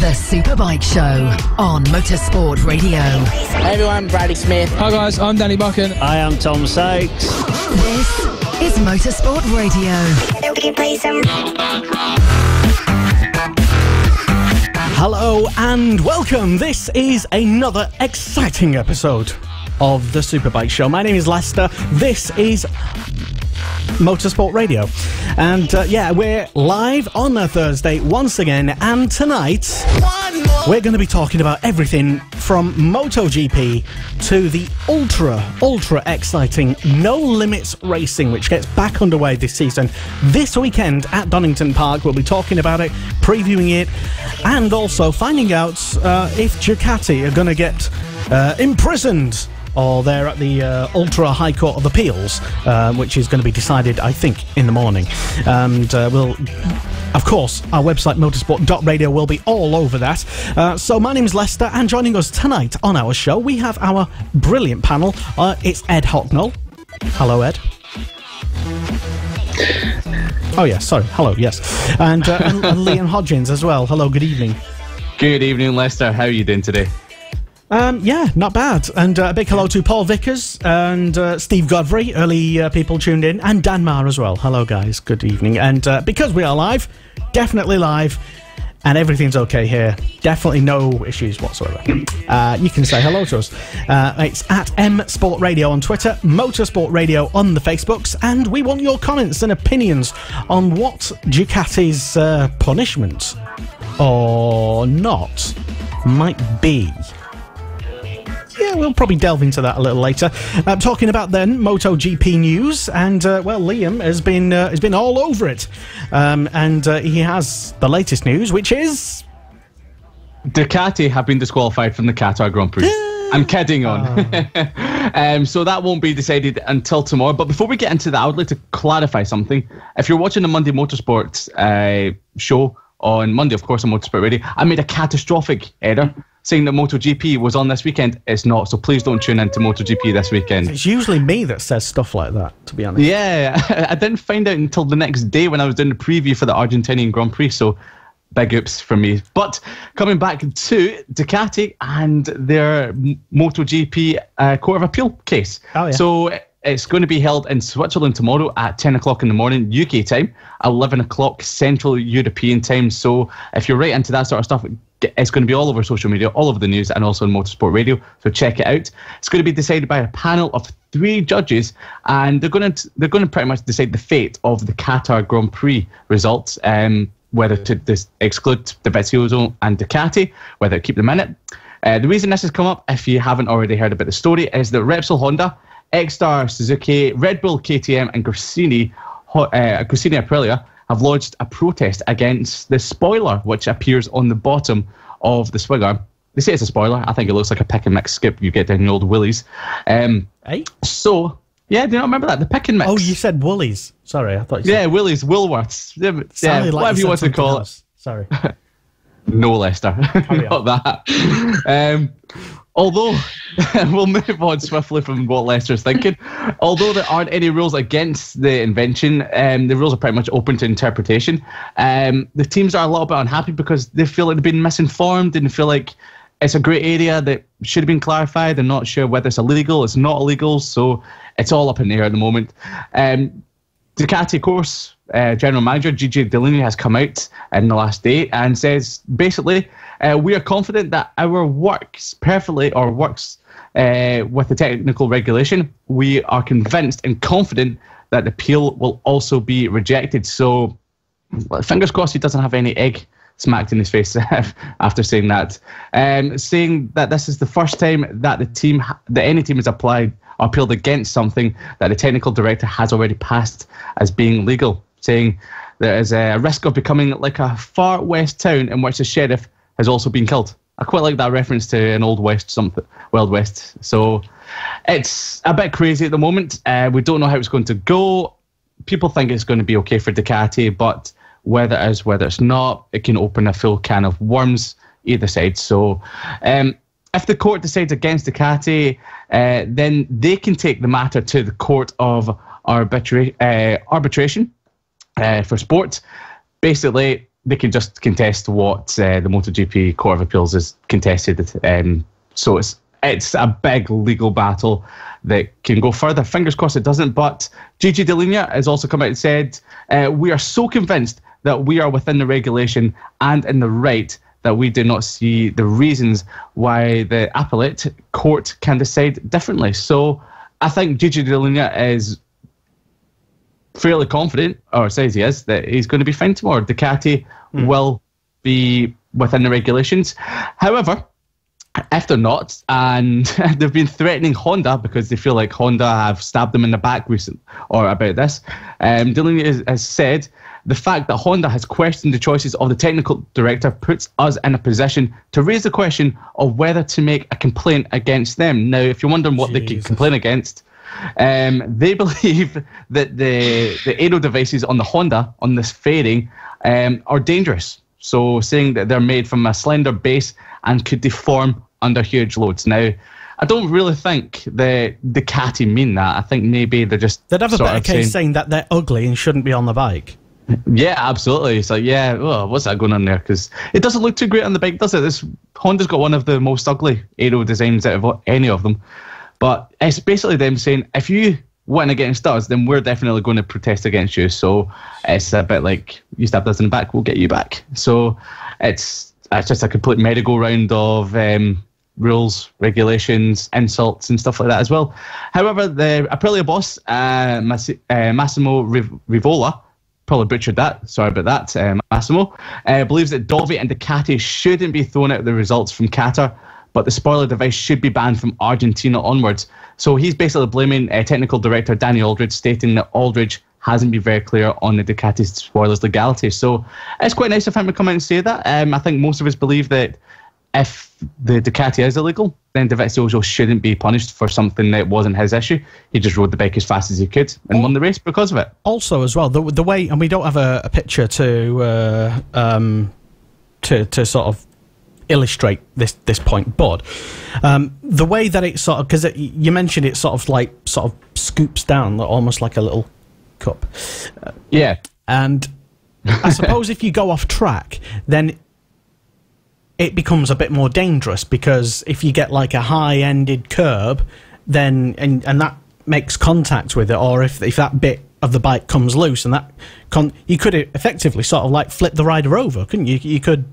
The Superbike Show on Motorsport Radio. Hey everyone, I'm Bradley Smith. Hi guys, I'm Danny Buchan. I am Tom Sykes. This is Motorsport Radio. Hello and welcome. This is another exciting episode of the Superbike Show. My name is Lester. This is Motorsport Radio. And we're live on a Thursday once again. And tonight, we're going to be talking about everything from MotoGP to the ultra exciting No Limits Racing, which gets back underway this season. This weekend at Donington Park, we'll be talking about it, previewing it, and also finding out if Ducati are going to get imprisoned, or they're at the Ultra High Court of Appeals, which is going to be decided, I think, in the morning. And we'll, of course, our website, motorsport.radio, will be all over that. So my name's Lester, and joining us tonight on our show, we have our brilliant panel. It's Ed Hocknell. Hello, Ed. Oh, yes, sorry. Hello, yes. And Liam Hodgins as well. Hello, good evening. Good evening, Lester. How are you doing today? Yeah, not bad. And a big hello to Paul Vickers and Steve Godfrey, early people tuned in, and Dan Marr as well. Hello, guys. Good evening. And because we are live, definitely live, and everything's okay here. Definitely no issues whatsoever. You can say hello to us. It's at M Sport Radio on Twitter, Motorsport Radio on the Facebooks, and we want your comments and opinions on what Ducati's punishment or not might be. Yeah, we'll probably delve into that a little later. Talking about then MotoGP news, and Liam has been all over it, and he has the latest news, which is Ducati have been disqualified from the Qatar Grand Prix. I'm kidding on. So that won't be decided until tomorrow. But before we get into that, I would like to clarify something. If you're watching the Monday Motorsport show on Monday, of course, on Motorsport Radio, I made a catastrophic error saying that MotoGP was on this weekend. It's not, so please don't tune into MotoGP this weekend. It's usually me that says stuff like that, to be honest. Yeah, I didn't find out until the next day when I was doing the preview for the Argentinian Grand Prix, so big oops for me. But coming back to Ducati and their MotoGP Court of Appeal case. Oh, yeah. So it's going to be held in Switzerland tomorrow at 10 o'clock in the morning, UK time, 11 o'clock Central European time. So if you're right into that sort of stuff, it's going to be all over social media, all over the news, and also on Motorsport Radio. So check it out. It's going to be decided by a panel of 3 judges, and they're going to pretty much decide the fate of the Qatar Grand Prix results, whether to exclude Dovizioso and Ducati, whether to keep them in it. The reason this has come up, if you haven't already heard about the story, is that Repsol Honda, Exstar Suzuki, Red Bull KTM, and Gresini Aprilia have lodged a protest against the spoiler which appears on the bottom of the swing arm. They say it's a spoiler. I think it looks like a pick and mix skip you get down the old Willys. So, yeah, do you not remember that? The pick and mix. Oh, you said Woolies. Sorry, I thought you said... Yeah, Willys, Woolworths. Yeah, like whatever you want to call it. Sorry. No, Lester. Not that. Although, we'll move on swiftly from what Lester's thinking. Although there aren't any rules against the invention, the rules are pretty much open to interpretation. The teams are a little bit unhappy because they feel like they've been misinformed and feel like it's a grey area that should have been clarified. They're not sure whether it's illegal, it's not illegal, so it's all up in the air at the moment. Ducati, of course, General Manager Gigi Dall'Igna has come out in the last day and says, basically, we are confident that our works perfectly, or works with the technical regulation. We are convinced and confident that the appeal will also be rejected. So, fingers crossed he doesn't have any egg smacked in his face after saying that. Saying that this is the first time that any team has appealed against something that the technical director has already passed as being legal. Saying there is a risk of becoming like a far west town in which the sheriff has also been killed. I quite like that reference to an old west, something Wild West. So it's a bit crazy at the moment. We don't know how it's going to go. People think it's going to be okay for Ducati, but whether it is, whether it's not, it can open a full can of worms either side. So if the court decides against Ducati, then they can take the matter to the Court of Arbitration for Sport. Basically, they can just contest what the MotoGP Court of Appeals has contested. So it's a big legal battle that can go further. Fingers crossed it doesn't. But Gigi Dall'Igna has also come out and said, we are so convinced that we are within the regulation and in the right that we do not see the reasons why the appellate court can decide differently. So I think Gigi Dall'Igna is fairly confident, or says he is, that he's going to be fine tomorrow. Ducati will be within the regulations. However, if they're not, and they've been threatening Honda because they feel like Honda have stabbed them in the back recently, or about this, Dall'Igna has said, the fact that Honda has questioned the choices of the technical director puts us in a position to raise the question of whether to make a complaint against them. Now, if you're wondering what they can complain against, they believe that the aero devices on the Honda, on this fairing, are dangerous. So saying that they're made from a slender base and could deform under huge loads. Now, I don't really think the Ducati mean that. I think maybe they're just... They'd have a better case saying that they're ugly and shouldn't be on the bike. Yeah, absolutely. It's like, yeah, well, what's that going on there? Because it doesn't look too great on the bike, does it? Honda's got one of the most ugly aero designs out of any of them. But it's basically them saying, if you win against us, then we're definitely going to protest against you. So it's a bit like, you stabbed us in the back, we'll get you back. So it's just a complete merry-go-round of rules, regulations, insults, and stuff like that as well. However, the Aprilia boss, Massimo Rivola, probably butchered that, sorry about that, Massimo, believes that Dovi and Ducati shouldn't be thrown out of the results from Qatar, but the spoiler device should be banned from Argentina onwards. So he's basically blaming technical director Danny Aldridge, stating that Aldridge hasn't been very clear on the Ducati spoilers legality. So it's quite nice of him to come out and say that. I think most of us believe that if the Ducati is illegal, then Dovizioso shouldn't be punished for something that wasn't his issue. He just rode the bike as fast as he could and won the race because of it. Also, as well, the way, and we don't have a picture to sort of illustrate this point, but the way that it sort of, because you mentioned it sort of scoops down almost like a little cup. Yeah, and I suppose if you go off track, then it becomes a bit more dangerous, because if you get like a high-ended curb, then and that makes contact with it, or if that bit of the bike comes loose, and that you could effectively sort of like flip the rider over, couldn't you? You could,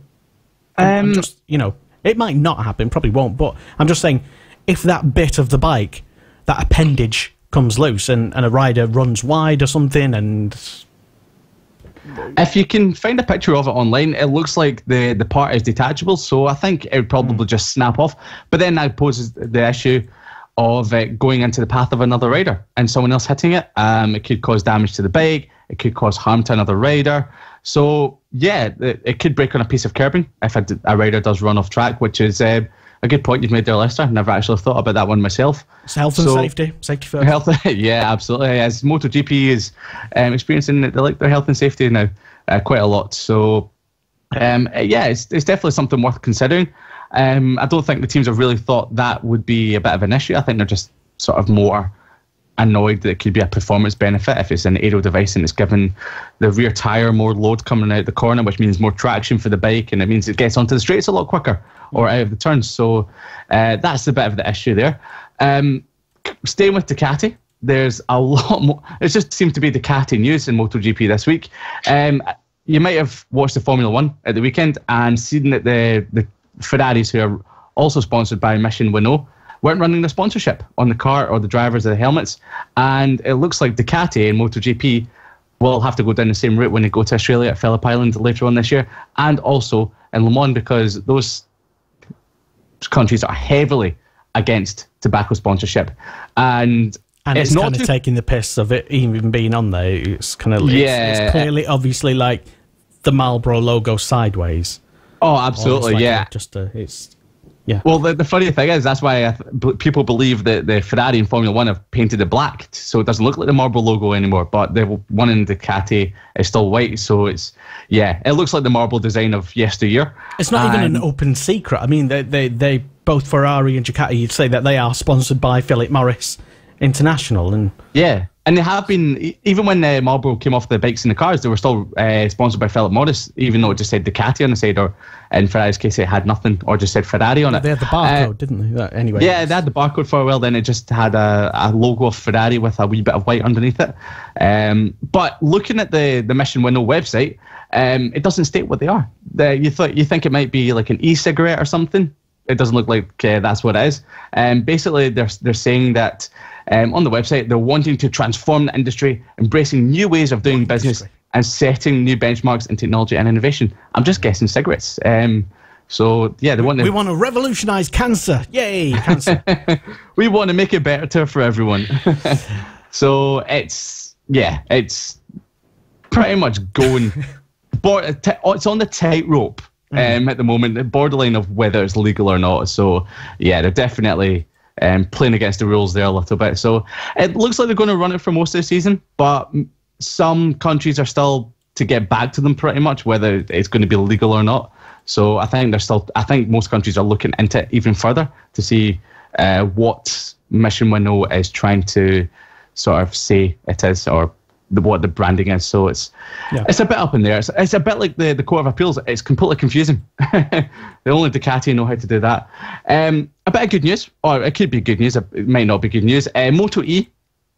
just, you know, it might not happen, probably won't, but I'm just saying, if that bit of the bike, that appendage comes loose, and a rider runs wide or something, and... If you can find a picture of it online, it looks like the part is detachable, so I think it would probably just snap off. But then that poses the issue of it going into the path of another rider and someone else hitting it. It could cause damage to the bike. It could cause harm to another rider. So, yeah, it could break on a piece of curbing if a rider does run off track, which is a good point you've made there, Lester. Never actually thought about that one myself. It's health and safety. Safety first. Health, yeah, absolutely. As MotoGP is experiencing their health and safety now quite a lot. So, yeah, it's definitely something worth considering. I don't think the teams have really thought that would be a bit of an issue. I think they're just sort of more annoyed that it could be a performance benefit if it's an aero device and it's giving the rear tyre more load coming out the corner, which means more traction for the bike, and it means it gets onto the straights a lot quicker or out of the turns. So that's a bit of the issue there. Staying with Ducati, there's a lot more. It just seems to be Ducati news in MotoGP this week. You might have watched the Formula 1 at the weekend and seen that the Ferraris, who are also sponsored by Mission Renault, weren't running the sponsorship on the car or the drivers or the helmets. And it looks like Ducati and MotoGP will have to go down the same route when they go to Australia at Phillip Island later on this year, and also in Le Mans, because those countries are heavily against tobacco sponsorship. And it's not kind of taking the piss of it even being on there. It's kind of, it's clearly, obviously, like the Marlboro logo sideways. Oh, absolutely, like yeah. Yeah. Well, the funny thing is, that's why people believe that the Ferrari in Formula 1 have painted it black, so it doesn't look like the Marlboro logo anymore, but the one in Ducati is still white, so it looks like the Marlboro design of yesteryear. It's not even an open secret. I mean, they both Ferrari and Ducati, you'd say that they are sponsored by Philip Morris International, and yeah, And they have been, even when Marlboro came off the bikes and the cars, they were still sponsored by Philip Morris, even though it just said Ducati on the side, or in Ferrari's case, it had nothing, or just said Ferrari on it. They had the barcode, didn't they? Anyway. Yeah, they had the barcode for a while, then it just had a logo of Ferrari with a wee bit of white underneath it. But looking at the Mission Winnow website, it doesn't state what they are. You think it might be like an e-cigarette or something. It doesn't look like that's what it is. Basically, they're saying that on the website, they're wanting to transform the industry, embracing new ways of doing business and setting new benchmarks in technology and innovation. I'm just guessing cigarettes. So, yeah, we want to revolutionise cancer. Yay, cancer. We want to make it better for everyone. So, it's pretty much going... it's on the tightrope. At the moment, the borderline of whether it's legal or not. So, yeah, they're definitely playing against the rules there a little bit. So, it looks like they're going to run it for most of the season, but some countries are still to get back to them pretty much, whether it's going to be legal or not. So, I think most countries are looking into it even further to see what Mission Winnow is trying to sort of say it is, or what the branding is. So it's a bit up in there. It's a bit like the Court of Appeals. It's completely confusing. The only Ducati know how to do that. A bit of good news, or it could be good news, it might not be good news. Moto E,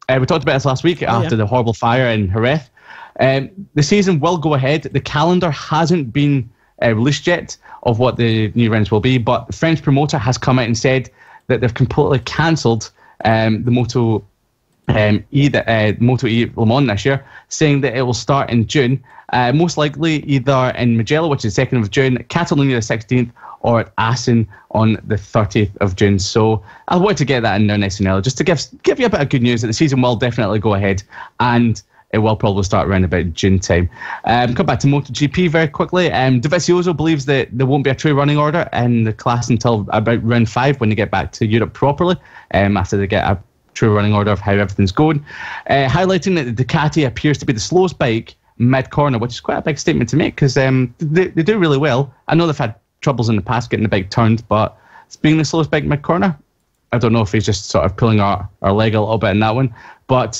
we talked about this last week after the horrible fire in Jerez. The season will go ahead. The calendar hasn't been released yet of what the new rounds will be, but the French promoter has come out and said that they've completely cancelled the Moto Moto E Le Mans this year, saying that it will start in June, most likely either in Mugello, which is 2nd of June, Catalonia the 16th, or at Assen on the 30th of June. So I wanted to get that in there nice and early, just to give you a bit of good news that the season will definitely go ahead, and it will probably start around about June time. Come back to MotoGP very quickly. Dovizioso believes that there won't be a true running order in the class until about round 5 when they get back to Europe properly, after they get a true running order of how everything's going, highlighting that the Ducati appears to be the slowest bike mid-corner, which is quite a big statement to make, because they do really well. I know they've had troubles in the past getting the bike turned, but being the slowest bike mid-corner, I don't know if he's just sort of pulling our leg a little bit in that one, but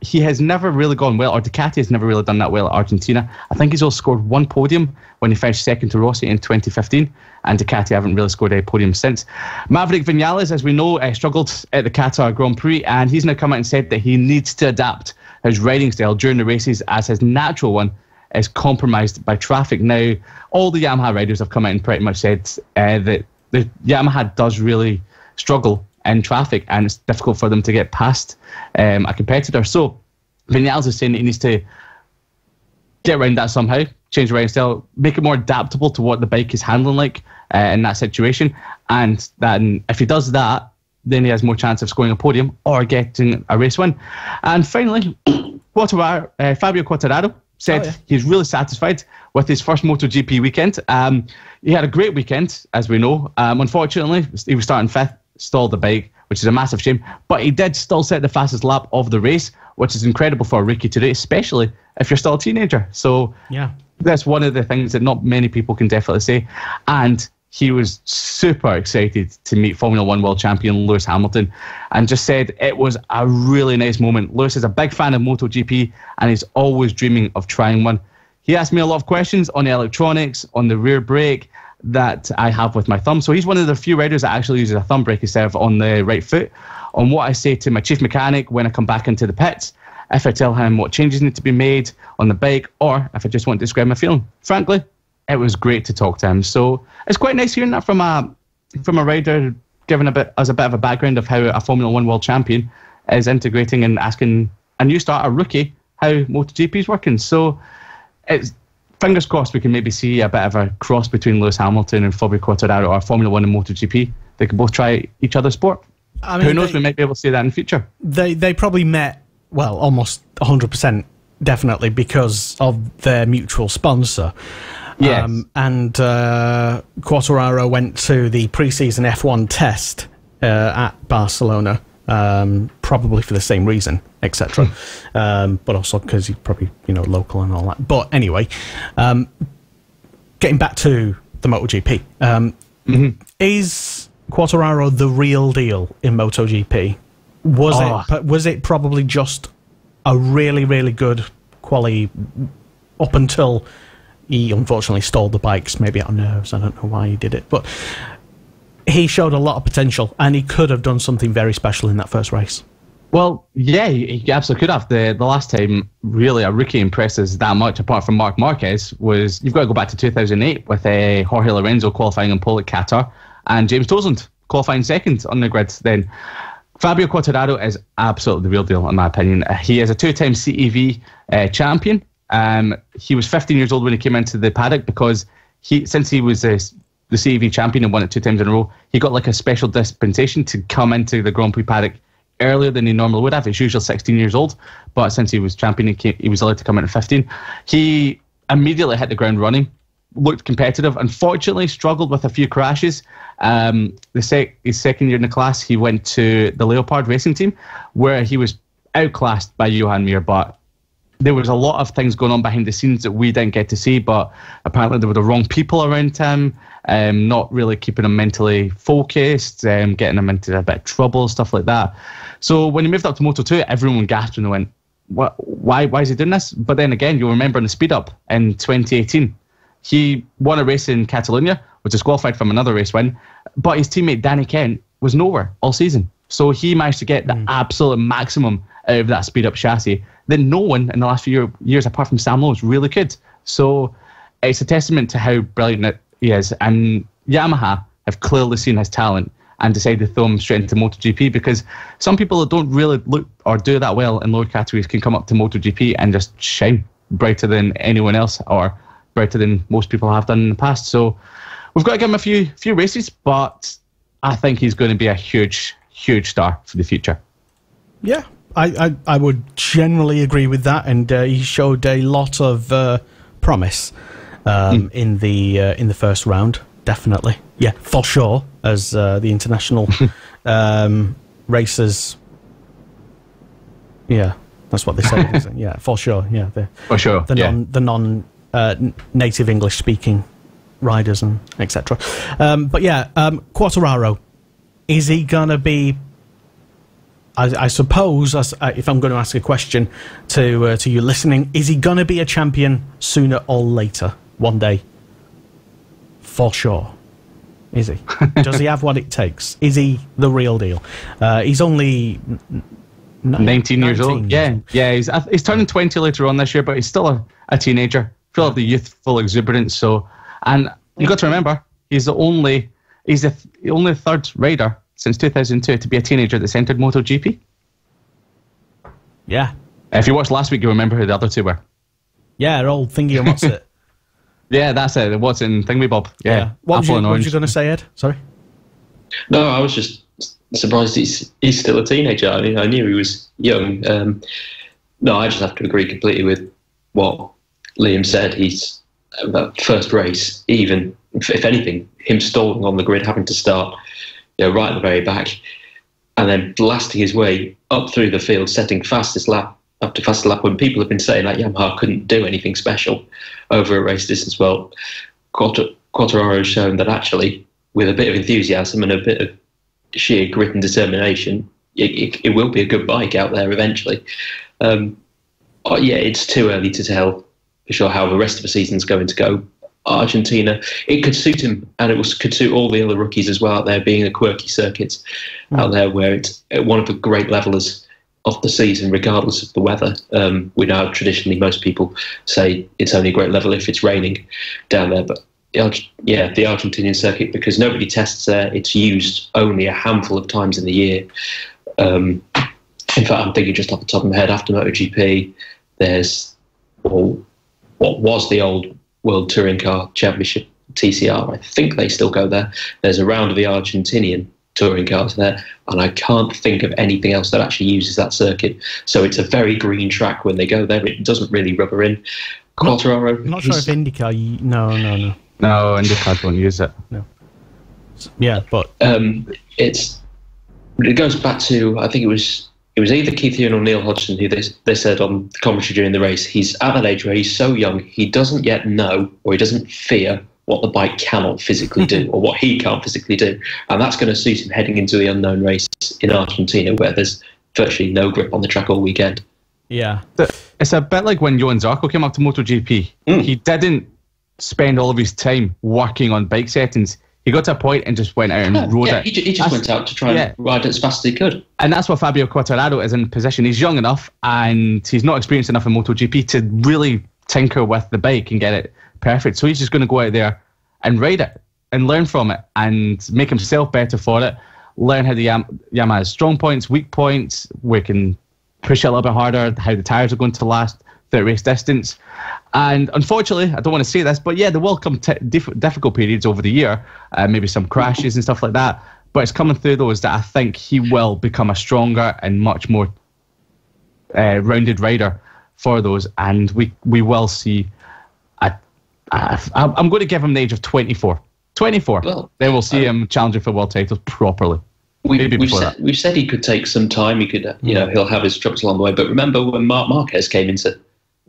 he has never really gone well, or Ducati has never really done that well at Argentina. I think he's also scored one podium when he finished second to Rossi in 2015, and Ducati haven't really scored a podium since. Maverick Vinales, as we know, struggled at the Qatar Grand Prix, and he's now come out and said that he needs to adapt his riding style during the races, as his natural one is compromised by traffic. Now, all the Yamaha riders have come out and pretty much said that the Yamaha does really struggle in traffic, and it's difficult for them to get past a competitor. So Vinales is saying that he needs to get around that somehow, change the riding style, make it more adaptable to what the bike is handling like in that situation, and then if he does that, then he has more chance of scoring a podium or getting a race win. And finally, Fabio Quartararo said he's really satisfied with his first MotoGP weekend. He had a great weekend, as we know. Unfortunately, he was starting 5th, stalled the bike, which is a massive shame, but he did still set the fastest lap of the race, which is incredible for a rookie to do, especially if you're still a teenager. So that's one of the things that not many people can definitely say. And he was super excited to meet Formula One world champion Lewis Hamilton, and just said it was a really nice moment. Lewis is a big fan of MotoGP, and he's always dreaming of trying one. He asked me a lot of questions on the electronics, on the rear brake that I have with my thumb. So he's one of the few riders that actually uses a thumb brake instead of on the right foot. On what I say to my chief mechanic when I come back into the pits, if I tell him what changes need to be made on the bike, or if I just want to describe my feeling. Frankly, it was great to talk to him. So it's quite nice hearing that from a rider, giving us a bit of a background of how a Formula One world champion is integrating and asking a new starter, rookie, how MotoGP is working. So it's fingers crossed we can maybe see a bit of a cross between Lewis Hamilton and Fabio Quartararo, or Formula One and MotoGP. They could both try each other's sport. I mean, who knows, we might be able to see that in the future. They probably met, well, almost 100% definitely, because of their mutual sponsor. Yes. And Quartararo went to the pre-season F1 test at Barcelona, probably for the same reason, etc. But also because he's probably, local and all that. But anyway, getting back to the MotoGP, is Quartararo the real deal in MotoGP? Was it probably just a really, really good quali up until he unfortunately stalled the bikes, maybe out of nerves. I don't know why he did it, but he showed a lot of potential, and he could have done something very special in that first race. Well, yeah, he absolutely could have. The last time, really, a rookie impresses that much, apart from Marc Marquez, was, you've got to go back to 2008 with Jorge Lorenzo qualifying in pole at Qatar, and James Toseland qualifying second on the grid then. Fabio Quartararo is absolutely the real deal, in my opinion. He is a two-time CEV champion. He was 15 years old when he came into the paddock, because since he was the CEV champion and won it 2 times in a row, he got like a special dispensation to come into the Grand Prix paddock earlier than he normally would have. He's usually 16 years old, but since he was champion, he was allowed to come in at 15. He immediately hit the ground running, looked competitive. Unfortunately, struggled with a few crashes. His second year in the class, he went to the Leopard racing team, where he was outclassed by Johan Mir, but there was a lot of things going on behind the scenes that we didn't get to see, but apparently there were the wrong people around him, not really keeping him mentally focused, getting him into a bit of trouble, stuff like that. So when he moved up to Moto2, everyone gasped and went, why is he doing this? But then again, you'll remember in the speed up in 2018, he won a race in Catalonia, was disqualified from another race win, but his teammate Danny Kent was nowhere all season. So he managed to get the absolute maximum out of that speed up chassis that no one in the last few years, apart from Sam Lowe, really could. So it's a testament to how brilliant he is. And Yamaha have clearly seen his talent and decided to throw him straight into MotoGP, because some people that don't really look or do that well in lower categories can come up to MotoGP and just shine brighter than anyone else, or brighter than most people have done in the past. So we've got to give him a few races, but I think he's going to be a huge star for the future. Yeah, I would generally agree with that, and he showed a lot of promise in the first round. Definitely, yeah, for sure. As the international racers, yeah, that's what they say, isn't it? Yeah, for sure. Yeah, for sure. The non native English speaking riders and etc. But yeah, Quartararo, is he gonna be? I suppose, if I'm going to ask a question to you listening, is he going to be a champion sooner or later, one day? For sure. Is he? Does he have what it takes? Is he the real deal? He's only 19 years old. Yeah. He's turning 20 later on this year, but he's still a teenager, full of the youthful exuberance. So, and you got to remember, he's the only third rider since 2002 to be a teenager that's entered MotoGP. Yeah. If you watched last week, you remember who the other two were. Yeah, they're all thingy and what's it? Yeah, that's it. What's in Thingy Bob? Yeah. What was you going to say, Ed? Sorry. No, I was just surprised he's still a teenager. I mean, I knew he was young. No, I just have to agree completely with what Liam said. He's that first race, even if anything, him stalling on the grid, having to start, right at the very back, and then blasting his way up through the field, setting fastest lap after fastest lap, when people have been saying that Yamaha couldn't do anything special over a race distance. Well, Quartararo has shown that actually, with a bit of enthusiasm and a bit of sheer grit and determination, it will be a good bike out there eventually. It's too early to tell for sure how the rest of the season's going to go. Argentina, it could suit him, and could suit all the other rookies as well out there, being a quirky circuit out there where it's one of the great levelers of the season, regardless of the weather. We know traditionally most people say it's only a great level if it's raining down there, but the Argentinian circuit, because nobody tests there, it's used only a handful of times in the year. In fact, I'm thinking just off the top of my head, after MotoGP, there's what was the old World Touring Car Championship, TCR. I think they still go there. There's a round of the Argentinian touring cars there, and I can't think of anything else that actually uses that circuit. So it's a very green track when they go there. It doesn't really rubber in. Quartararo. I'm not sure if IndyCar. No. No, IndyCar don't use it. No. Yeah, but it goes back to, I think it was either Keith Ewan or Neil Hodgson who they said on the commentary during the race, he's at that age where he's so young, he doesn't yet know, or he doesn't fear what the bike cannot physically do, or what he can't physically do. And that's going to suit him heading into the unknown race in Argentina, where there's virtually no grip on the track all weekend. Yeah. It's a bit like when Johan Zarco came up to MotoGP. He didn't spend all of his time working on bike settings. He got to a point and just went out and rode it. He just went out to try and ride it as fast as he could. And that's what Fabio Quartararo is in position. He's young enough and he's not experienced enough in MotoGP to really tinker with the bike and get it perfect. So he's just going to go out there and ride it and learn from it and make himself better for it. Learn how the Yamaha has strong points, weak points, we can push it a little bit harder, how the tyres are going to last throughout race distance. And unfortunately, I don't want to say this, but yeah, there will come difficult periods over the year, maybe some crashes and stuff like that. But it's coming through those that I think he will become a stronger and much more rounded rider for those. And we will see. I'm going to give him the age of 24. 24. Well, then we'll see him challenging for world titles properly. We've said he could take some time. He could, he'll have his troubles along the way. But remember when Marc Marquez came into the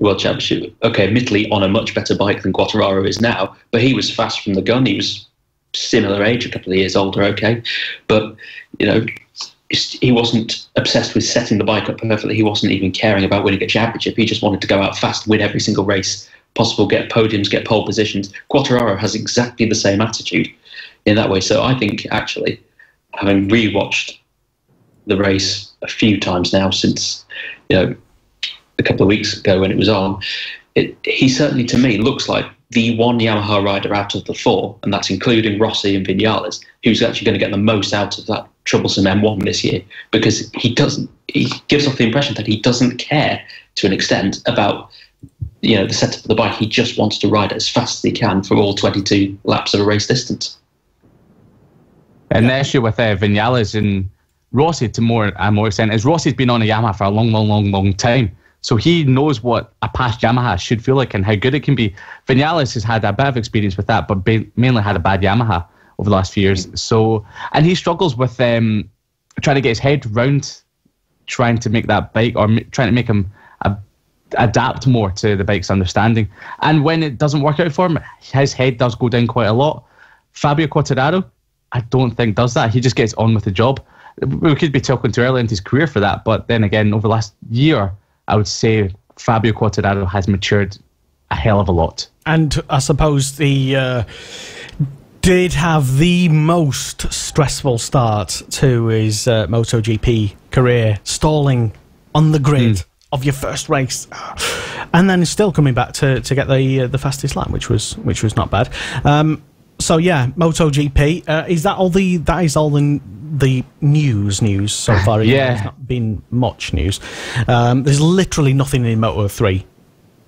World Championship? Okay, admittedly on a much better bike than Quartararo is now, but he was fast from the gun. He was similar age, a couple of years older. Okay, but he wasn't obsessed with setting the bike up perfectly. He wasn't even caring about winning a championship. He just wanted to go out fast, win every single race possible, get podiums, get pole positions. Quartararo has exactly the same attitude in that way. So I think, actually, having rewatched the race a few times now since, a couple of weeks ago when it was on, he certainly, to me, looks like the one Yamaha rider out of the four, and that's including Rossi and Vinales, who's actually going to get the most out of that troublesome M1 this year, because he gives off the impression that he doesn't care to an extent about the setup of the bike. He just wants to ride it as fast as he can for all 22 laps of a race distance. And the issue with Vinales and Rossi, to more extent, is Rossi's been on a Yamaha for a long time. So he knows what a past Yamaha should feel like and how good it can be. Vinales has had a bit of experience with that, but mainly had a bad Yamaha over the last few years. So, and he struggles with trying to get his head round trying to make that bike, or trying to make him adapt more to the bike's understanding. And when it doesn't work out for him, his head does go down quite a lot. Fabio Quartararo, I don't think does that. He just gets on with the job. We could be talking too early into his career for that, but then again, over the last year, I would say Fabio Quartararo has matured a hell of a lot. And I suppose the did have the most stressful start to his MotoGP career, stalling on the grid of your first race, and then still coming back to get the fastest lap, which was not bad. So yeah, MotoGP, is that all the news so far? Yeah, there's not been much news. There's literally nothing in Moto 3.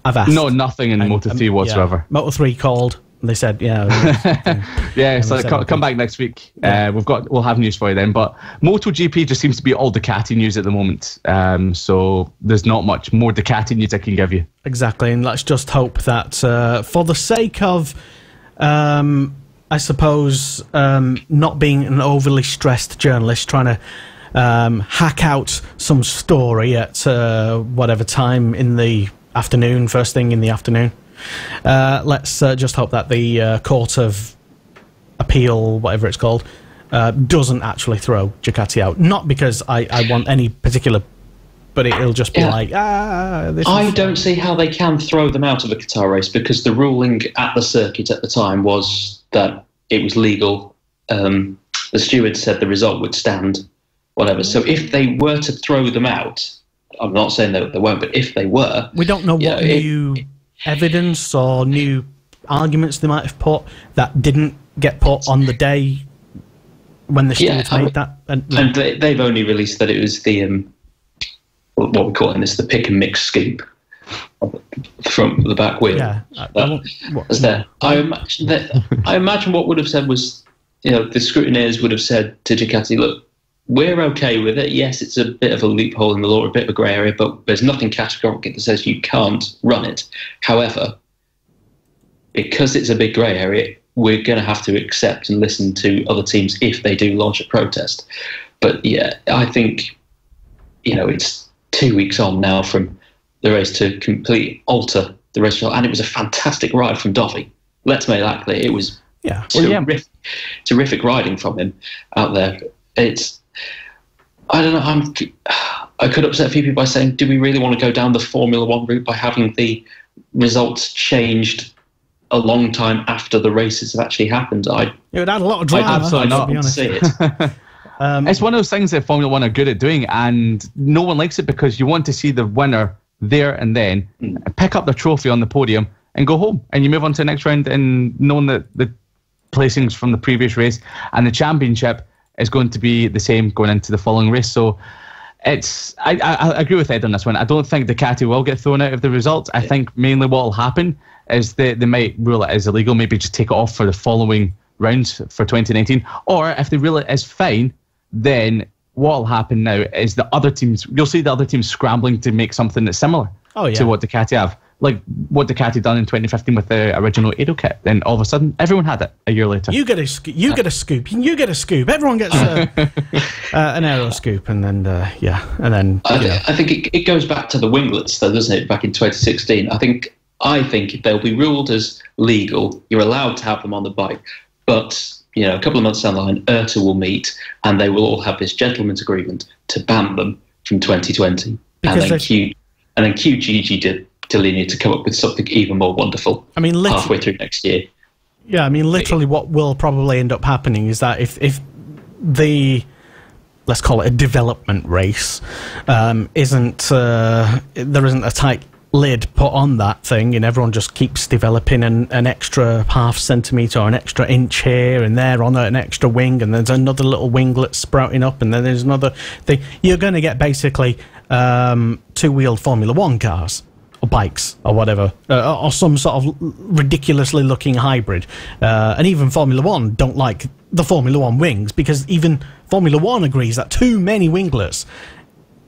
I've asked. No, nothing in Moto 3 whatsoever. Yeah. Moto 3 called. They said, yeah, so come back next week. Yeah. We'll have news for you then. But MotoGP just seems to be all Ducati news at the moment. So there's not much more Ducati news I can give you. Exactly, and let's just hope that for the sake of, I suppose, not being an overly stressed journalist trying to hack out some story at whatever time in the afternoon, first thing in the afternoon. Let's just hope that the Court of Appeal, whatever it's called, doesn't actually throw Ducati out. Not because I want any particular, but it'll just be I don't see how they can throw them out of a Qatar race, because the ruling at the circuit at the time was that it was legal. The steward said the result would stand, whatever. So if they were to throw them out, I'm not saying that they won't, but if they were... We don't know what new evidence or new arguments they might have put that didn't get put on the day when the stewards made that. And they've only released that it was the, what we're calling this, the pick and mix scoop from the back wheel. Yeah. I imagine what would have said was, the scrutineers would have said to Ducati, look, we're okay with it. Yes, it's a bit of a loophole in the law, a bit of a grey area, but there's nothing categorical that says you can't run it. However, because it's a big grey area, we're going to have to accept and listen to other teams if they do launch a protest. But yeah, I think, it's 2 weeks on now from the race to completely alter the race result, and it was a fantastic ride from Dovi. Let's make that clear. It was terrific riding from him out there. I don't know. I could upset a few people by saying, do we really want to go down the Formula One route by having the results changed a long time after the races have actually happened? It would add a lot of drama. Absolutely not. To be honest. See it. It's one of those things that Formula One are good at doing, and no one likes it because you want to see the winner there and then pick up the trophy on the podium and go home, and you move on to the next round, and knowing that the placings from the previous race and the championship is going to be the same going into the following race. So I agree with Ed on this one. I don't think Ducati will get thrown out of the results. I think mainly what will happen is they might rule it as illegal, maybe just take it off for the following rounds for 2019. Or if they rule it as fine, then what will happen now is the other teams, you'll see the other teams scrambling to make something that's similar to what Ducati have. Like what Ducati done in 2015 with the original Aero kit. Then all of a sudden, everyone had it a year later. You get a scoop. You get a scoop. Everyone gets an Aero scoop, and then and then. I think it goes back to the winglets, though, doesn't it? Back in 2016, I think if they'll be ruled as legal, you're allowed to have them on the bike, but a couple of months down the line, IRTA will meet, and they will all have this gentleman's agreement to ban them from 2020, and then QGG did. Delinea to come up with something even more wonderful. I mean, halfway through next year. Yeah, I mean, literally, what will probably end up happening is that if the, let's call it a development race, there isn't a tight lid put on that thing, and everyone just keeps developing an extra half centimetre or an extra inch here and there on an extra wing, and there's another little winglet sprouting up, and then there's another thing. You're going to get basically two-wheeled Formula One cars. Or bikes, or whatever, or some sort of ridiculously looking hybrid. And even Formula One don't like the Formula One wings, because even Formula One agrees that too many winglets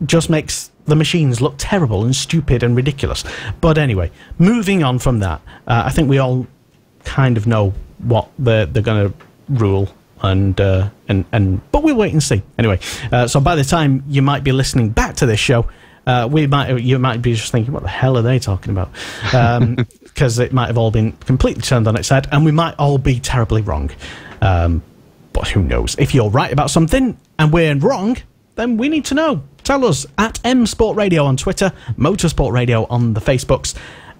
just makes the machines look terrible and stupid and ridiculous. But anyway, moving on from that, I think we all kind of know what they're going to rule. But we'll wait and see. Anyway, so by the time you might be listening back to this show, you might be just thinking, what the hell are they talking about? Because it might have all been completely turned on its head, and we might all be terribly wrong. But who knows? If you're right about something and we're wrong, then we need to know. Tell us at M-Sport Radio on Twitter, Motorsport Radio on the Facebooks,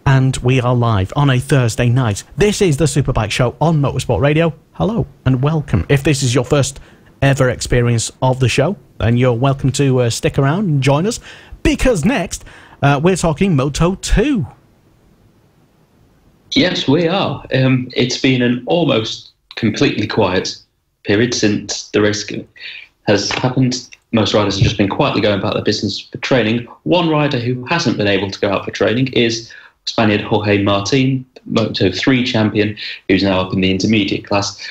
and we are live on a Thursday night. This is the Superbike Show on Motorsport Radio. Hello and welcome. If this is your first ever experience of the show, then you're welcome to stick around and join us. Because next, we're talking Moto 2. Yes, we are. It's been an almost completely quiet period since the race has happened. Most riders have just been quietly going about their business for training. One rider who hasn't been able to go out for training is Spaniard Jorge Martin, Moto 3 champion, who's now up in the intermediate class.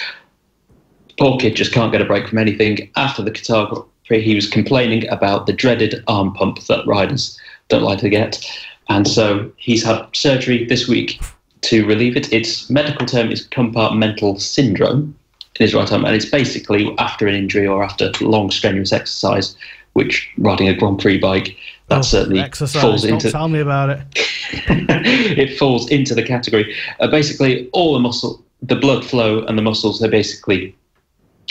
Poor kid just can't get a break from anything. After the Qatar Grand Prix, he was complaining about the dreaded arm pump that riders don't like to get. And so he's had surgery this week to relieve it. Its medical term is compartmental syndrome in his right arm. And it's basically after an injury or after long strenuous exercise, which riding a Grand Prix bike, that certainly falls into... Tell me about it. It falls into the category. Basically, all the blood flow and the muscles, the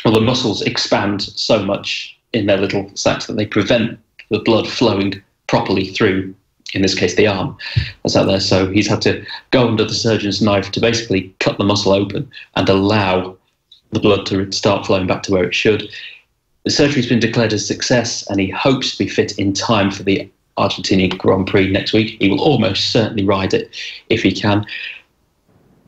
muscles expand so much in their little sacs that they prevent the blood flowing properly through, in this case, the arm that's out there. So he's had to go under the surgeon's knife to basically cut the muscle open and allow the blood to start flowing back to where it should. The surgery's been declared a success, and he hopes to be fit in time for the Argentinian Grand Prix next week. He will almost certainly ride it if he can.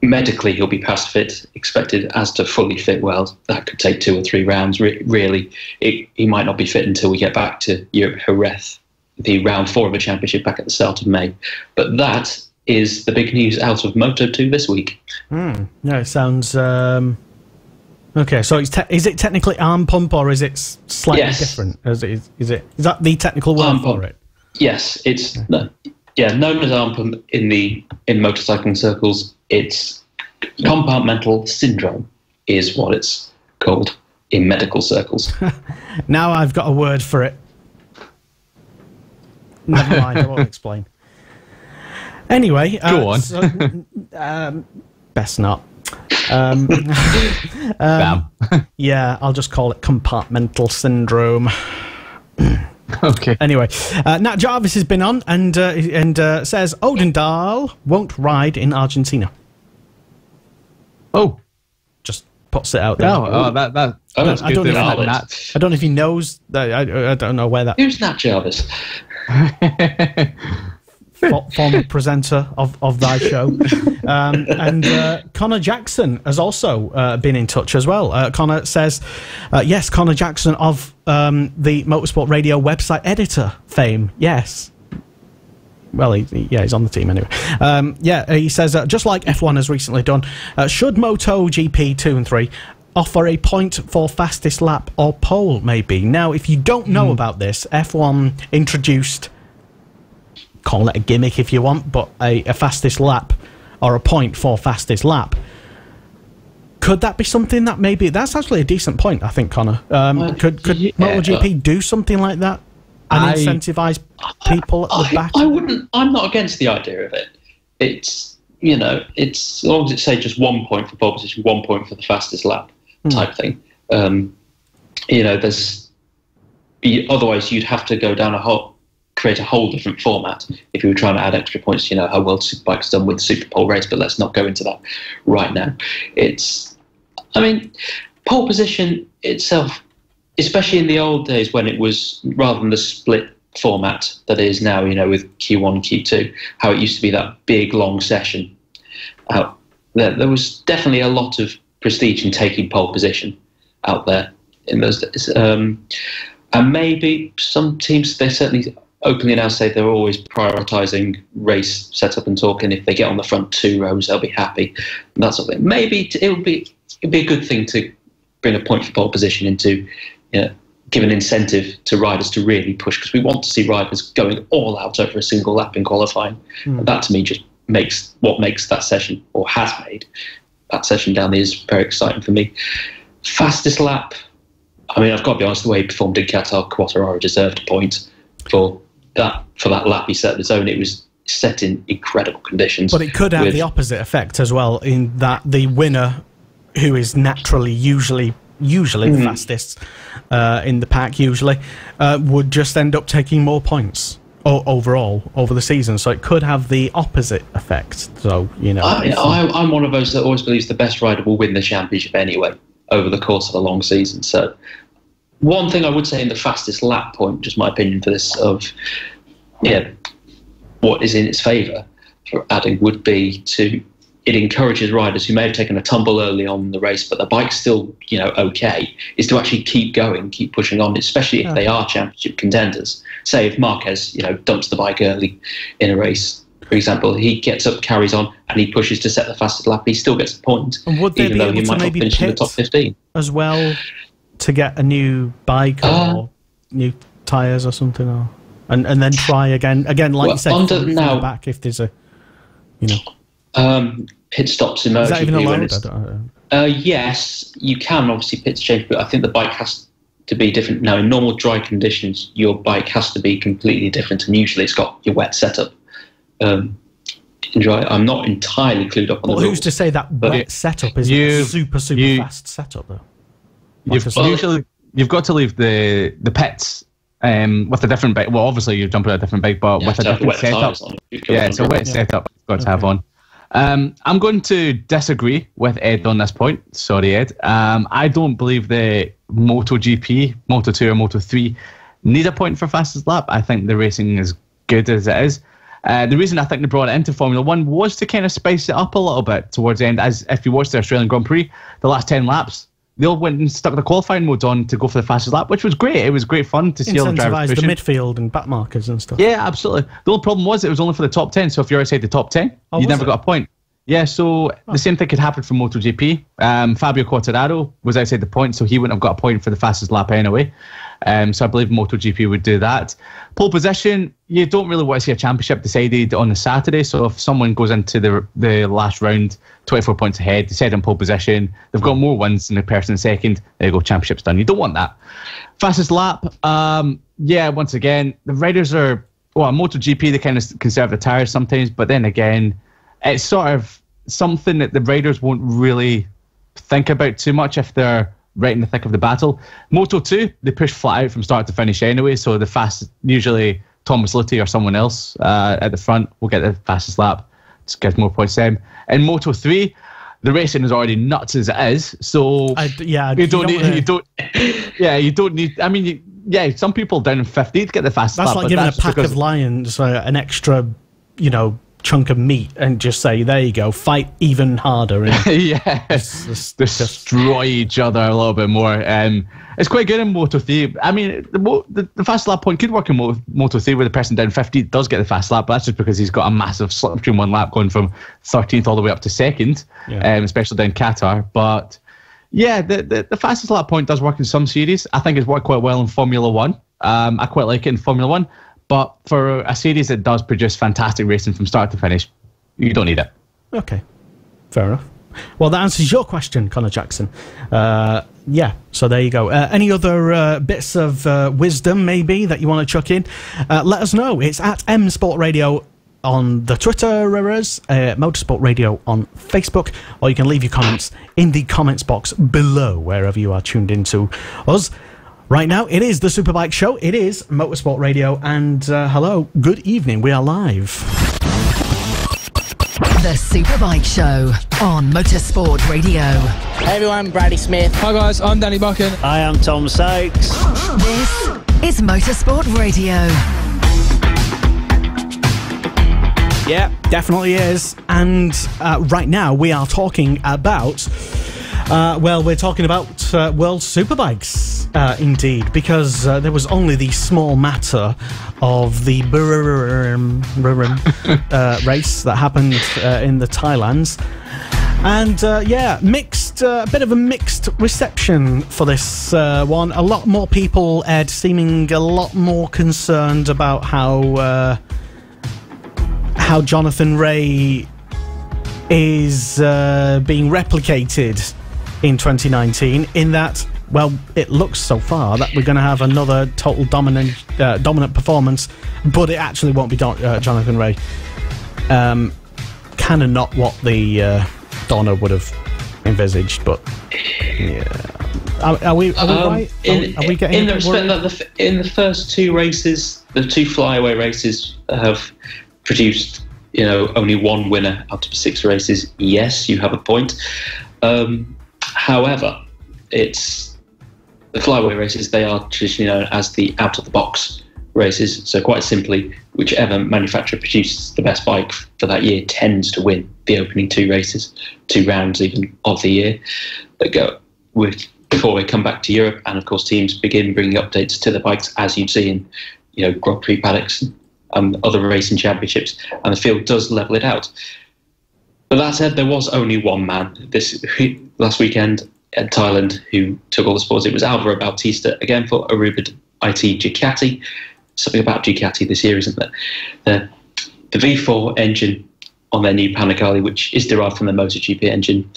Medically, he'll be past fit, expected. As to fully fit, well, that could take 2 or 3 rounds. Really, he might not be fit until we get back to Europe Jerez, the round 4 of a championship back at the start of May. But that is the big news out of Moto 2 this week. No, it sounds... Okay, so is it technically arm pump, or is it slightly different? Is that the technical word for it? Yes, it's known as arm pump in motorcycling circles. It's compartmental syndrome is what it's called in medical circles. Now I've got a word for it. Never mind, I won't explain. Anyway, go on. Best not. Yeah, I'll just call it compartmental syndrome. Okay. Anyway, Nat Jarvis has been on and says Odendahl won't ride in Argentina. Oh. Just puts it out there. That's I don't good. know if he knows. I don't know where that. Who's Nat Jarvis? Former presenter of thy show. And Connor Jackson has also been in touch as well. Connor says, yes, Connor Jackson of the Motorsport Radio website editor fame. Yes. Well, he's on the team anyway. He says, just like F1 has recently done, should MotoGP 2 and 3 offer a point for fastest lap or pole, maybe? Now, if you don't know about this, F1 introduced, call it a gimmick if you want, but a fastest lap or a point for fastest lap. Could that be something that maybe... That's actually a decent point, I think, Connor. Could MotoGP do something like that and incentivise people at the back? I wouldn't... I'm not against the idea of it. It's, it's... As long as it's, say, just 1 point for pole position, 1 point for the fastest lap type thing. There's... Otherwise, you'd have to go down create a whole different format if you were trying to add extra points. How well Superbike's done with the Super Pole race, but let's not go into that right now. Pole position itself, especially in the old days when it was, rather than the split format that it is now, with Q1, Q2, how it used to be that big, long session. There was definitely a lot of prestige in taking pole position out there in those days. And maybe some teams, they certainly openly now say they're always prioritising race setup and talking. If they get on the front 2 rows, they'll be happy. And that sort of thing. Maybe it'd be a good thing to bring a point for pole position into, give an incentive to riders to really push, because we want to see riders going all out over a single lap in qualifying. And that to me just makes that session, or has made that session down there, is very exciting for me. Fastest lap, I've got to be honest, the way he performed in Qatar, Quartararo deserved a point for that lap he set the zone. It was set in incredible conditions. But it could have the opposite effect as well, in that the winner, who is naturally usually the fastest in the pack, would just end up taking more points overall over the season. So it could have the opposite effect. So I'm one of those that always believes the best rider will win the championship anyway over the course of a long season. So one thing I would say in the fastest lap point, just my opinion for this, what is in its favour for adding, would be it encourages riders who may have taken a tumble early on in the race, but the bike's still, okay, is to actually keep going, keep pushing on, especially if they are championship contenders. Say if Marquez, dumps the bike early in a race, for example, he gets up, carries on, and he pushes to set the fastest lap, he still gets the point, and would they even be though able he to might not maybe finish in the top 15. As well, to get a new bike or new tyres or something, and then try again, like you said, from the back if there's a, pit stops in MotoGP. Is that even allowed? Yes, you can obviously pit change, but I think the bike has to be different. Now, in normal dry conditions, your bike has to be completely different, and usually it's got your wet setup. In dry, I'm not entirely clued up on the rules. Who's to say that wet setup is a super fast setup, though? You've got to leave the pits with a different bike. Well, obviously you're jumping on a different bike, but with a different setup. It's a wet setup you've got to have on. I'm going to disagree with Ed on this point. Sorry, Ed. I don't believe the MotoGP, Moto2 or Moto3 need a point for fastest lap. I think the racing is good as it is. The reason I think they brought it into Formula 1 was to kind of spice it up a little bit towards the end. As if you watch the Australian Grand Prix, the last 10 laps, they all went and stuck the qualifying modes on to go for the fastest lap, which was great. It was great fun to see all the drivers pushing. The midfield and back markers and stuff. Yeah, absolutely. The only problem was it was only for the top 10, so if you're outside the top 10, you never got a point. Yeah, so the same thing could happen for MotoGP. Fabio Quartararo was outside the point, so he wouldn't have got a point for the fastest lap anyway. So I believe MotoGP would do that. Pole position, you don't really want to see a championship decided on the Saturday. So if someone goes into the last round 24 points ahead, decide on pole position, they've got more wins than the person in second, there you go, championship's done. You don't want that. Fastest lap, once again, the riders are, MotoGP, they kind of conserve the tyres sometimes, but then again, it's sort of something that the riders won't really think about too much if they're right in the thick of the battle. Moto 2, they push flat out from start to finish anyway, so the fastest, usually Thomas Luthi or someone else at the front will get the fastest lap. Just gives more points to them. In Moto 3, the racing is already nuts as it is, so you don't need. I mean, some people down in 15th get the fastest lap. That's like giving a pack of lions an extra, chunk of meat and just say, there you go, fight even harder. Destroy each other a little bit more. It's quite good in Moto 3. I mean, the fast lap point could work in Moto 3 where the person down 50 does get the fast lap, but that's just because he's got a massive slip between one lap going from 13th all the way up to 2nd, especially down Qatar. But yeah, the fastest lap point does work in some series. I think it's worked quite well in Formula 1. I quite like it in Formula 1. But for a series that does produce fantastic racing from start to finish, you don't need it. Okay, fair enough. Well, that answers your question, Connor Jackson. So there you go. Any other bits of wisdom, maybe, that you want to chuck in? Let us know. It's at M Sport Radio on the Twitterers, Motorsport Radio on Facebook, or you can leave your comments in the comments box below, wherever you are tuned into us. Right now, it is the Superbike Show. It is Motorsport Radio. And hello, good evening. We are live. The Superbike Show on Motorsport Radio. Hey everyone, Bradley Smith. Hi guys, I'm Danny Buchan. Hi, I'm Tom Sykes. This is Motorsport Radio. Yeah, definitely is. And right now, we are talking about... we're talking about World Superbikes, indeed, because there was only the small matter of the race that happened in the Thailands. And mixed, a bit of a mixed reception for this one. A lot more people, Ed, seeming a lot more concerned about how Jonathan Rea is being replicated in 2019, in that, well, it looks so far that we're going to have another total dominant performance, but it actually won't be Jonathan Rea. Kind of not what the Donner would have envisaged, but yeah. Are we right? Are we getting in the respect that in the first two races, the two flyaway races have produced, only one winner out of 6 races? Yes, you have a point. However, it's the flyaway races, they are traditionally known as the out-of-the-box races. So quite simply, whichever manufacturer produces the best bike for that year tends to win the opening 2 races, 2 rounds even of the year that go with before they come back to Europe. And of course, teams begin bringing updates to the bikes, as you'd see in Grand Prix paddocks and other racing championships, and the field does level it out. But that said, there was only one man this last weekend at Thailand who took all the spoils. It was Alvaro Bautista, again for Aruba IT Ducati. Something about Ducati this year, isn't there? The V4 engine on their new Panigale, which is derived from the MotoGP engine,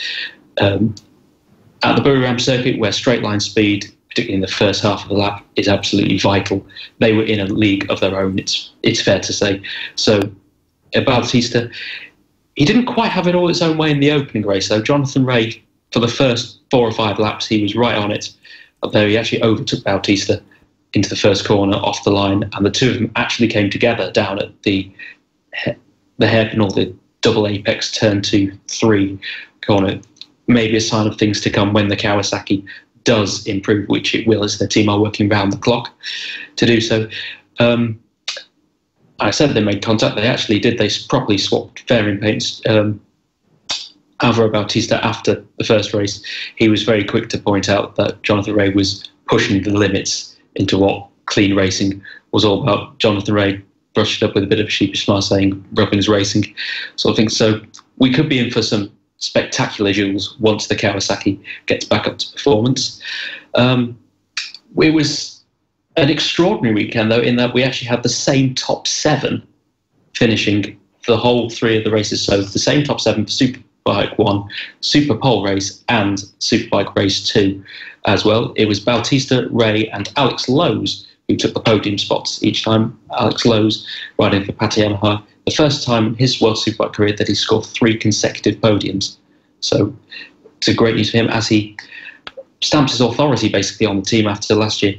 at the Buriram circuit, where straight line speed, particularly in the first half of the lap, is absolutely vital. They were in a league of their own, it's fair to say. So Bautista, he didn't quite have it all his own way in the opening race, though. Jonathan Rea, for the first 4 or 5 laps, he was right on it. Although he actually overtook Bautista into the first corner off the line, and the two of them actually came together down at the hairpin, or the double apex turn 2-3 corner. Maybe a sign of things to come when the Kawasaki does improve, which it will, as their team are working round the clock to do so. I said they made contact. They actually did. They properly swapped fairing paints. Alvaro Bautista, after the first race, he was very quick to point out that Jonathan Rea was pushing the limits into what clean racing was all about. Jonathan Rea brushed it up with a bit of a sheepish smile, saying Rubbing's racing sort of thing. So we could be in for some spectacular duels once the Kawasaki gets back up to performance. It was an extraordinary weekend, though, in that we actually had the same top 7 finishing the whole 3 of the races. So the same top 7 for Superbike 1, Super Pole race, and Superbike race 2 as well. It was Bautista, Rea, and Alex Lowes who took the podium spots each time. Alex Lowes riding for Pata Yamaha, the first time in his World Superbike career that he scored 3 consecutive podiums. So it's a great news for him, as he stamps his authority basically on the team after last year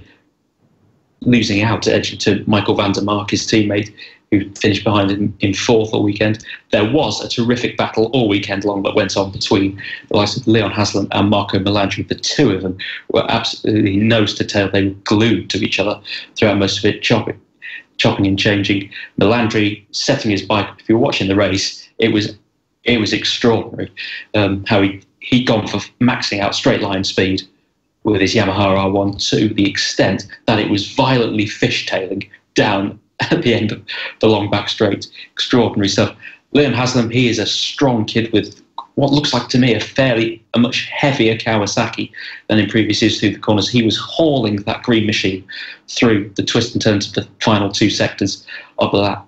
losing out to Michael van der Mark, his teammate, who finished behind him in fourth all weekend. There was a terrific battle all weekend long that went on between the likes of Leon Haslam and Marco Melandri. The two of them were absolutely nose to tail. They were glued to each other throughout most of it, chopping and changing. Melandri setting his bike. If you were watching the race, it was extraordinary how he'd gone for maxing out straight line speed with his Yamaha R1 to the extent that it was violently fishtailing down at the end of the long back straight. Extraordinary stuff. Leon Haslam, he is a strong kid with what looks like to me a much heavier Kawasaki than in previous years through the corners. He was hauling that green machine through the twists and turns of the final two sectors of the lap.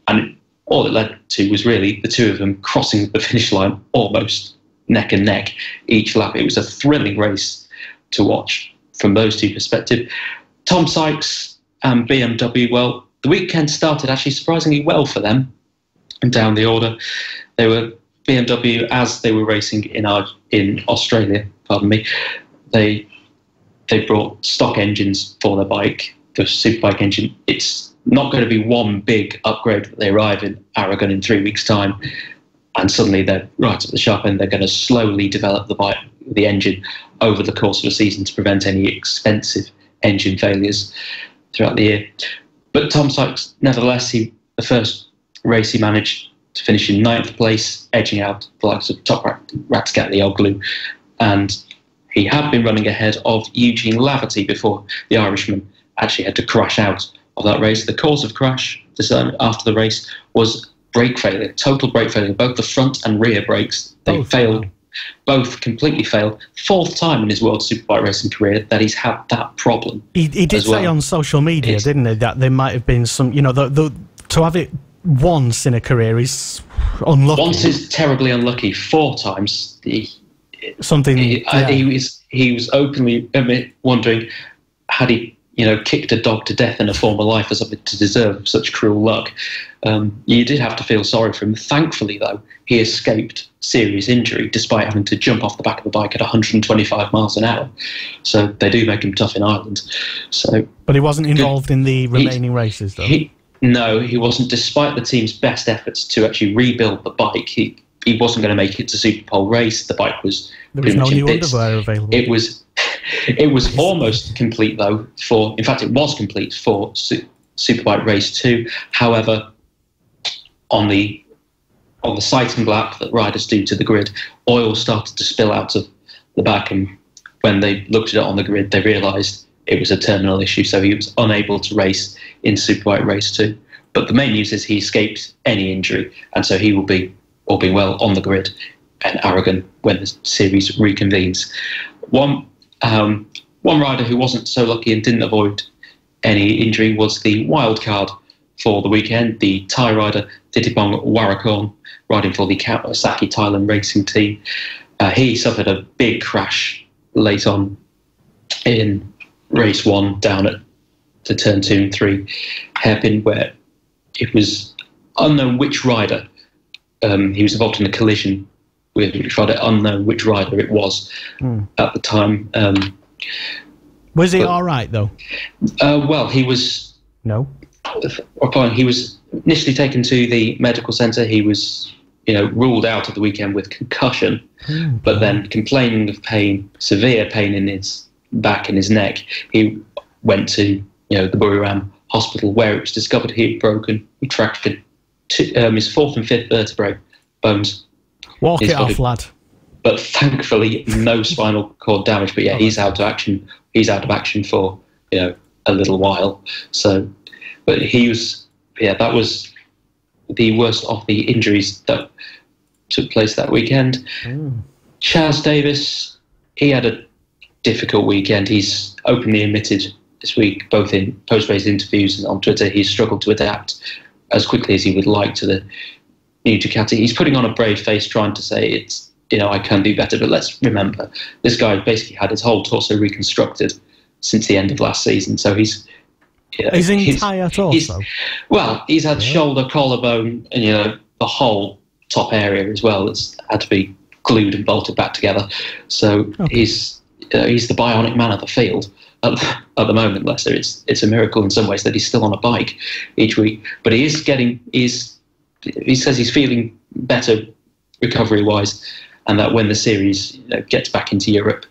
And all it led to was really the two of them crossing the finish line almost neck and neck each lap. It was a thrilling race to watch from those two perspectives. Tom Sykes and BMW, well, the weekend started actually surprisingly well for them. And down the order, they were BMW as they were racing in Australia. Pardon me. They brought stock engines for their bike, the Superbike engine. It's not going to be one big upgrade that they arrive in Aragon in 3 weeks' time, and suddenly they're right at the sharp end. They're going to slowly develop the engine over the course of a season to prevent any expensive engine failures throughout the year. But Tom Sykes, nevertheless, the first race he managed to finish in 9th place, edging out the likes of Top Ratsgatlioglu, and he had been running ahead of Eugene Laverty before the Irishman actually had to crash out of that race. The cause of crash after the race was brake failure, total brake failure. Both the front and rear brakes, they failed. Both completely failed. 4th time in his World Superbike racing career that he's had that problem. He did say on social media, didn't he, that there might have been some, to have it once in a career is unlucky. Once is terribly unlucky. 4 times, he was openly wondering, had he kicked a dog to death in a former life or something to deserve such cruel luck. You did have to feel sorry for him. Thankfully, though, he escaped serious injury despite having to jump off the back of the bike at 125 miles an hour. So they do make him tough in Ireland. But he wasn't involved in the remaining races, though? No, he wasn't. Despite the team's best efforts to actually rebuild the bike, he wasn't going to make it to Superpole race. The bike was pretty much in bits. There was no new underwear available. It was almost complete, though, it was complete for Superbike Race 2. However, on the sighting lap that riders do to the grid, oil started to spill out of the back, and when they looked at it on the grid, they realised it was a terminal issue, so he was unable to race in Superbike Race 2. But the main news is he escaped any injury, and so he will be, all being well, on the grid in Aragon when the series reconvenes. One rider who wasn't so lucky and didn't avoid any injury was the wild card for the weekend, the Thai rider Titipong Warakorn, riding for the Kawasaki Thailand racing team. He suffered a big crash late on in race 1 down at the turn 2 and 3 hairpin, where it was unknown which rider. He was involved in a collision with which rider, unknown which rider it was at the time. Was he all right, though? Well, he was... No? He was initially taken to the medical centre. He was, ruled out at the weekend with concussion, but then complaining of pain, severe pain in his back and his neck, he went to, the Buriram hospital, where it was discovered he had retracted his 4th and 5th vertebrae bones. Walk it off, lad. But thankfully, no spinal cord damage. But yeah, he's out of action. He's out of action for a little while. So, but he was, that was the worst of the injuries that took place that weekend. Chaz Davis, he had a difficult weekend. He's openly admitted this week, both in post-race interviews and on Twitter, he's struggled to adapt as quickly as he would like to the new Ducati. He's putting on a brave face, trying to say it's, I can do better. But let's remember, this guy basically had his whole torso reconstructed since the end of last season. So he's entire torso. He's had shoulder, collarbone, and the whole top area as well. It's had to be glued and bolted back together. So he's he's the bionic man of the field at the moment, Lester. It's a miracle in some ways that he's still on a bike each week. But he says he's feeling better recovery-wise, and that when the series gets back into Europe,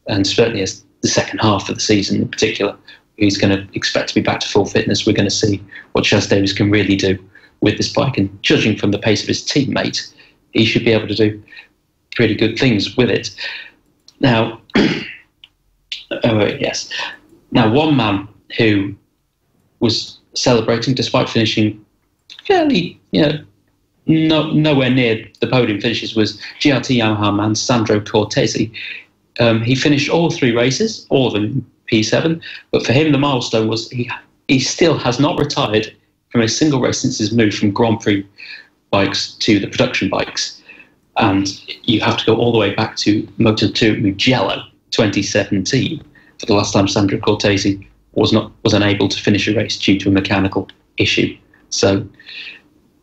and certainly as the second half of the season in particular, he's going to expect to be back to full fitness. We're going to see what Chaz Davies can really do with this bike. And judging from the pace of his teammate, he should be able to do pretty good things with it. Now, yes. Now, one man who was celebrating despite finishing fairly, nowhere near the podium finishes was GRT Yamaha man Sandro Cortesi. He finished all 3 races, all of them in P7, but for him the milestone was he still has not retired from a single race since his move from Grand Prix bikes to the production bikes. And you have to go all the way back to Moto2 Mugello 2017 for the last time Sandro Cortesi was unable to finish a race due to a mechanical issue. So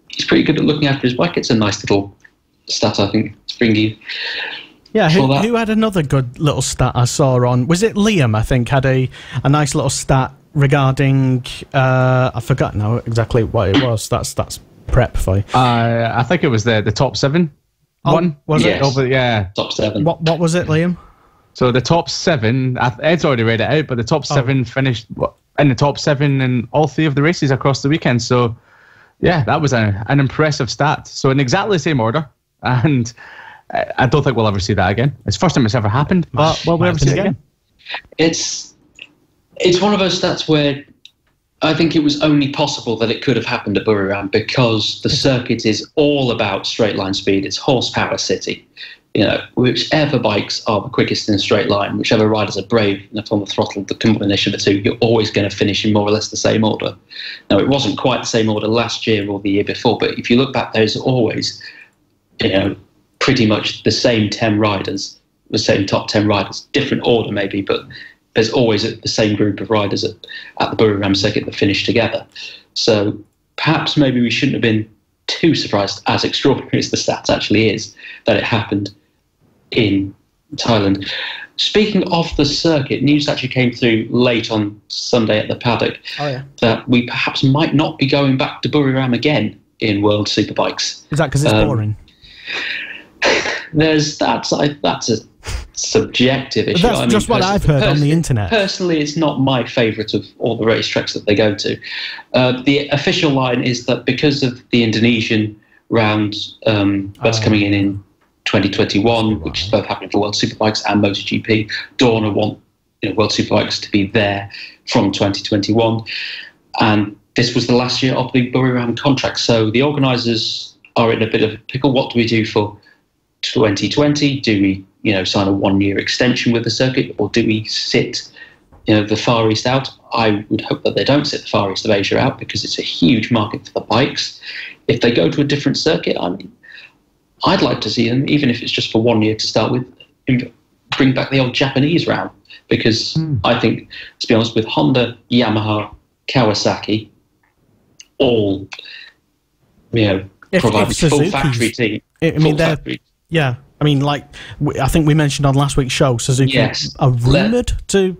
he's pretty good at looking after his bike. It's a nice little stat, I think, to bring you. Yeah, who had another good little stat I saw on? Was it Liam, I think, had a nice little stat regarding... I forgot now exactly what it was. That's prep for you. I think it was the top 7 one. Was yes. it? Yeah. Top 7. What was it, Liam? So the top 7, Ed's already read it out, but the top 7 finished in the top 7 in all 3 of the races across the weekend. So, yeah, that was an impressive stat. So in exactly the same order, and I don't think we'll ever see that again. It's the first time it's ever happened, but will we ever see it again? It's one of those stats where I think it was only possible that it could have happened at Buriram because the circuit is all about straight line speed. It's horsepower city. Whichever bikes are the quickest in a straight line, whichever riders are brave enough on the throttle, the combination of the 2, you're always going to finish in more or less the same order. Now, it wasn't quite the same order last year or the year before, but if you look back, there's always, pretty much the same 10 riders, the same top 10 riders, different order maybe, but there's always the same group of riders at the Buriram circuit that finish together. So perhaps maybe we shouldn't have been too surprised, as extraordinary as the stats actually is, that it happened in Thailand. Speaking of the circuit, news actually came through late on Sunday at the paddock that we perhaps might not be going back to Buriram again in World Superbikes. Is that because it's boring? That's a subjective issue. That's just what I've heard on the internet. Personally, it's not my favourite of all the racetracks that they go to. The official line is that because of the Indonesian round that's coming in 2021, which is both happening for World Superbikes and MotoGP, Dorna want World Superbikes to be there from 2021. And this was the last year of the Buriram contract. So the organisers are in a bit of a pickle. What do we do for 2020? Do we sign a 1-year extension with the circuit, or do we sit the Far East out? I would hope that they don't sit the Far East of Asia out because it's a huge market for the bikes. If they go to a different circuit, I'd like to see them, even if it's just for 1 year to start with, bring back the old Japanese round, because I think, to be honest, with Honda, Yamaha, Kawasaki, all provide full factory team. Yeah, I think we mentioned on last week's show, Suzuki are rumoured to...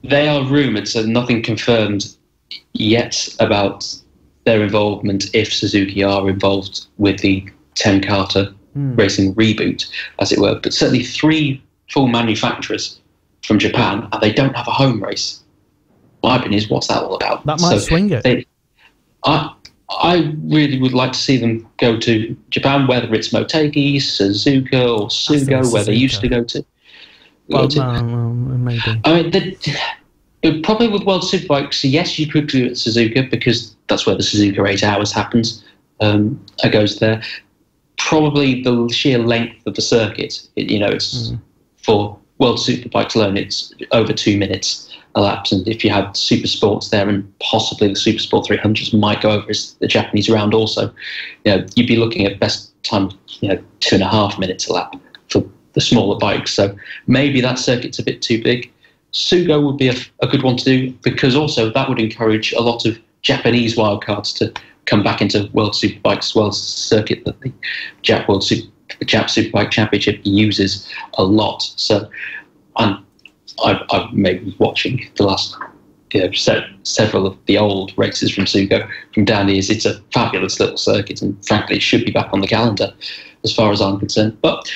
They are rumoured, so nothing confirmed yet about their involvement, if Suzuki are involved with the Ten Kata racing reboot, as it were. But certainly 3 full manufacturers from Japan, and they don't have a home race. My opinion is, what's that all about? That might swing it. I really would like to see them go to Japan, whether it's Motegi, Suzuka, or Sugo, where they used to go to. Maybe. Probably with World Superbikes, yes, you could do it at Suzuka, because that's where the Suzuka 8 Hours happens. It goes there. Probably the sheer length of the circuit, it's for World Superbikes alone, it's over 2 minutes elapsed. And if you had Super Sports there, and possibly the Super Sport 300s might go over as the Japanese round also, you'd be looking at best time, 2.5 minutes a lap for the smaller bikes. So maybe that circuit's a bit too big. Sugo would be a good one to do, because also that would encourage a lot of Japanese wildcards to come back into World Superbikes as well, as a circuit that the Jap Superbike Championship uses a lot. So I've maybe watching the last several of the old races from Sugo from down the years. It's a fabulous little circuit, and frankly, it should be back on the calendar as far as I'm concerned. But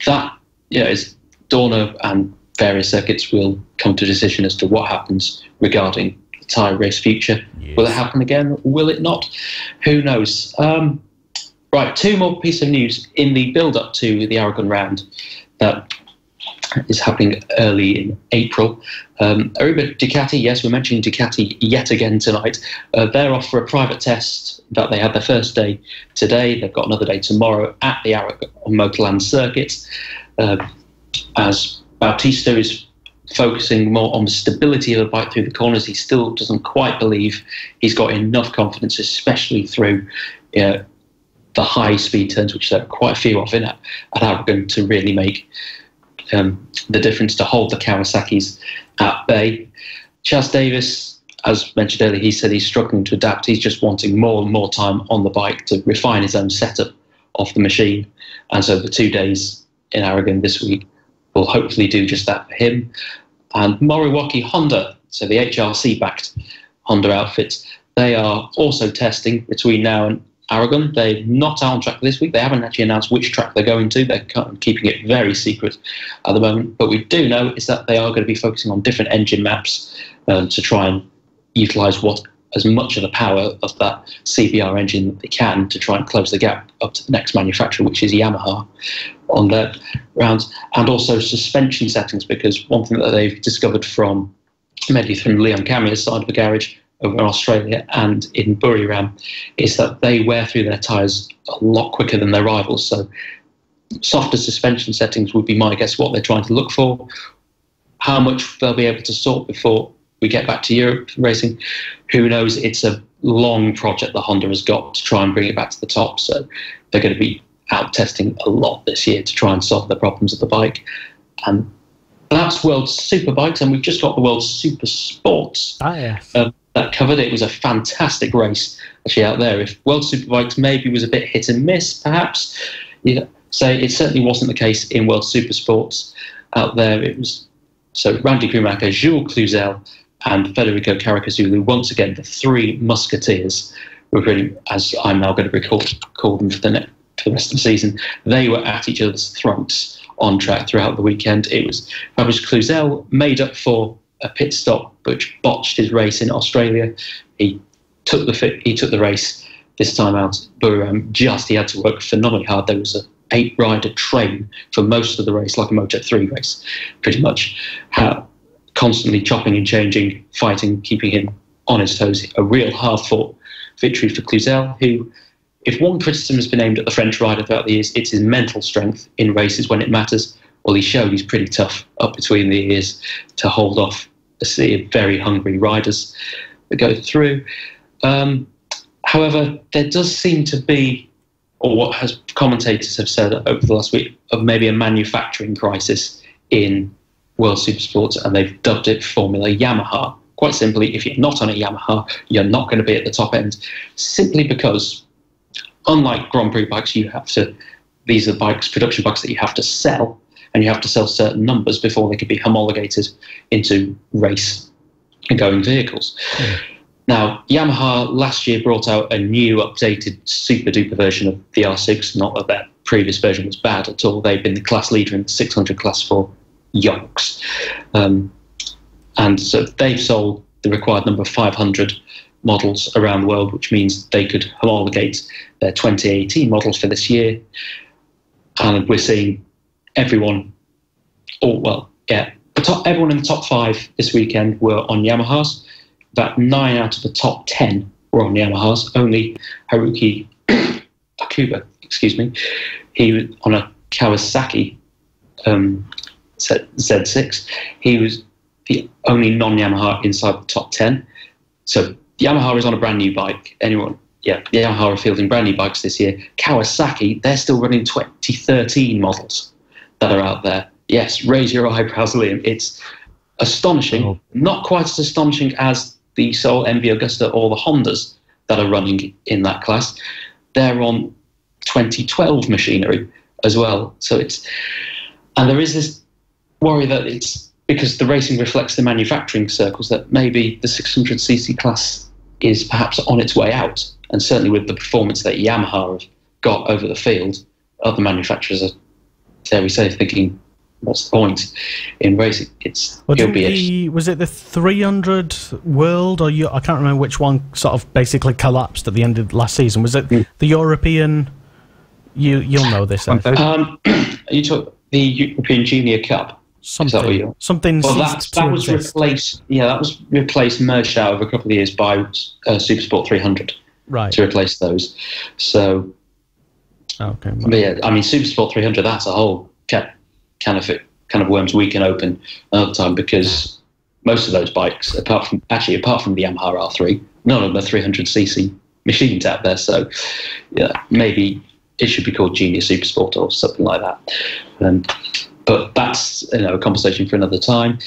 that, is Dorna and various circuits will come to a decision as to what happens regarding the tyre race future. Yes. Will it happen again? Will it not? Who knows? Right, two more pieces of news in the build-up to the Aragon round that is happening early in April. Aruba Ducati, yes, we're mentioning Ducati yet again tonight. They're off for a private test. In fact, they had their first day today. They've got another day tomorrow at the Aragon Motorland circuit. As Bautista is focusing more on the stability of the bike through the corners, he still doesn't quite believe he's got enough confidence, especially through the high-speed turns, which there are quite a few of at Aragon, to really make the difference, to hold the Kawasaki's at bay. Chas Davis, as mentioned earlier, he said he's struggling to adapt. He's just wanting more and more time on the bike to refine his own setup of the machine. And so the 2 days in Aragon this week will hopefully do just that for him. And Moriwaki Honda, so the HRC-backed Honda outfit, they are also testing between now and Aragon. They're not out on track this week. They haven't actually announced which track they're going to. They're kind of keeping it very secret at the moment. But we do know is that they are going to be focusing on different engine maps to try and utilise as much of the power of that CBR engine that they can to try and close the gap up to the next manufacturer, which is Yamaha, on their rounds. And also suspension settings, because one thing that they've discovered mainly from Leon Camia's side of the garage over in Australia and in Buriram, is that they wear through their tyres a lot quicker than their rivals. So softer suspension settings would be my guess what they're trying to look for. How much they'll be able to sort before we get back to Europe racing, who knows? It's a long project that Honda has got to try and bring it back to the top. So they're going to be out testing a lot this year to try and solve the problems of the bike. And that's World Superbikes, and we've just got the World Super Sports. Yes. That covered. It was a fantastic race actually out there. If World Superbikes maybe was a bit hit and miss, perhaps, say it certainly wasn't the case in World Supersports out there. It was so Randy Krumaka, Jules Cluzel, and Federico Caricazulu. Once again, the three musketeers were really, as I'm now going to call them for the rest of the season. They were at each other's throats on track throughout the weekend. It was Fabrice Cluzel made up for a pit stop which botched his race in Australia. He took the race this time out. He had to work phenomenally hard. There was a 8-rider train for most of the race, like a Moto3 race, pretty much. Constantly chopping and changing, fighting, keeping him on his toes. A real hard-fought victory for Cluzel, who, if one criticism has been aimed at the French rider throughout the years, it's his mental strength in races when it matters. Well, he showed he's pretty tough up between the ears to hold off a sea of very hungry riders that go through. However, there does seem to be, or what has commentators have said over the last week, of maybe a manufacturing crisis in World Supersports, and they've dubbed it Formula Yamaha. Quite simply, if you're not on a Yamaha, you're not going to be at the top end, simply because, unlike Grand Prix bikes, these are bikes, production bikes that you have to sell, and you have to sell certain numbers before they can be homologated into race and going vehicles. Now, Yamaha last year brought out a new, updated, super-duper version of the R6. Not that their previous version was bad at all. They've been the class leader in the 600 class for yonks. And so they've sold the required number of 500 models around the world, which means they could homologate their 2018 models for this year. And we're seeing everyone in the top 5 this weekend were on Yamahas. About 9 out of the top 10 were on Yamahas. Only Haruki Akuba, he was on a Kawasaki Z6. He was the only non-Yamaha inside the top 10. So Yamaha is on a brand new bike. Yamaha are fielding brand new bikes this year. Kawasaki, they're still running 2013 models that are out there. Yes, raise your eyebrows, Liam. It's astonishing. Not quite as astonishing as the Soul, MV Augusta, or the Hondas that are running in that class. They're on 2012 machinery as well. And there is this worry that because the racing reflects the manufacturing circles, that maybe the 600cc class is perhaps on its way out. And certainly with the performance that Yamaha have got over the field, other manufacturers are, dare we say, thinking, what's the point in racing? Was it the 300 World, or I can't remember which one sort of basically collapsed at the end of last season? Was it the European? You'll know this. You took the European Junior Cup. Something. Well, that was replaced. Yeah, that was replaced, merged out over a couple of years by Supersport 300. Right. To replace those. So. Okay. Right. But yeah, I mean, Supersport 300. That's a whole can of worms we can open another time, because most of those bikes, apart from the Yamaha R3, none of them are 300cc machines out there. So yeah, maybe it should be called Junior Supersport or something like that. But that's a conversation for another time.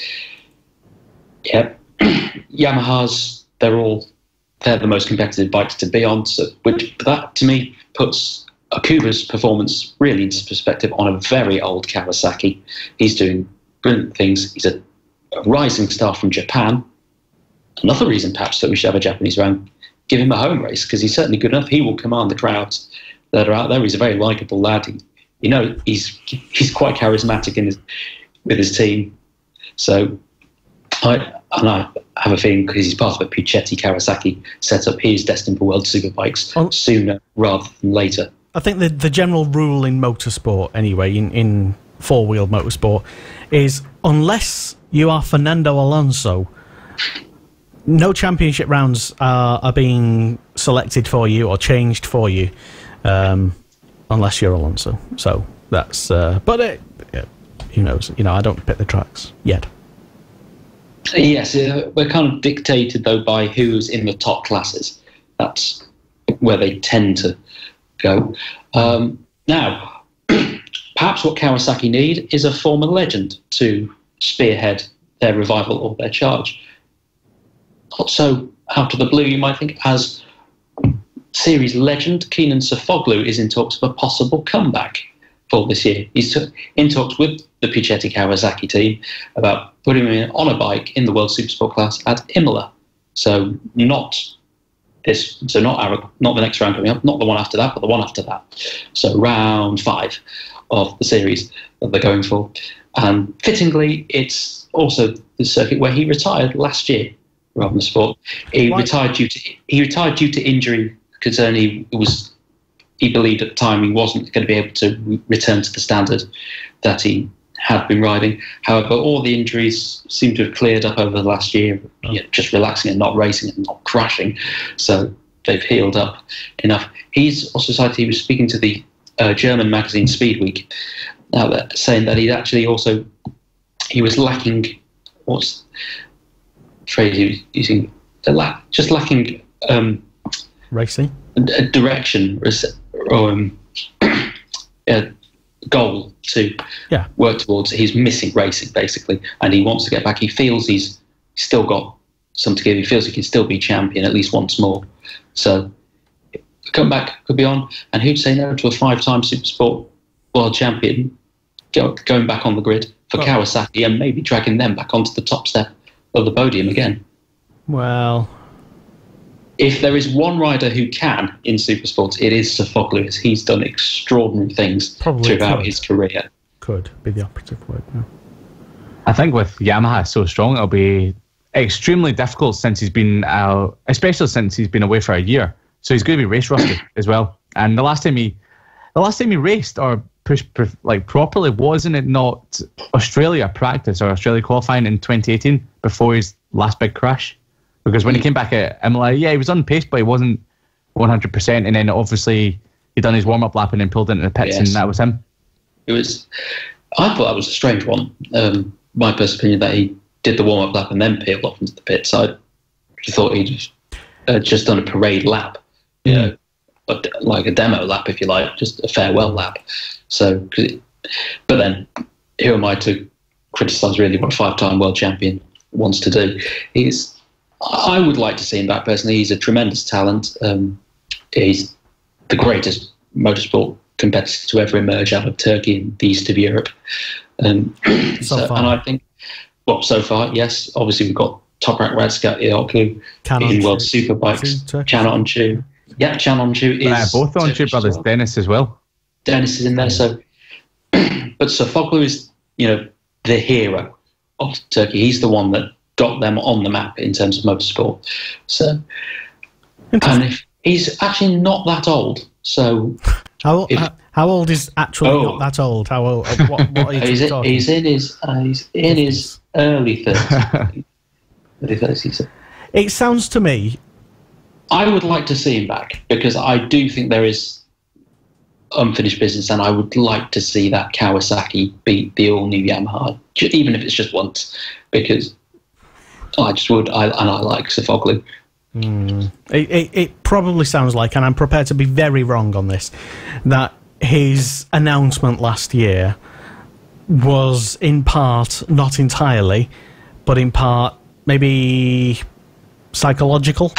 Yeah, Yamahas, they're the most competitive bikes to be on. So, that to me puts Akuba's performance really into perspective on a very old Kawasaki. He's doing brilliant things. He's a rising star from Japan. Another reason perhaps that we should have a Japanese round, give him a home race, because he's certainly good enough. He will command the crowds that are out there. He's a very likeable lad. He's quite charismatic with his team. So I have a feeling, because he's part of a Puchetti Kawasaki setup, he is destined for World Superbikes sooner rather than later. I think the general rule in motorsport, anyway, in four-wheel motorsport, is unless you are Fernando Alonso, no championship rounds are being selected for you or changed for you, unless you're Alonso. So that's... but who knows? I don't pick the tracks yet. Yes, we're kind of dictated, though, by who's in the top classes. That's where they tend to go. Now, perhaps what Kawasaki need is a former legend to spearhead their revival or their charge. Not so out of the blue, you might think, as series legend Kenan Sofoglu is in talks of a possible comeback for this year. He's in talks with the Puchetti Kawasaki team about putting him on a bike in the World Supersport class at Imola. So not the next round coming up, not the one after that, but the one after that. So round 5 of the series that they're going for. And fittingly, it's also the circuit where he retired last year rather than the sport. He retired due to injury, because he believed at the time he wasn't going to be able to return to the standard that he had been riding. However, all the injuries seem to have cleared up over the last year, just relaxing and not racing and not crashing. So they've healed up enough. He's also cited, he was speaking to the German magazine Speed Week, saying that he was lacking, what's the phrase he was using? Just lacking racing? A direction or a goal to work towards. He's missing racing, basically, and he wants to get back. He feels he's still got some to give. He feels he can still be champion at least once more. So the comeback could be on, and who'd say no to a 5-time Supersport world champion going back on the grid for Kawasaki and maybe dragging them back onto the top step of the podium again? Well, if there is one rider who can in Supersport, it is Sofoglu. He's done extraordinary things throughout his career. Could be the operative word. No. I think with Yamaha so strong, it'll be extremely difficult since he's been out, especially since he's been away for a year. So he's going to be race rusty as well. And the last time he raced or pushed properly, wasn't it not Australia practice or Australia qualifying in 2018 before his last big crash? Because when he came back at Imola, he was on pace, but he wasn't 100%. And then obviously he'd done his warm-up lap and then pulled into the pits, and that was him. I thought that was a strange one. My personal opinion, that he did the warm-up lap and then peeled off into the pits. I thought he'd just done a parade lap, but like a demo lap, if you like, just a farewell lap. So, but then who am I to criticise really what a 5-time world champion wants to do? I would like to see him back personally. He's a tremendous talent. He's the greatest motorsport competitor to ever emerge out of Turkey and the east of Europe. And I think Well, so far, yes. Obviously, we've got Toprak Radska Ioklu in World Superbikes. Chan Onchu. Yeah, Chan Onchu is... both Onchu brothers. Well. Dennis as well. Dennis is in there. So, but Sofoglu is, the hero of Turkey. He's the one that got them on the map in terms of motorsport. So, and if he's actually not that old. So, how old is actually not that old? How old? What age are you talking? He's in his early 30s. Early 30s. It sounds to me. I would like to see him back because I do think there is unfinished business, and I would like to see that Kawasaki beat the all-new Yamaha, even if it's just once, because I just would. I like Sofoglu. It probably sounds like, and I'm prepared to be very wrong on this, that his announcement last year was in part, not entirely, but in part maybe psychological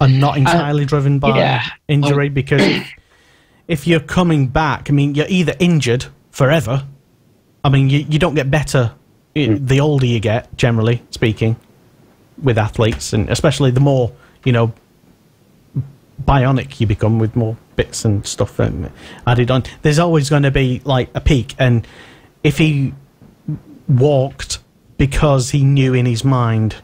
and not entirely driven by injury, because if you're coming back, I mean, you're either injured forever. I mean, you don't get better the older you get, generally speaking, with athletes, and especially the more, bionic you become with more bits and stuff added on. There's always going to be, like, a peak, and if he walked because he knew in his mind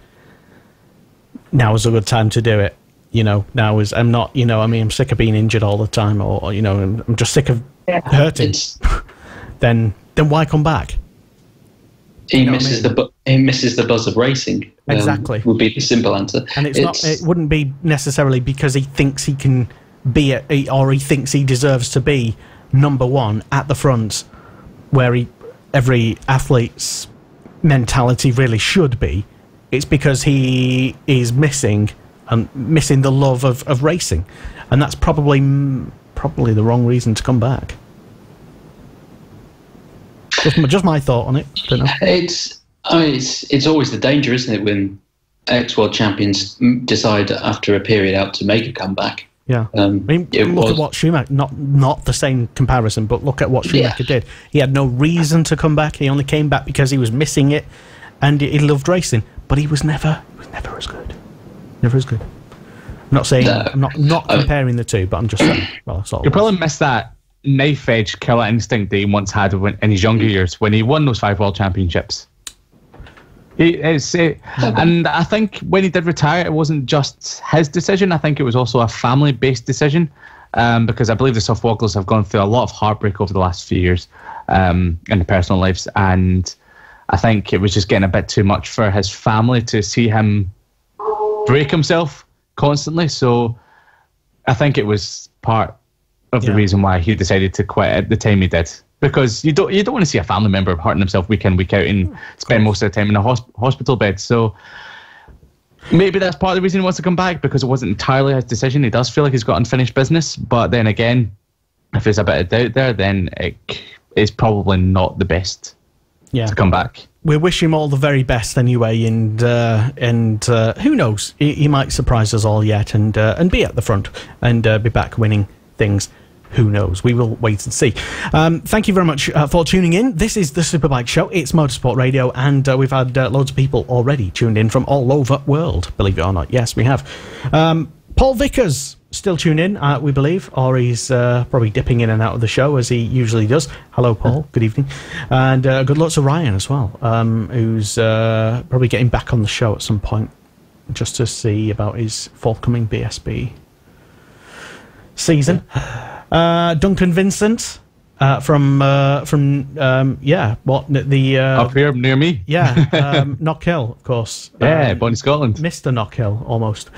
now was a good time to do it, I'm not, I'm sick of being injured all the time, or I'm just sick of hurting. Then why come back? He misses the buzz of racing. Exactly, would be the simple answer. And it wouldn't be necessarily because he thinks he can be or he thinks he deserves to be number one at the front, where every athlete's mentality really should be. It's because he is missing the love of racing, and that's probably the wrong reason to come back. Just my thought on it. Don't know. It's always the danger, isn't it, when ex-world champions decide after a period out to make a comeback. Yeah, look at what Schumacher. Not the same comparison, but look at what Schumacher did. He had no reason to come back. He only came back because he was missing it, and he loved racing. But he was never as good. Never as good. I'm not saying. No. I'm not comparing the two, but I'm just saying. Well, that's all. You probably missed that knife edge killer instinct that he once had in his younger years when he won those 5 world championships. And I think when he did retire, it wasn't just his decision. I think it was also a family-based decision, because I believe the Softwoglers have gone through a lot of heartbreak over the last few years in their personal lives, and I think it was just getting a bit too much for his family to see him break himself constantly. So I think it was part of the reason why he decided to quit at the time he did. Because you don't want to see a family member hurting himself week in, week out, and spend most of the time in a hospital bed. So maybe that's part of the reason he wants to come back, because it wasn't entirely his decision. He does feel like he's got unfinished business. But then again, if there's a bit of doubt there, then it's probably not the best to come back. We wish him all the very best anyway, and who knows? He might surprise us all yet, and be at the front and be back winning things. Who knows? We will wait and see. Thank you very much for tuning in. This is the Superbike Show. It's Motorsport Radio, and we've had loads of people already tuned in from all over the world, believe it or not. Yes, we have. Paul Vickers still tuned in, we believe, or he's probably dipping in and out of the show as he usually does. Hello, Paul. Good evening. And good luck to Ryan as well, who's probably getting back on the show at some point just to see about his forthcoming BSB season. Duncan Vincent from up here near me. Knockhill, of course. Born in Scotland. Mr. Knockhill, almost.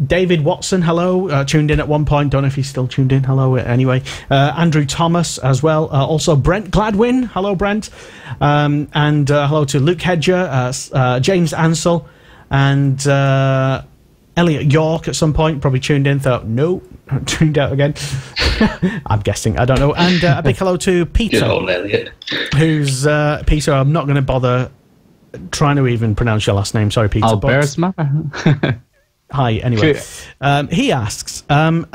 David Watson, hello, tuned in at one point. Don't know if he's still tuned in. Hello, anyway. Andrew Thomas as well. Also Brent Gladwin. Hello, Brent. And hello to Luke Hedger, James Ansell, and Elliot York at some point. Probably tuned in, thought, no. Tuned out again. I'm guessing. I don't know. And a big hello to Peter. Good old Elliot. Who's Peter? I'm not going to bother trying to even pronounce your last name. Sorry, Peter. Hi. Anyway, he asks, and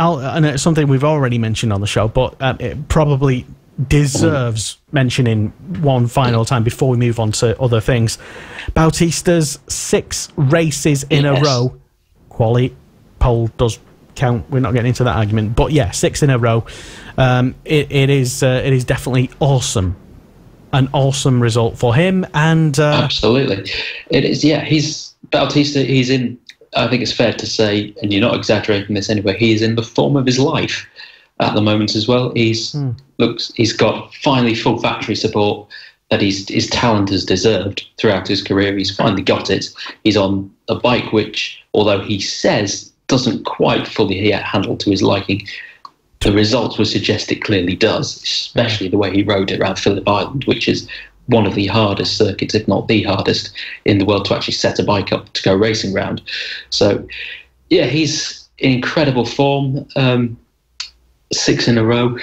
it's something we've already mentioned on the show, but it probably deserves mentioning one final time before we move on to other things. Bautista's 6 races in a row. Quali pole does count. We're not getting into that argument, but yeah, 6 in a row. It is definitely awesome. An awesome result for him, and absolutely, it is. Yeah, Bautista. He's in. I think it's fair to say, and you're not exaggerating this anyway. He is in the form of his life at the moment as well. He's got finally full factory support that his talent has deserved throughout his career. He's finally got it. He's on a bike which, although he says doesn't quite fully yet handle to his liking, the results would suggest it clearly does, especially the way he rode it around Phillip Island, which is one of the hardest circuits, if not the hardest, in the world to actually set a bike up to go racing round. So, yeah, he's in incredible form. 6 in a row.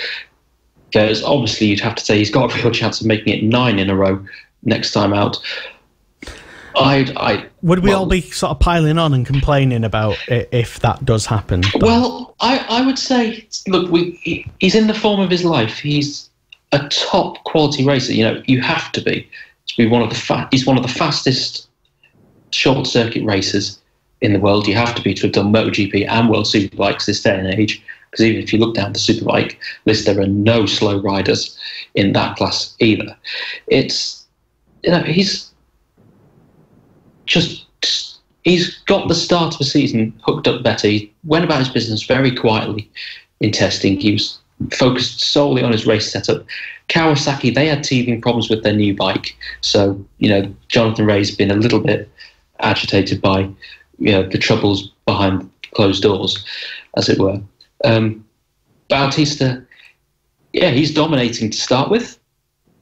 There's obviously, you'd have to say, he's got a real chance of making it 9 in a row next time out. Would we all be sort of piling on and complaining about it if that does happen? Well, I would say, look, he's in the form of his life. He's a top quality racer. You know, you have to be one of the he's one of the fastest short circuit racers in the world. You have to be to have done MotoGP and World Superbikes this day and age. Because even if you look down the Superbike list, there are no slow riders in that class either. It's, you know, he's got the start of the season hooked up better. He went about his business very quietly in testing. He was focused solely on his race setup. Kawasaki, they had teething problems with their new bike. So, you know, Jonathan Rea's been a little bit agitated by, you know, the troubles behind closed doors, as it were. Bautista, yeah, he's dominating to start with.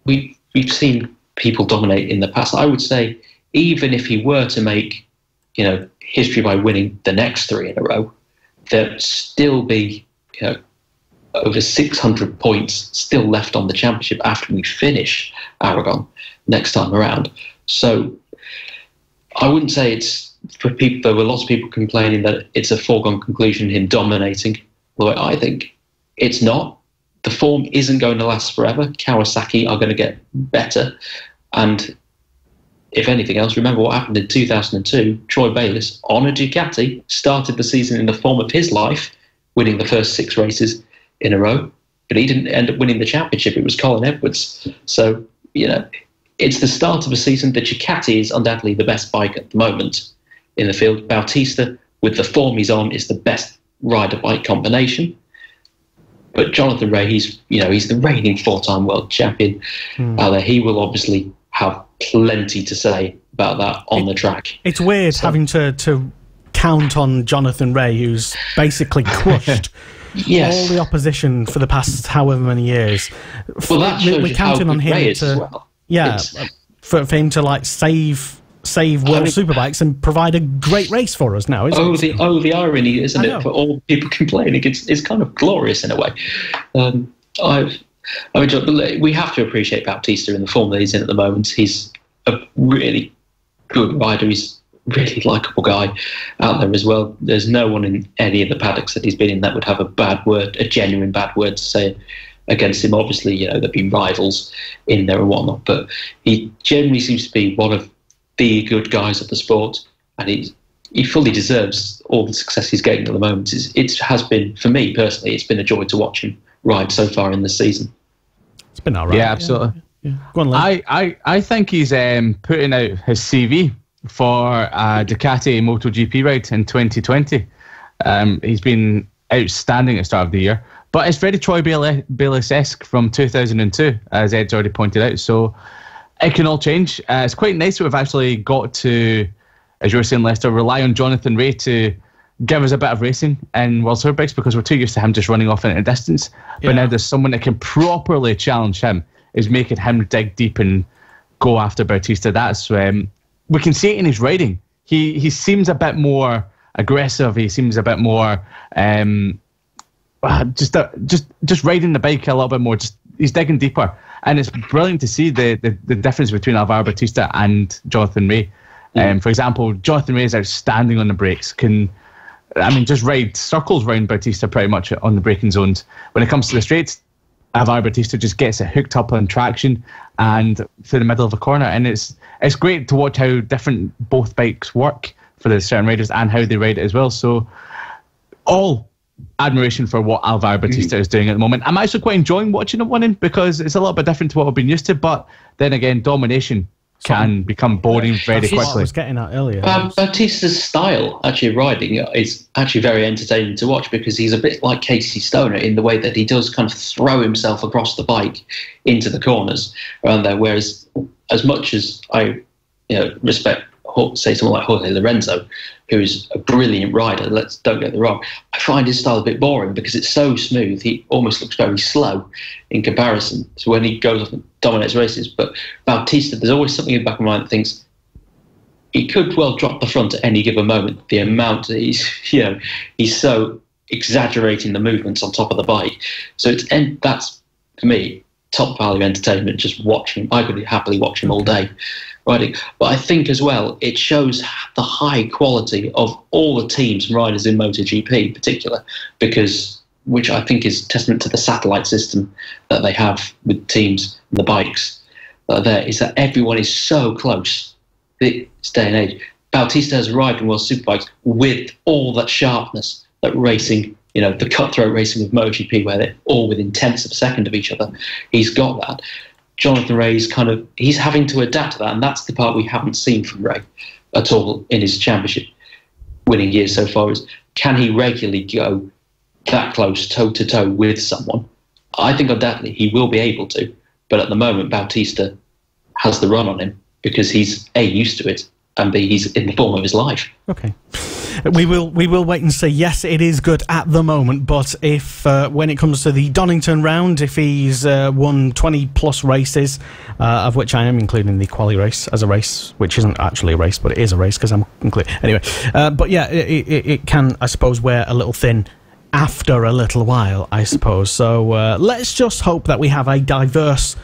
We've seen people dominate in the past. I would say even if he were to make, you know, history by winning the next 3 in a row, there'd still be, you know, over 600 points still left on the championship after we finish Aragon next time around. So I wouldn't say it's for people. There were lots of people complaining that it's a foregone conclusion him dominating. Well, I think it's not. The form isn't going to last forever. Kawasaki are going to get better. And if anything else, remember what happened in 2002. Troy Bayliss, on a Ducati, started the season in the form of his life, winning the first 6 races in a row. But he didn't end up winning the championship. It was Colin Edwards. So, you know, it's the start of a season. The Ducati is undoubtedly the best bike at the moment in the field. Bautista, with the form he's on, is the best rider-bike combination. But Jonathan Rea, he's the reigning 4-time world champion out there. He will obviously have plenty to say about that on the track. It's weird having to count on Jonathan Rea, who's basically crushed all the opposition for the past however many years. Well, that shows we're counting on him for him to like save World Superbikes and provide a great race for us now, isn't it? The irony, isn't it, for all people complaining? It's kind of glorious in a way. We have to appreciate Bautista in the form that he's in at the moment. He's a really good rider. He's a really likeable guy out there as well. There's no one in any of the paddocks that he's been in that would have a genuine bad word to say against him. Obviously, you know, there'd be rivals in there and whatnot, but he generally seems to be one of the good guys of the sport, and he fully deserves all the success he's getting at the moment. It has been, for me personally, it's been a joy to watch him ride so far in the season. It's been all right. Yeah, absolutely. Yeah. Go on, Len. I think he's putting out his CV for a Ducati MotoGP ride in 2020. He's been outstanding at the start of the year, but it's very Troy Bayliss-esque from 2002, as Ed's already pointed out. So it can all change. It's quite nice that we've actually got to, as you were saying, Lester, rely on Jonathan Rea to give us a bit of racing in World Superbikes, because we're too used to him just running off into distance. But now there's someone that can properly challenge him, is making him dig deep and go after Bautista. That's we can see it in his riding. He seems a bit more aggressive. He seems a bit more just riding the bike a little bit more. He's digging deeper. And it's brilliant to see the difference between Alvaro Bautista and Jonathan Rea. For example, Jonathan Rea is outstanding on the brakes. Just ride circles around Bautista pretty much on the braking zones. When it comes to the straights, Alvaro Bautista just gets it hooked up on traction and through the middle of a corner. And it's great to watch how different both bikes work for the certain riders and how they ride it as well. So all admiration for what Alvaro Bautista is doing at the moment. I'm actually quite enjoying watching him winning because it's a little bit different to what I've been used to. But then again, domination can become boring very quickly. I was getting at earlier. Bautista's style, actually riding, is actually very entertaining to watch because he's a bit like Casey Stoner in the way that he does kind of throw himself across the bike into the corners around there. Whereas, as much as I, respect, say, someone like Jorge Lorenzo, who's a brilliant rider, don't get me wrong, I find his style a bit boring because it's so smooth. He almost looks very slow in comparison to when he goes off and dominates races. But Bautista, there's always something in the back of my mind that thinks he could well drop the front at any given moment. The amount that he's so exaggerating the movements on top of the bike. So that's, for me, top value entertainment, just watching him. I could happily watch him all day riding. But I think as well, it shows the high quality of all the teams and riders in MotoGP in particular, which I think is testament to the satellite system that they have with teams and the bikes that are there, is that everyone is so close this day and age. Bautista has arrived in World Superbikes with all that sharpness that racing, the cutthroat racing of MotoGP, where they're all within tenths of a second of each other. He's got that. Jonathan Ray's he's having to adapt to that, and that's the part we haven't seen from Ray at all in his championship winning years so far, is can he regularly go that close toe-to-toe with someone? I think undoubtedly he will be able to, but at the moment Bautista has the run on him because he's A, used to it, and B, he's in the form of his life. Okay. We will wait and see. Yes, it is good at the moment, but if when it comes to the Donington round, if he's won 20 plus races, of which I am including the quali race as a race, which isn't actually a race, but it is a race because I'm including anyway. But yeah, it can, I suppose, wear a little thin after a little while, I suppose. So let's just hope that we have a diverse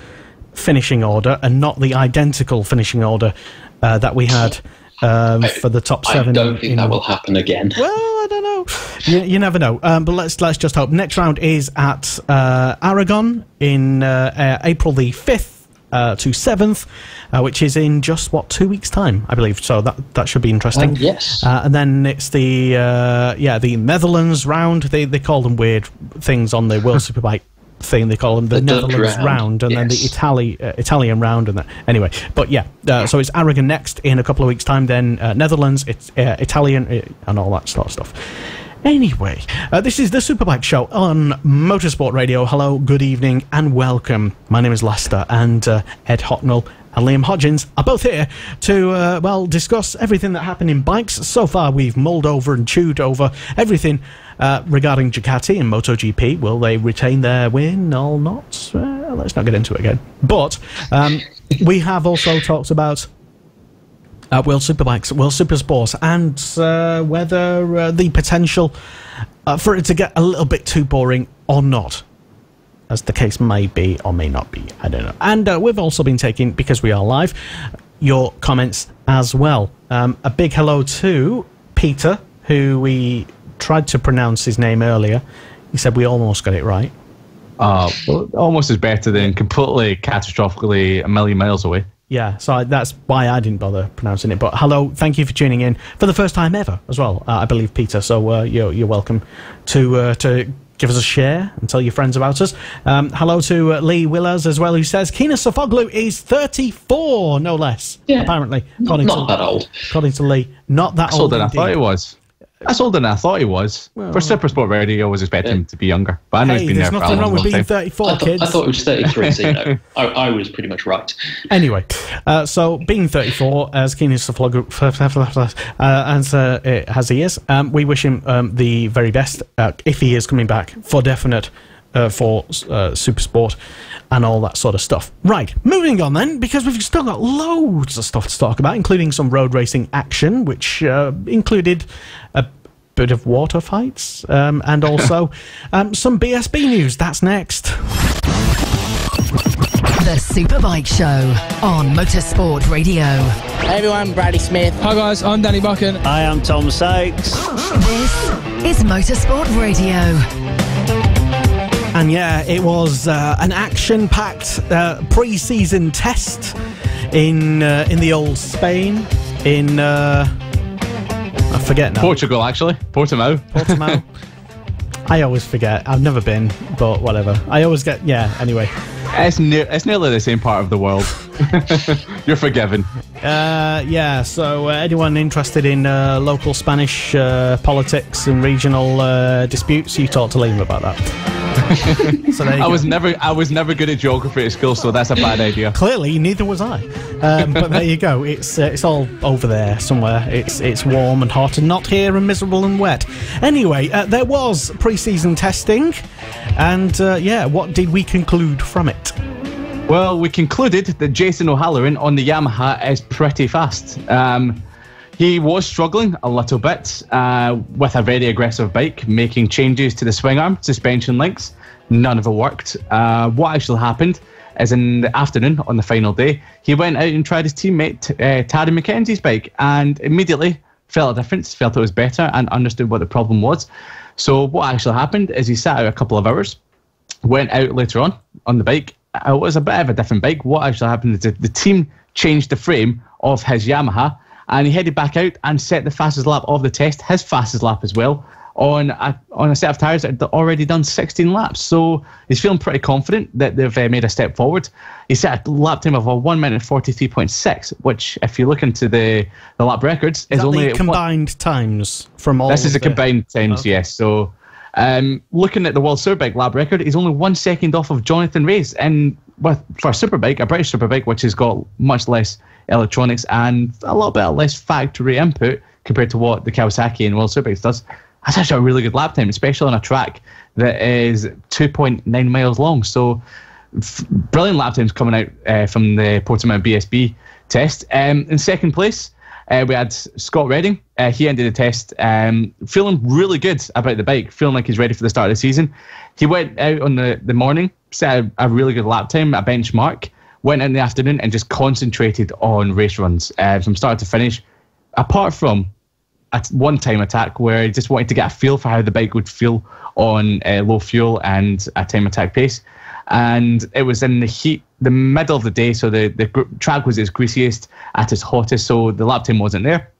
finishing order and not the identical finishing order that we had for the top 7. I don't think that will happen again. Well, I don't know. You never know. But let's just hope. Next round is at Aragon in April the 5th to 7th, which is in just 2 weeks' time, I believe. So that should be interesting. Yes. And then it's the Netherlands round. They call them weird things on the World Superbike thing. They call them the Netherlands round, and then the Italian round, and that. Anyway, but yeah, so it's Aragon next in a couple of weeks' time. Then Netherlands, it's Italian, and all that sort of stuff. Anyway, this is the Superbike Show on Motorsport Radio. Hello, good evening, and welcome. My name is Lester, and Ed Hocknell and Liam Hodgins are both here to, discuss everything that happened in bikes. So far, we've mulled over and chewed over everything regarding Ducati and MotoGP. Will they retain their win or not? Let's not get into it again. But we have also talked about World Superbikes, World Supersport, and whether the potential for it to get a little bit too boring or not, as the case may be or may not be. I don't know. And we've also been taking, because we are live, your comments as well. A big hello to Peter, who we tried to pronounce his name earlier. He said we almost got it right. Well, almost is better than completely catastrophically a million miles away. Yeah, so that's why I didn't bother pronouncing it. But hello, thank you for tuning in for the first time ever as well, I believe, Peter. So you're welcome to give us a share and tell your friends about us. Hello to Lee Willers as well, who says Kina Sofoglu is 34, no less. Yeah, apparently. Not that old. According to Lee, not that old. That's older than I thought he was. That's older than I thought he was. Well, for Supersport Radio, I was expecting him to be younger. But I know he's been there for a long time. There's nothing wrong with being 34, kids. I thought it was 33, so I was pretty much right. Anyway, so being 34, as keen as as he is, we wish him the very best, if he is coming back, for definite, for Supersport and all that sort of stuff. Right, moving on then, because we've still got loads of stuff to talk about, including some road racing action, which included a bit of water fights, and also some BSB news. That's next. The Superbike Show on Motorsport Radio. Hey everyone, Bradley Smith. Hi guys, I'm Danny Buchan. Hi, I'm Tom Sykes. This is Motorsport Radio. And yeah, it was an action-packed pre-season test in the old Spain, in I forget now. Portugal, actually. Portimao. I always forget. I've never been, but whatever. I always get, anyway. It's nearly the same part of the world. You're forgiven. So anyone interested in local Spanish politics and regional disputes, you talk to Liam about that. So there you go. I was never good at geography at school, so that's a bad idea. Clearly, neither was I. But there you go. It's all over there somewhere. It's warm and hot, and not here and miserable and wet. Anyway, there was pre-season testing, and what did we conclude from it? Well, we concluded that Jason O'Halloran on the Yamaha is pretty fast. He was struggling a little bit with a very aggressive bike, making changes to the swing arm, suspension links. None of it worked. What actually happened is in the afternoon on the final day, he went out and tried his teammate Taddy McKenzie's bike and immediately felt a difference, felt it was better and understood what the problem was. So what actually happened is he sat out a couple of hours, went out later on the bike. It was a bit of a different bike. What actually happened is that the team changed the frame of his Yamaha, and he headed back out and set the fastest lap of the test, his fastest lap as well, on a set of tyres that had already done 16 laps. So he's feeling pretty confident that they've made a step forward. He set a lap time of a 1 minute 43.6, which, if you look into the lap records, is only the combined times from all. This is the combined times, okay. Yes. So looking at the World Superbike lap record, he's only 1 second off of Jonathan Ray's, and for a Superbike, a British Superbike, which has got much less electronics and a little bit less factory input compared to what the Kawasaki and World Superbikes does. That's actually a really good lap time, especially on a track that is 2.9 miles long. So brilliant lap times coming out from the Portimao BSB test. In second place, we had Scott Redding. He ended the test feeling really good about the bike, feeling like he's ready for the start of the season. He went out on the morning, set a really good lap time, a benchmark, went in the afternoon and just concentrated on race runs from start to finish, apart from a one-time attack where he just wanted to get a feel for how the bike would feel on low fuel and a time attack pace. And it was in the heat, the middle of the day, so the track was its greasiest, at its hottest, so the lap time wasn't there.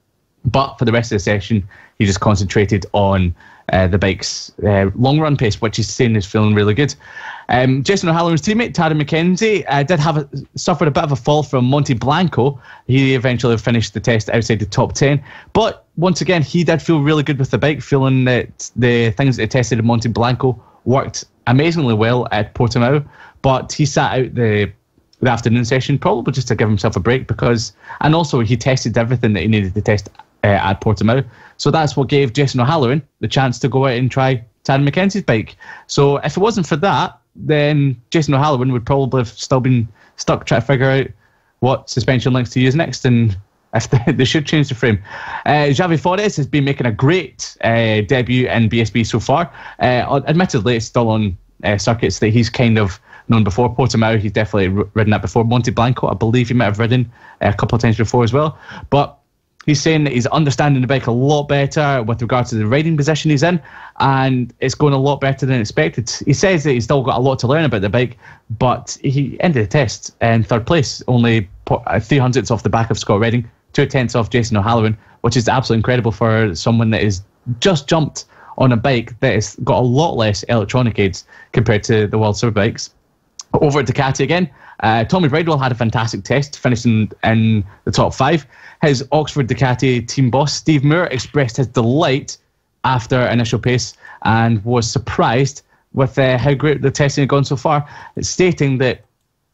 But for the rest of the session, he just concentrated on the bike's long run pace, which he's saying is feeling really good. Jason O'Halloran's teammate, Taddy McKenzie, did suffered a bit of a fall from Monte Blanco. He eventually finished the test outside the top 10. But once again, he did feel really good with the bike, feeling that the things that he tested in Monte Blanco worked amazingly well at Portimao. But he sat out the afternoon session, probably just to give himself a break, and also he tested everything that he needed to test at Portimao. So that's what gave Jason O'Halloran the chance to go out and try Taddy McKenzie's bike. So if it wasn't for that, then Jason O'Halloran would probably have still been stuck trying to figure out what suspension links to use next, and if they should change the frame. Javi Fortes has been making a great debut in BSB so far. Admittedly, it's still on circuits that he's kind of known before. Portimao, he's definitely ridden that before. Monte Blanco, I believe he might have ridden a couple of times before as well. But he's saying that he's understanding the bike a lot better with regards to the riding position he's in, and it's going a lot better than expected. He says that he's still got a lot to learn about the bike, but he ended the test in third place, only 300ths off the back of Scott Redding, 2/10 off Jason O'Halloran, which is absolutely incredible for someone that is just jumped on a bike that has got a lot less electronic aids compared to the World Superbikes. Over at Ducati again, Tommy Bridewell had a fantastic test, finishing in the top 5. His Oxford Ducati team boss, Steve Moore, expressed his delight after initial pace and was surprised with how great the testing had gone so far, stating that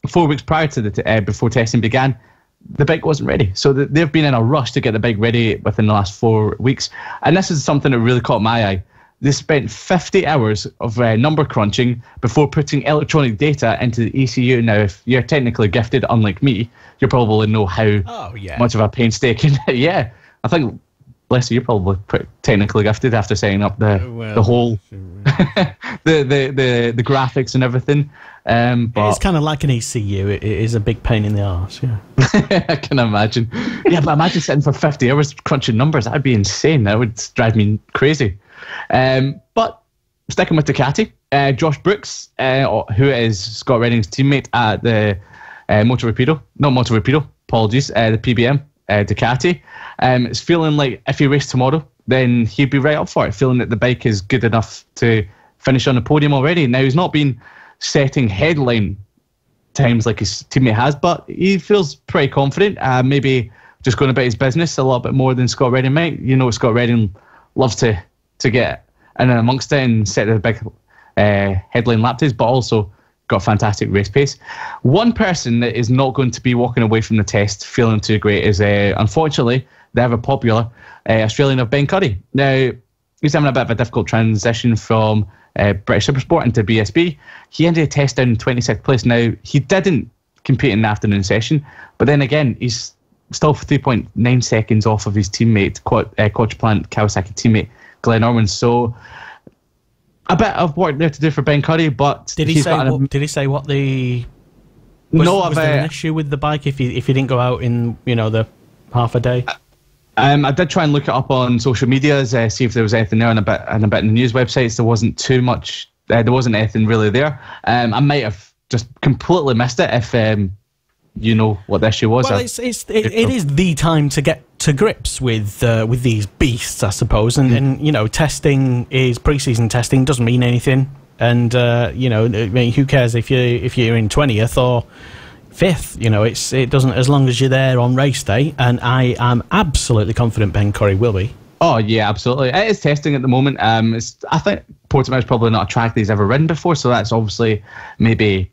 4 weeks prior to before testing began, the bike wasn't ready. So they've been in a rush to get the bike ready within the last 4 weeks. And this is something that really caught my eye. They spent 50 hours of number crunching before putting electronic data into the ECU. Now, if you're technically gifted, unlike me, you probably know how much of a painstaking... Yeah, I think, Lester, you're probably pretty technically gifted after setting up the whole... the graphics and everything. But it's kind of like an ECU. It is a big pain in the arse, yeah. I can imagine. Yeah, but imagine sitting for 50 hours crunching numbers. That would be insane. That would drive me crazy. But sticking with Ducati, Josh Brooks, who is Scott Redding's teammate at the the PBM, Ducati, is feeling like if he raced tomorrow, then he'd be right up for it, feeling that the bike is good enough to finish on the podium already. Now, he's not been setting headline times like his teammate has, but he feels pretty confident, maybe just going about his business a little bit more than Scott Redding might. You know, Scott Redding loves to get in and amongst it and set the big headline lap times, but also got fantastic race pace. One person that is not going to be walking away from the test feeling too great is, unfortunately, the ever popular Australian of Ben Curry. Now, he's having a bit of a difficult transition from British Supersport into BSB. He ended a test down in 26th place. Now, he didn't compete in the afternoon session, but then again, he's still 3.9 seconds off of his teammate, quadruplant Kawasaki teammate, Glenn Irwin. So, a bit of work there to do for Ben Curry, but did he say what the was there an issue with the bike if he didn't go out in the half a day? I did try and look it up on social medias, see if there was anything there, and a bit in the news websites. There wasn't too much. There wasn't anything really there. I might have just completely missed it if you know what the issue was. Well, it is the time to get to grips with these beasts, I suppose, and testing is pre-season testing doesn't mean anything, and who cares if you're in 20th or 5th? It doesn't, as long as you're there on race day, and I am absolutely confident Ben Curry will be. Oh yeah, absolutely. It is testing at the moment. I think Portimao is probably not a track that he's ever ridden before, so that's obviously maybe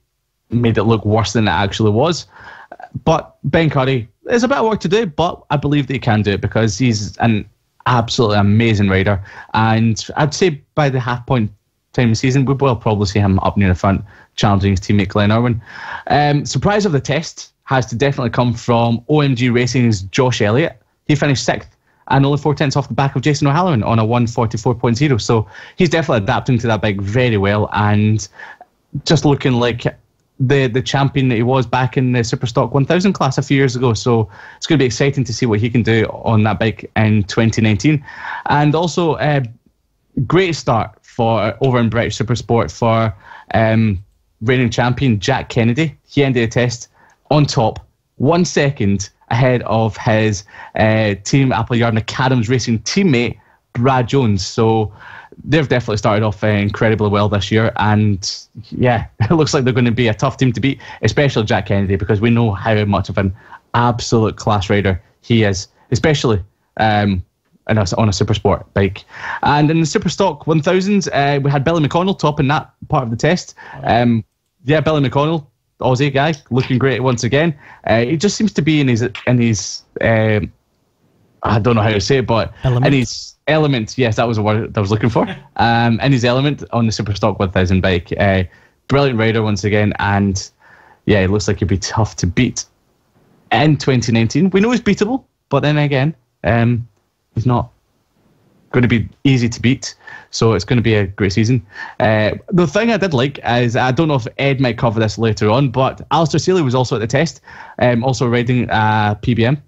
made it look worse than it actually was. But Ben Curry, there's a bit of work to do, but I believe that he can do it because he's an absolutely amazing rider. And I'd say by the half point time of the season, we will probably see him up near the front, challenging his teammate Glenn Irwin. Surprise of the test has to definitely come from OMG Racing's Josh Elliott. He finished 6th and only 4/10 off the back of Jason O'Halloran on a 1:44.0. So he's definitely adapting to that bike very well and just looking like the champion that he was back in the Superstock 1000 class a few years ago. So it's going to be exciting to see what he can do on that bike in 2019. And also, great start over in British Supersport for reigning champion Jack Kennedy. He ended the test on top, 1 second ahead of his Team Appleyard Macadams Racing teammate Brad Jones. So they've definitely started off incredibly well this year, and yeah, it looks like they're going to be a tough team to beat, especially Jack Kennedy, because we know how much of an absolute class rider he is, especially on a Supersport bike. And in the Superstock 1000s, we had Billy McConnell topping that part of the test. Billy McConnell, Aussie guy, looking great once again. He just seems to be in his I don't know how to say it, but in his element, yes, that was the word I was looking for. In his element on the Superstock 1000 bike. Brilliant rider once again, and yeah, it looks like he'd be tough to beat in 2019. We know he's beatable, but then again, he's not going to be easy to beat, so it's going to be a great season. The thing I did like is, I don't know if Ed might cover this later on, but Alistair Seeley was also at the test, also riding PBM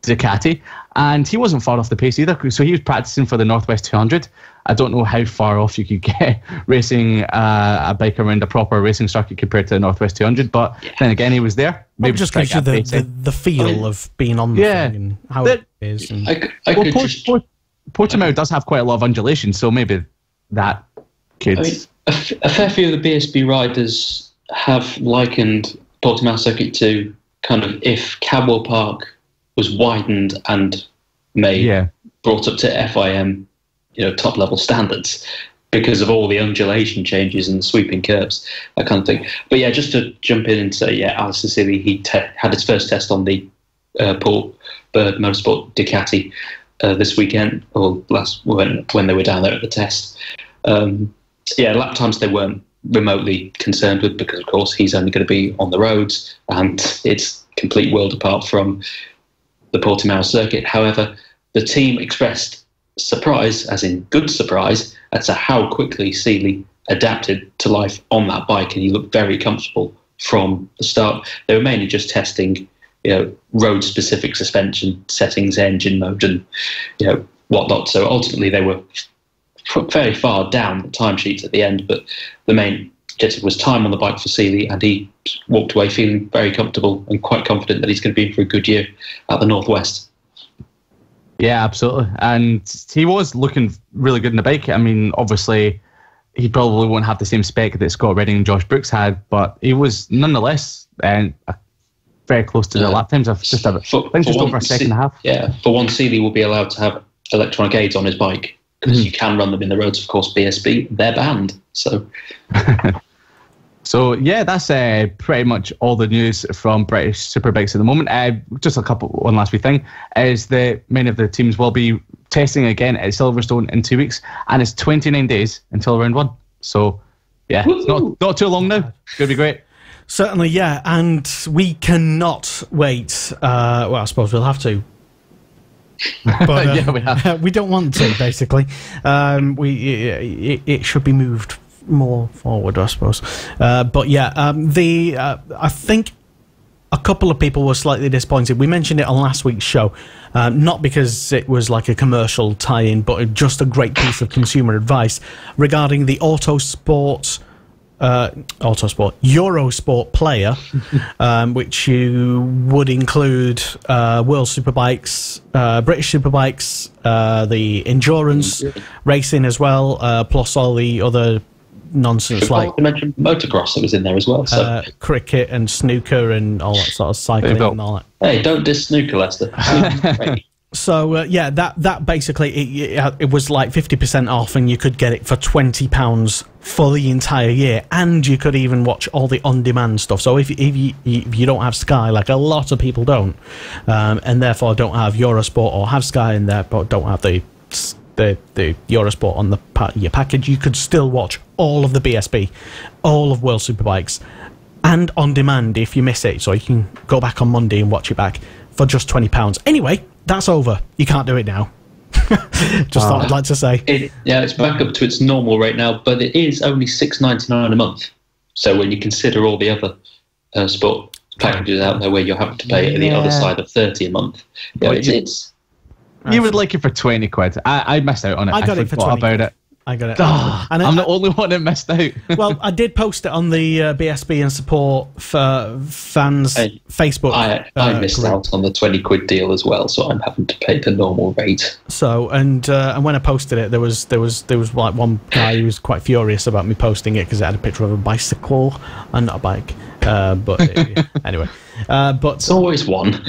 Ducati, and he wasn't far off the pace either, so he was practicing for the Northwest 200. I don't know how far off you could get racing a bike around a proper racing circuit compared to the Northwest 200, but then again, he was there. Maybe just gives you the feel of being on the thing and how it is. And Portimao does have quite a lot of undulation, so maybe that could... a fair few of the BSB riders have likened Portimao circuit to kind of if Cadwell Park was widened and brought up to FIM, top level standards, because of all the undulation changes and the sweeping curves, that kind of thing. But yeah, just to jump in and say, Alistair Seeley, he had his first test on the Paul Bird Motorsport Ducati this weekend, or when they were down there at the test. Lap times they weren't remotely concerned with, because of course he's only going to be on the roads, and it's complete world apart from the Portimao circuit. However, the team expressed surprise, as in good surprise, as to how quickly Seeley adapted to life on that bike, and he looked very comfortable from the start. They were mainly just testing, road-specific suspension settings, engine mode, and whatnot. So ultimately, they were very far down the timesheets at the end, but the main objective was time on the bike for Seeley, and he walked away feeling very comfortable and quite confident that he's going to be in for a good year at the Northwest. Yeah, absolutely. And he was looking really good in the bike. I mean, obviously, he probably won't have the same spec that Scott Redding and Josh Brooks had, but he was nonetheless very close to the lap times of just over a second and a half. Yeah, for one, Seeley will be allowed to have electronic aids on his bike because you can run them in the roads. Of course, BSB, they're banned. So, so yeah, that's pretty much all the news from British Superbikes at the moment. Just one last wee thing is that many of the teams will be testing again at Silverstone in 2 weeks, and it's 29 days until round one. So, yeah, it's not too long now. It's going to be great. Certainly, yeah, and we cannot wait. Well, I suppose we'll have to. But yeah, we have. We don't want to, basically. It should be moved more forward, I suppose. But yeah, I think a couple of people were slightly disappointed. We mentioned it on last week's show, not because it was like a commercial tie-in, but just a great piece of consumer advice regarding the Eurosport player, which you would include World Superbikes, British Superbikes, the endurance racing as well, plus all the other nonsense like you mentioned motocross that was in there as well. So cricket and snooker and all that sort of cycling and all that. Hey, don't diss snooker, Lester. So yeah, that basically it was like 50% off, and you could get it for £20 for the entire year, and you could even watch all the on-demand stuff. So if you don't have Sky, like a lot of people don't, and therefore don't have Eurosport, or have Sky and therefore don't have the Eurosport on your package, you could still watch all of the BSB, all of World Superbikes, and on demand if you miss it. So you can go back on Monday and watch it back for just £20. Anyway, that's over. You can't do it now. Just thought I'd like to say. It's back up to its normal rate now, but it is only $6.99 a month. So when you consider all the other sport packages out there where you're having to pay the other side of $30 a month, it's you would like it for 20 quid. I missed out on it. I got it for 20 about it. I got it. And I'm the only one that missed out. Well, I did post it on the BSB and support for fans Facebook. I missed out on the 20 quid deal as well, so I'm having to pay the normal rate. So and when I posted it, there was like one guy who was quite furious about me posting it because it had a picture of a bicycle and not a bike. Anyway, but it's always one.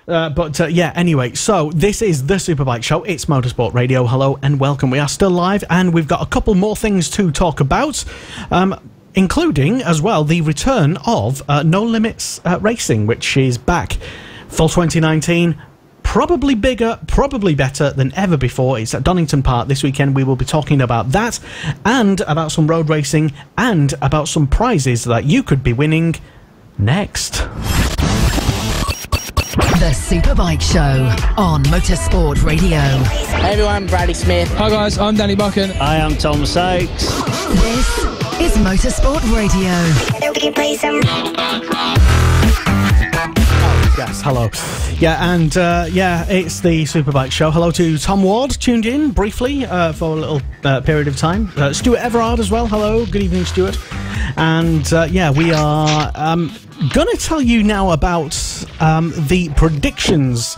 Yeah, anyway, so this is the Superbike Show. It's Motorsport Radio. Hello and welcome. We are still live, and we've got a couple more things to talk about, including as well the return of No Limits Racing, which is back for 2019. Probably bigger, probably better than ever before. It's at Donington Park this weekend. We will be talking about that, and about some road racing, and about some prizes that you could be winning next. The Superbike Show on Motorsport Radio. Hey everyone, Bradley Smith. Hi guys, I'm Danny Buchan. Hi, I'm Tom Sykes. This is Motorsport Radio. Yes, hello. Yeah, and it's the Superbike Show. Hello to Tom Ward, tuned in briefly for a little period of time. Stuart Everard as well. Hello, good evening, Stuart. And we are going to tell you now about the predictions,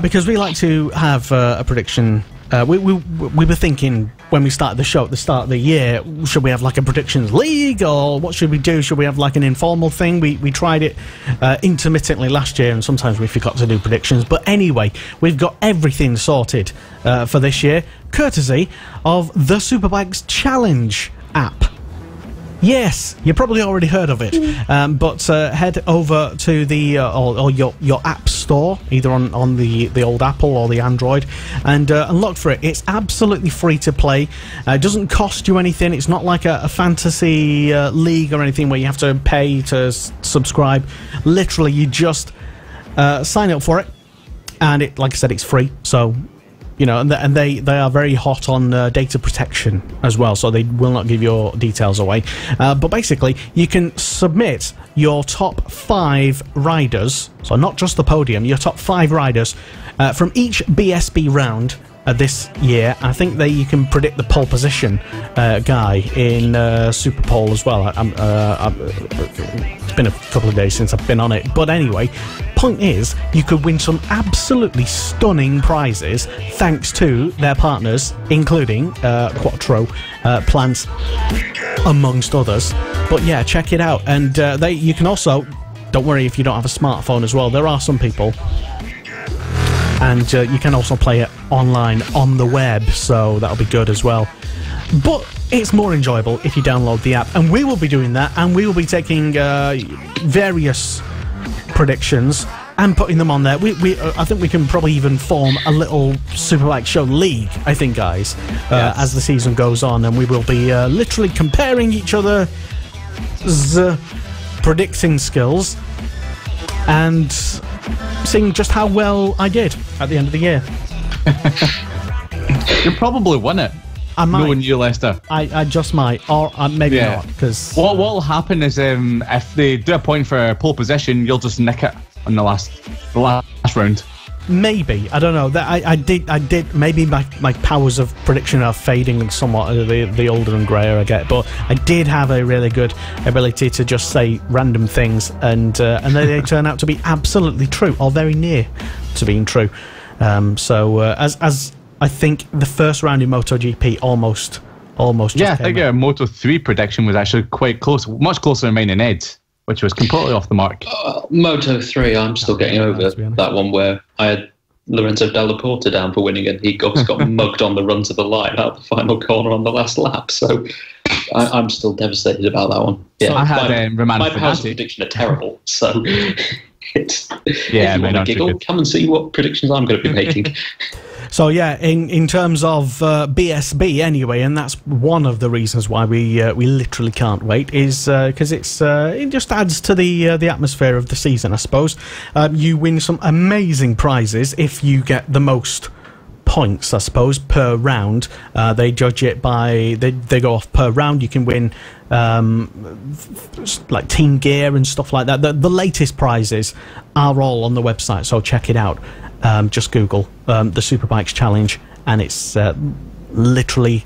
because we like to have a prediction. We were thinking when we started the show at the start of the year, should we have like a predictions league, or what should we do? Should we have like an informal thing? We tried it intermittently last year, and sometimes we forgot to do predictions. But anyway, we've got everything sorted for this year, courtesy of the Superbikes Challenge app. Yes, you probably already heard of it, but head over to the or your app store, either on the old Apple or the Android, and look for it. It's absolutely free to play. It doesn't cost you anything. It's not like a fantasy league or anything where you have to pay to subscribe. Literally, you just sign up for it, and it, like I said, it's free. So, you know, and they are very hot on data protection as well, so they will not give your details away. But basically, you can submit your top 5 riders, so not just the podium, your top 5 riders from each BSB round this year. I think that you can predict the pole position guy in Super Pole as well. It's been a couple of days since I've been on it, but anyway, point is, you could win some absolutely stunning prizes thanks to their partners, including Quattro Plants, amongst others. But yeah, check it out, and you can also, don't worry if you don't have a smartphone as well, there are some people, and you can also play it online on the web, so that'll be good as well. But it's more enjoyable if you download the app, and we will be doing that, and we will be taking various predictions and putting them on there. I think we can probably even form a little Superbike Show league, I think, guys, as the season goes on, and we will be literally comparing each other's predicting skills and seeing just how well I did at the end of the year. You probably win it. I might. Knowing you, Lester. I just might, or maybe not, because what will happen is if they do a point for pole position, you'll just nick it on the last round. Maybe, I don't know. That I did. Maybe my powers of prediction are fading somewhat the older and greyer I get. But I did have a really good ability to just say random things, and they turn out to be absolutely true, or very near to being true. As I think the first round in MotoGP almost. Yeah, I think your Moto 3 prediction was actually quite close, much closer than mine and Ed's, which was completely off the mark. Moto 3, I'm still getting over that one where I had Lorenzo Della Porta down for winning, and he got mugged on the run to the line out the final corner on the last lap. So I'm still devastated about that one. Yeah, so I had my powers of prediction are terrible. So if you want to giggle, come and see what predictions I'm going to be making. So yeah, in terms of BSB anyway, and that's one of the reasons why we literally can't wait, is because it just adds to the atmosphere of the season, I suppose. You win some amazing prizes if you get the most points, I suppose, per round. They judge it by they go off per round. You can win like team gear and stuff like that. The latest prizes are all on the website, so check it out. Just Google the Superbikes Challenge, and it's literally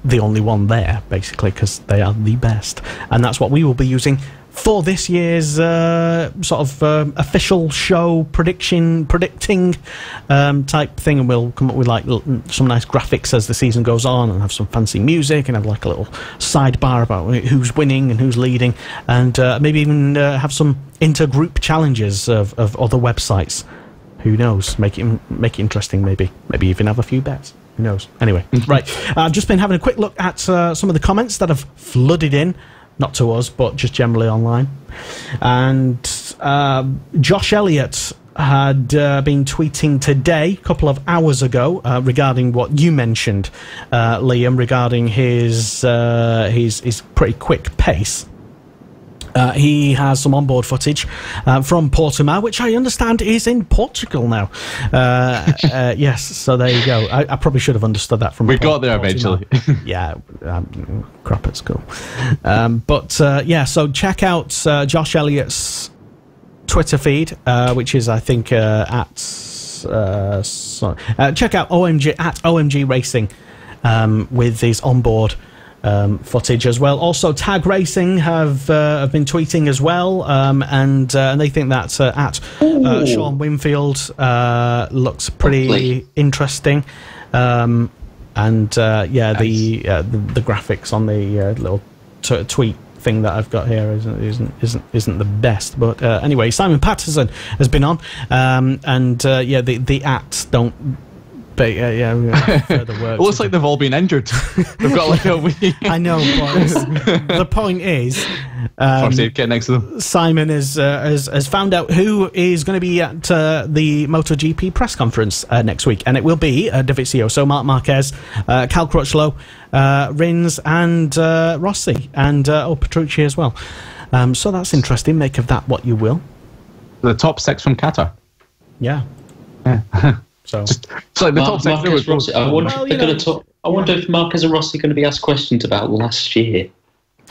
the only one there, basically, because they are the best. And that's what we will be using for this year's official show predicting type thing. And we'll come up with like some nice graphics as the season goes on, and have some fancy music, and have like a little sidebar about who's winning and who's leading, and maybe even have some intergroup challenges of other websites. Who knows? Make it interesting, maybe even have a few bets. Who knows? Anyway, right. I've just been having a quick look at some of the comments that have flooded in, not to us, but just generally online. And Josh Elliott had been tweeting today, a couple of hours ago, regarding what you mentioned, Liam, regarding his pretty quick pace. He has some onboard footage from Portimao, which I understand is in Portugal now. Yes, so there you go. I probably should have understood that from. We got there eventually. Yeah, crap at school. Yeah, so check out Josh Elliott's Twitter feed, which is, I think, check out OMG Racing with his onboard footage as well. Also, Tag Racing have been tweeting as well, and they think that at Sean Winfield looks pretty interesting. The graphics on the little tweet thing that I've got here isn't the best, but anyway, Simon Patterson has been on, the ats don't. But further work. It looks like they've all been injured. They've got like a wee. I know, but the point is, first aid kit next to them. Simon has found out who is going to be at the MotoGP press conference next week, and it will be Dovizioso, Marc Marquez, Cal Crutchlow, Rins, and Rossi, and Petrucci as well. So that's interesting. Make of that what you will. The top 6 from Qatar. Yeah. So it's like the top 6. Rossi. I wonder if Marquez and Rossi are going to be asked questions about last year.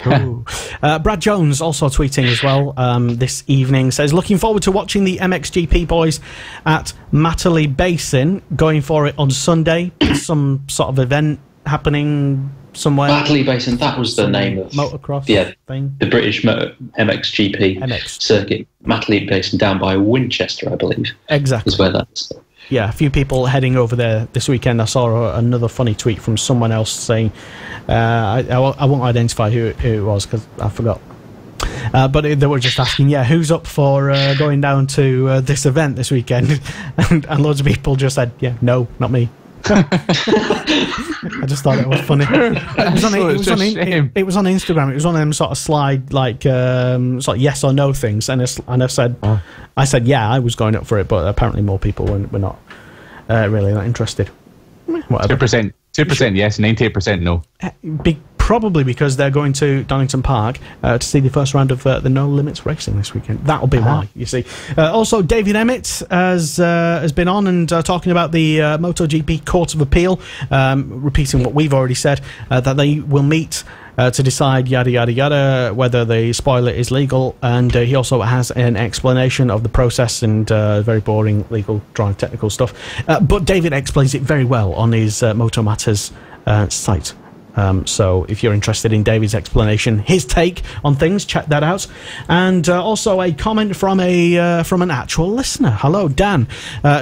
Brad Jones also tweeting as well this evening, says, looking forward to watching the MXGP boys at Matterley Basin, going for it on Sunday. Some sort of event happening somewhere. Matterley Basin, that was the name of motocross thing. The British MXGP circuit. Matterley Basin down by Winchester, I believe. Exactly. Is where that's. Yeah, a few people heading over there this weekend. I saw another funny tweet from someone else saying, I won't identify who it was because I forgot. But they were just asking, who's up for going down to this event this weekend? and loads of people just said, no, not me. I just thought it was funny. It was on Instagram. It was one of them sort of slide, like sort of yes or no things. And I said, I was going up for it, but apparently more people were not really not interested. Whatever. 2% yes, 98% no. Probably because they're going to Donington Park to see the first round of the No Limits racing this weekend. That'll be why, you see. Also, David Emmett has been on and talking about the MotoGP Court of Appeal, repeating what we've already said, that they will meet to decide yada yada yada whether the spoiler is legal, and he also has an explanation of the process and very boring legal drive technical stuff. But David explains it very well on his Moto Matters site. So if you're interested in David's explanation, his take on things, check that out. And also a comment from an actual listener. Hello, Dan.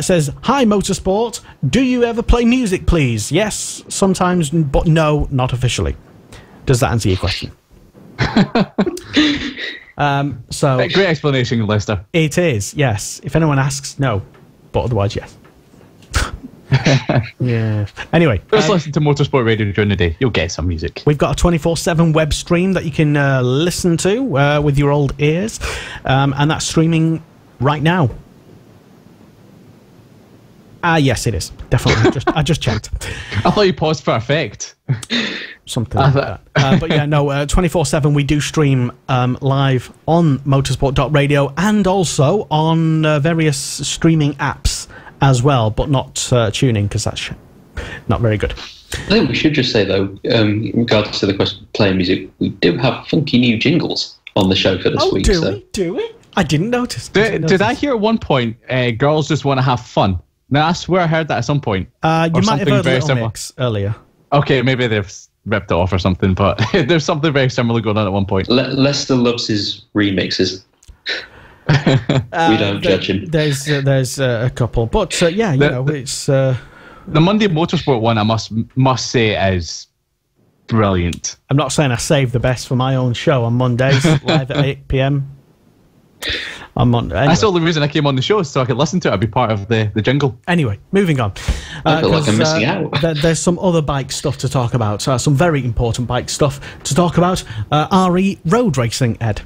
Says, hi, Motorsport. Do you ever play music, please? Yes, sometimes, but no, not officially. Does that answer your question? So great explanation, Lester. It is, yes. If anyone asks, no. But otherwise, yes. Yeah. Anyway, just listen to Motorsport Radio during the day. You'll get some music. We've got a 24/7 web stream that you can listen to with your old ears, and that's streaming right now. Yes, it is definitely. I just checked. I thought you paused for effect. Something like that. But yeah, no, 24/7 we do stream live on motorsport.radio and also on various streaming apps as well, but not tuning, because that's not very good. I think we should just say, though, in regards to the question of playing music, we do have funky new jingles on the show for this week. Do we? I didn't notice. Did I hear at one point, girls just want to have fun? Now, I swear I heard that at some point. You might have heard Little Mix earlier. Okay, maybe they've ripped it off or something, but there's something very similar going on at one point. Lester loves his remixes. We don't judge him. There's a couple, but it's the Monday Motorsport one. I must say is brilliant. I'm not saying I save the best for my own show on Mondays live at 8 p.m. on Monday. Anyway. That's the only reason I came on the show, so I could listen to it. I'd be part of the jingle. Anyway, moving on. I feel like I'm missing out. There's some other bike stuff to talk about. Some very important bike stuff to talk about. RE road racing, Ed.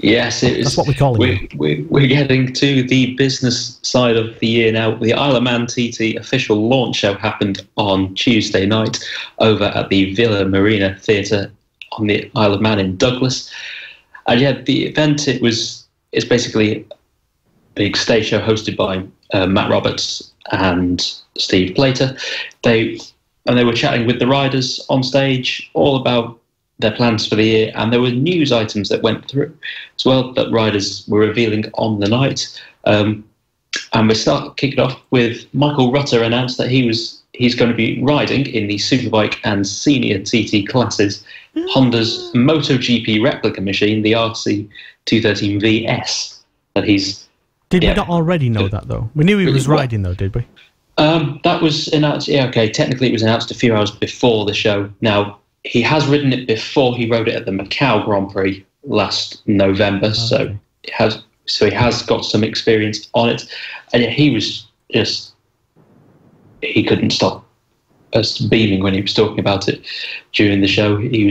Yes, that's what we call it. We're getting to the business side of the year now. The Isle of Man TT official launch show happened on Tuesday night over at the Villa Marina Theatre on the Isle of Man in Douglas. And yeah, the event, it's basically a big stage show hosted by Matt Roberts and Steve Plater. They were chatting with the riders on stage all about their plans for the year, and there were news items that went through as well that riders were revealing on the night. And we start kicking off with Michael Rutter announced that he's going to be riding in the Superbike and Senior TT classes Honda's MotoGP replica machine, the RC213 VS. Did we not already know that though? We knew he was riding though, did we? That was announced. Yeah, okay. Technically, it was announced a few hours before the show. Now, he has ridden it before. He rode it at the Macau Grand Prix last November, okay. so he has got some experience on it. And yet he couldn't stop beaming when he was talking about it during the show. He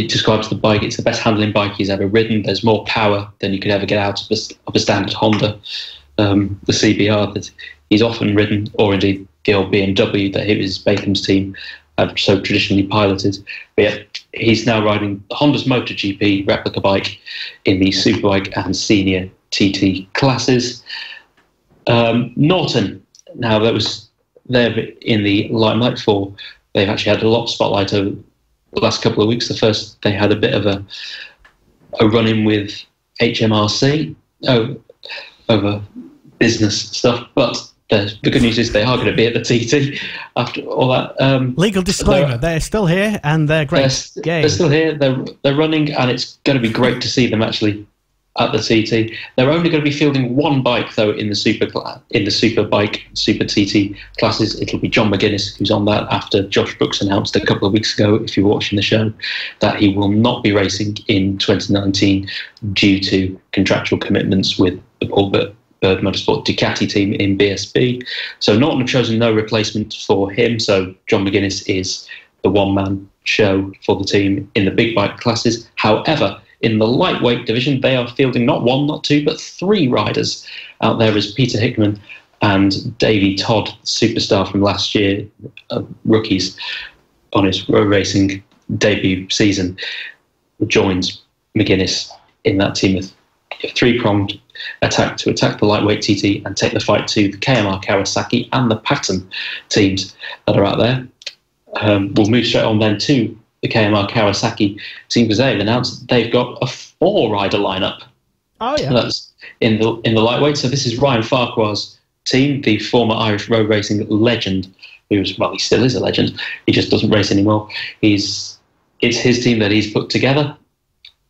describes the bike. It's the best handling bike he's ever ridden. There's more power than you could ever get out of a standard Honda, the CBR that he's often ridden, or indeed the old BMW that his Batham's team have so traditionally piloted. But yeah, he's now riding Honda's MotoGP replica bike in the Superbike and Senior TT classes. Norton, now that was there in the limelight for, they've actually had a lot of spotlight over last couple of weeks. The first, they had a bit of a run-in with HMRC over business stuff, but the good news is they are going to be at the TT after all that. Legal disclaimer, they're still here and they're great. They're still here, they're running, and it's going to be great to see them actually at the TT. They're only going to be fielding one bike though in the Superbike Super TT classes. It'll be John McGuinness who's on that, after Josh Brooks announced a couple of weeks ago, if you're watching the show, that he will not be racing in 2019 due to contractual commitments with the Paul Bird Motorsport Ducati team in BSB. So Norton have chosen no replacement for him, so John McGuinness is the one-man show for the team in the big bike classes. However, in the lightweight division, they are fielding not one, not two, but three riders. Out there is Peter Hickman and Davey Todd, superstar from last year, rookies on his road racing debut season, joins McGuinness in that team with a three-pronged attack to attack the lightweight TT and take the fight to the KMR Kawasaki and the Patton teams that are out there. We'll move straight on then to the KMR Kawasaki team, because they've announced that they've got a 4-rider lineup. Oh yeah, that's in the lightweight. So this is Ryan Farquhar's team, the former Irish road racing legend, he still is a legend. He just doesn't race anymore. It's his team that he's put together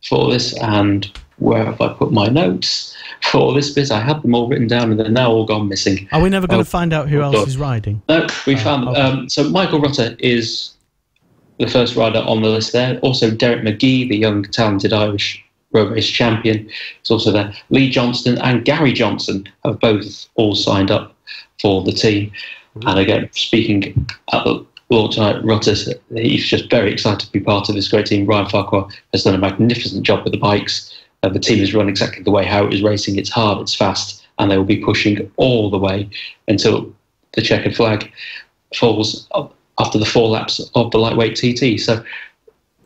for this. And where have I put my notes for this bit? I had them all written down and they're now all gone missing. Are we never going to find out who else is riding? No, we found them. Okay. So Michael Rutter is the first rider on the list there. Also Derek McGee, the young, talented Irish road race champion, is also there. Lee Johnston and Gary Johnson have both all signed up for the team. And again, speaking at the launch tonight, Rutter, he's just very excited to be part of this great team. Ryan Farquhar has done a magnificent job with the bikes. The team is run exactly the way how it is racing. It's hard, it's fast, and they will be pushing all the way until the checkered flag falls after the 4 laps of the lightweight TT. So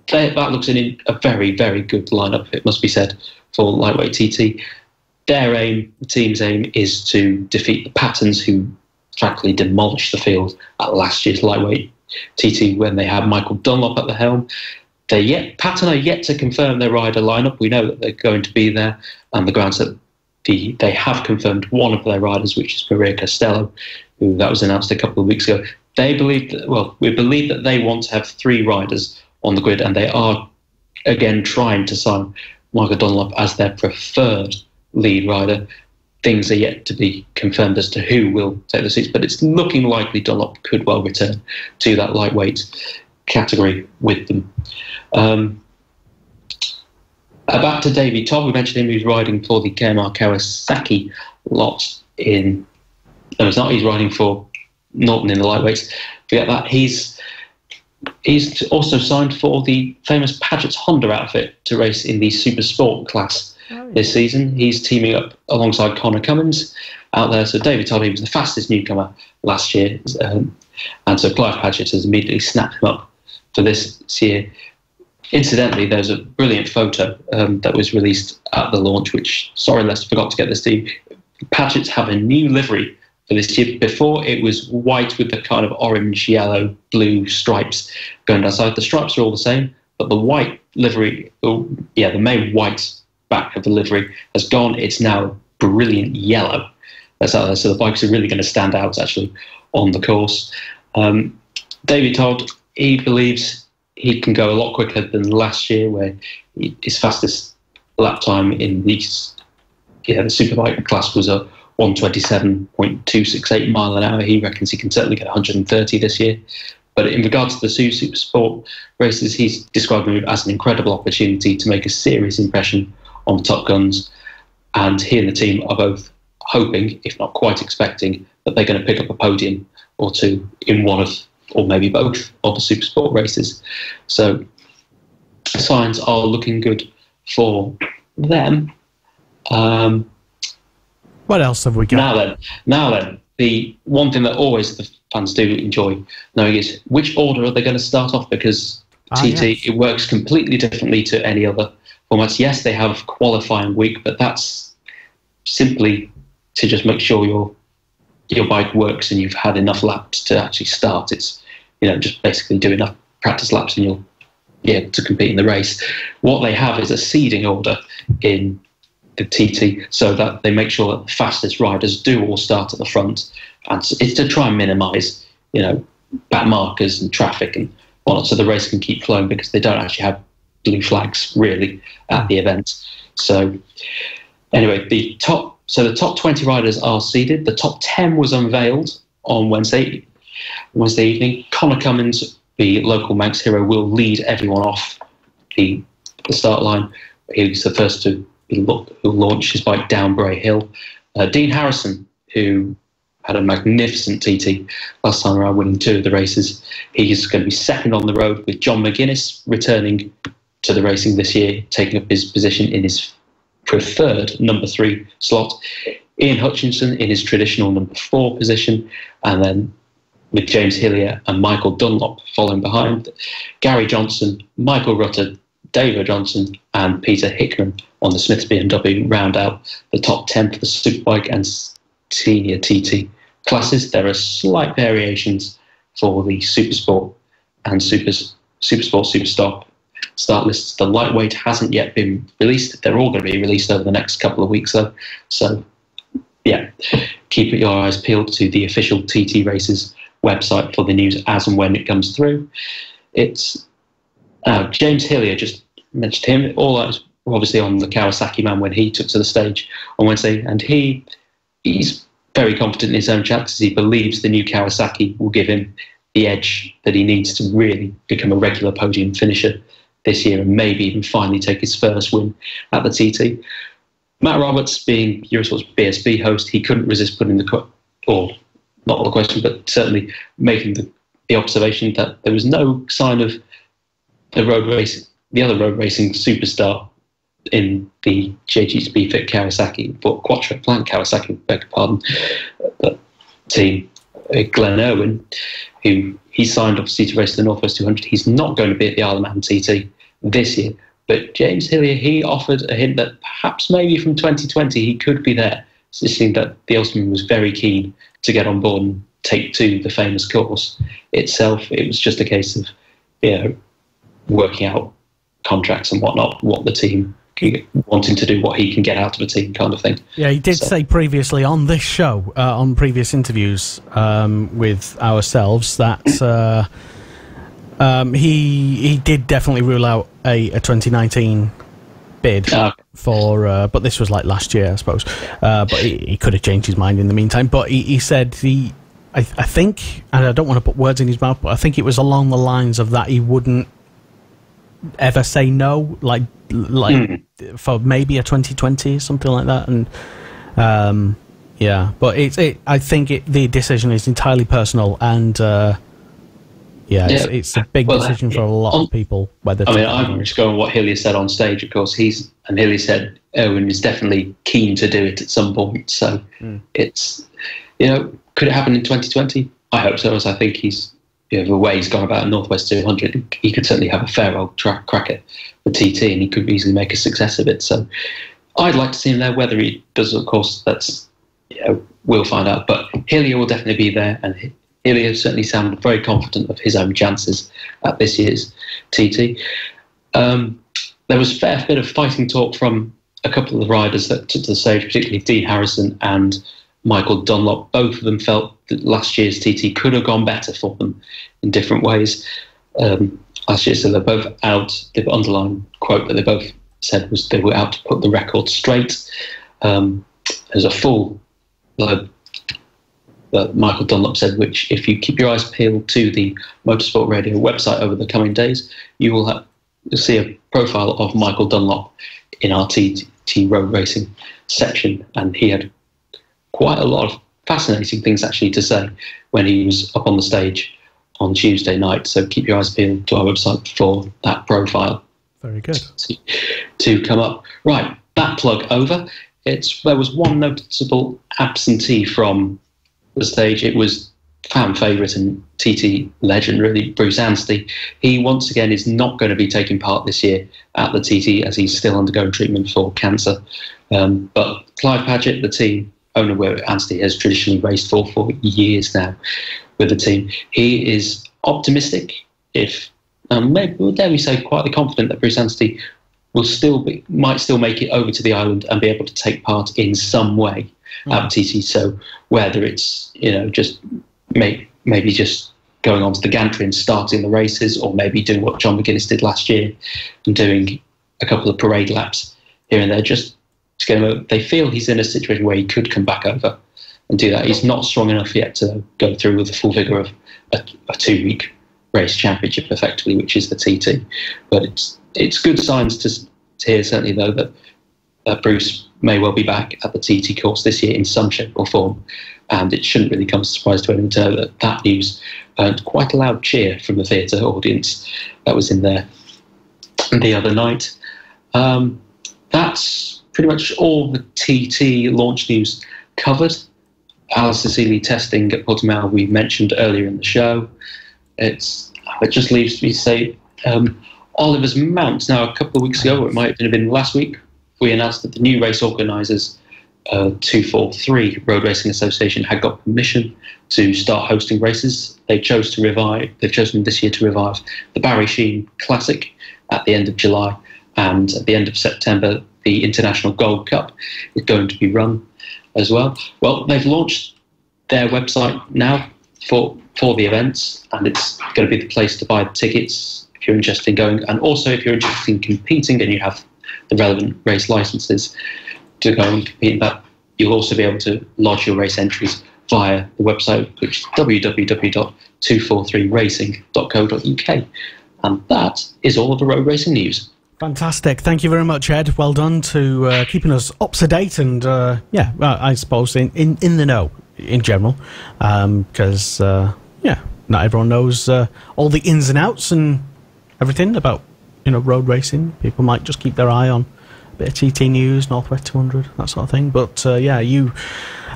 that looks in a very, very good lineup, it must be said, for lightweight TT. Their aim, the team's aim, is to defeat the Pattons, who frankly demolished the field at last year's lightweight TT when they had Michael Dunlop at the helm. Patton are yet to confirm their rider lineup. We know that they're going to be there, and the grounds that they have confirmed one of their riders, which is Maria Costello, who that was announced a couple of weeks ago. We believe that they want to have 3 riders on the grid, and they are again trying to sign Michael Dunlop as their preferred lead rider. Things are yet to be confirmed as to who will take the seats, but it's looking likely Dunlop could well return to that lightweight category with them. Back to Davey Todd, we mentioned him, who's riding for the KMR Kawasaki lot in... No, it's not, he's riding for Norton in the lightweights. Forget that. He's also signed for the famous Paget's Honda outfit to race in the Super Sport class this season. He's teaming up alongside Connor Cummins out there. So David Todd, he was the fastest newcomer last year. And so Clive Paget has immediately snapped him up for this year. Incidentally, there's a brilliant photo that was released at the launch, which, sorry Lester, forgot to get this to you. Paget's have a new livery for this year. Before, it was white with the kind of orange, yellow, blue stripes going down side. The stripes are all the same, but the white livery, the main white back of the livery has gone. It's now brilliant yellow. That's out there. So the bikes are really going to stand out, actually, on the course. David Todd, he believes he can go a lot quicker than last year, where his fastest lap time in the Superbike class was a 127.268 mile an hour. He reckons he can certainly get 130 this year. But in regards to the Super Sport races, he's described it as an incredible opportunity to make a serious impression on the Top Guns. And he and the team are both hoping, if not quite expecting, that they're going to pick up a podium or two in one of, or maybe both, of the Super Sport races. So signs are looking good for them. What else have we got? Now then, the one thing that always the fans do enjoy knowing is which order are they going to start off, because TT, it works completely differently to any other formats. Yes, they have qualifying week, but that's simply to just make sure your bike works and you've had enough laps to actually start. It's, just basically do enough practice laps and to compete in the race. What they have is a seeding order in the TT, so that they make sure that the fastest riders do all start at the front, and it's to try and minimise, back markers and traffic and whatnot, so the race can keep flowing, because they don't actually have blue flags really at the event. So anyway, the top 20 riders are seeded. The top 10 was unveiled on Wednesday evening. Connor Cummins, the local Manx hero, will lead everyone off the start line. He's the first who launched his bike down Bray Hill. Dean Harrison, who had a magnificent TT last time around, winning 2 of the races. He's going to be second on the road, with John McGuinness returning to the racing this year, taking up his position in his preferred number 3 slot. Ian Hutchinson in his traditional number 4 position, and then with James Hillier and Michael Dunlop following behind. Gary Johnson, Michael Rutter, David Johnson and Peter Hickman on the Smiths BMW round out the top 10 for the Superbike and Senior TT classes. There are slight variations for the Supersport and Supersport Superstar start lists. The lightweight hasn't yet been released. They're all going to be released over the next couple of weeks, though. So, yeah, keep your eyes peeled to the official TT Races website for the news as and when it comes through. It's James Hillier, just mentioned him. All that was obviously on the Kawasaki man when he took to the stage on Wednesday, and he's very confident in his own chances. He believes the new Kawasaki will give him the edge that he needs to really become a regular podium finisher this year, and maybe even finally take his first win at the TT. Matt Roberts, being Eurosport's BSB host, he couldn't resist putting not the question, but certainly making the observation that there was no sign of the other road racing superstar in the JGB Fit Kawasaki, but Quattro Plant Kawasaki, beg your pardon, the team. Glenn Irwin, who he signed obviously to race the Northwest 200. He's not going to be at the Isle of Man TT this year, but James Hillier, he offered a hint that perhaps maybe from 2020 he could be there, suggesting that the Ulsterman was very keen to get on board and take to the famous course itself. It was just a case of working out contracts and whatnot, what the team wanting to do, what he can get out of a team, kind of thing. Yeah, he did say previously on this show, on previous interviews with ourselves, that he did definitely rule out a 2019 bid for, but this was like last year, I suppose. But he could have changed his mind in the meantime. But he said I think, and I don't want to put words in his mouth, but I think it was along the lines of that he wouldn't ever say no, like for maybe a 2020, something like that. And but I think the decision is entirely personal, and it's a big decision for a lot of people. Whether I'm just going what Hillier said on stage. Of course, Hillier said Owen is definitely keen to do it at some point. So it's could it happen in 2020? I hope so, as I think he's. The way he's gone about Northwest 200, he could certainly have a fair old crack at the TT, and he could easily make a success of it. So I'd like to see him there. Whether he does, of course, we'll find out. But Hillier will definitely be there, and Hillier certainly sounded very confident of his own chances at this year's TT. There was a fair bit of fighting talk from a couple of the riders that took to the stage, particularly Dean Harrison and Michael Dunlop. Both of them felt that last year's TT could have gone better for them in different ways. Last year, so they're both out. The underlying quote that they both said was they were out to put the record straight. There's a full that Michael Dunlop said, which if you keep your eyes peeled to the Motorsport Radio website over the coming days, you'll see a profile of Michael Dunlop in our TT road racing section, and he had quite a lot of fascinating things actually to say when he was up on the stage on Tuesday night. So keep your eyes peeled to our website for that profile. Very good. To come up. Right, that plug over. There was one noticeable absentee from the stage. It was fan favourite and TT legend, really, Bruce Anstey. He once again is not going to be taking part this year at the TT, as he's still undergoing treatment for cancer. But Clive Paget, the team owner where Anstey has traditionally raced for years now with the team, he is optimistic, if maybe, dare we say, quietly confident that Bruce Anstey might still make it over to the island and be able to take part in some way at TT. So whether it's just maybe just going onto the gantry and starting the races, or maybe doing what John McGuinness did last year and doing a couple of parade laps here and there, just to get him. They feel he's in a situation where he could come back over and do that. He's not strong enough yet to go through with the full vigour of a 2-week race championship, effectively, which is the TT. But it's good signs to hear, certainly, though, that Bruce may well be back at the TT course this year in some shape or form. And it shouldn't really come as a surprise to anyone to know that news earned quite a loud cheer from the theatre audience that was in there the other night. That's pretty much all the TT launch news covered. Alistair Seeley testing at Portimao we mentioned earlier in the show. It just leaves me to say Oliver's Mount. Now, a couple of weeks ago, or it might have been last week, we announced that the new race organisers, 243 Road Racing Association, had got permission to start hosting races. They've chosen this year to revive the Barry Sheen Classic at the end of July, and at the end of September, the International Gold Cup is going to be run as well. Well, they've launched their website now for the events, and it's going to be the place to buy the tickets if you're interested in going, and also if you're interested in competing and you have the relevant race licenses to go and compete in that, you'll also be able to lodge your race entries via the website, which is www.243racing.co.uk. And that is all of the road racing news. Fantastic. Thank you very much, Ed. Well done to keeping us up to date and, I suppose in the know in general, because, not everyone knows all the ins and outs and everything about, road racing. People might just keep their eye on a bit of TT news, Northwest 200, that sort of thing. But, you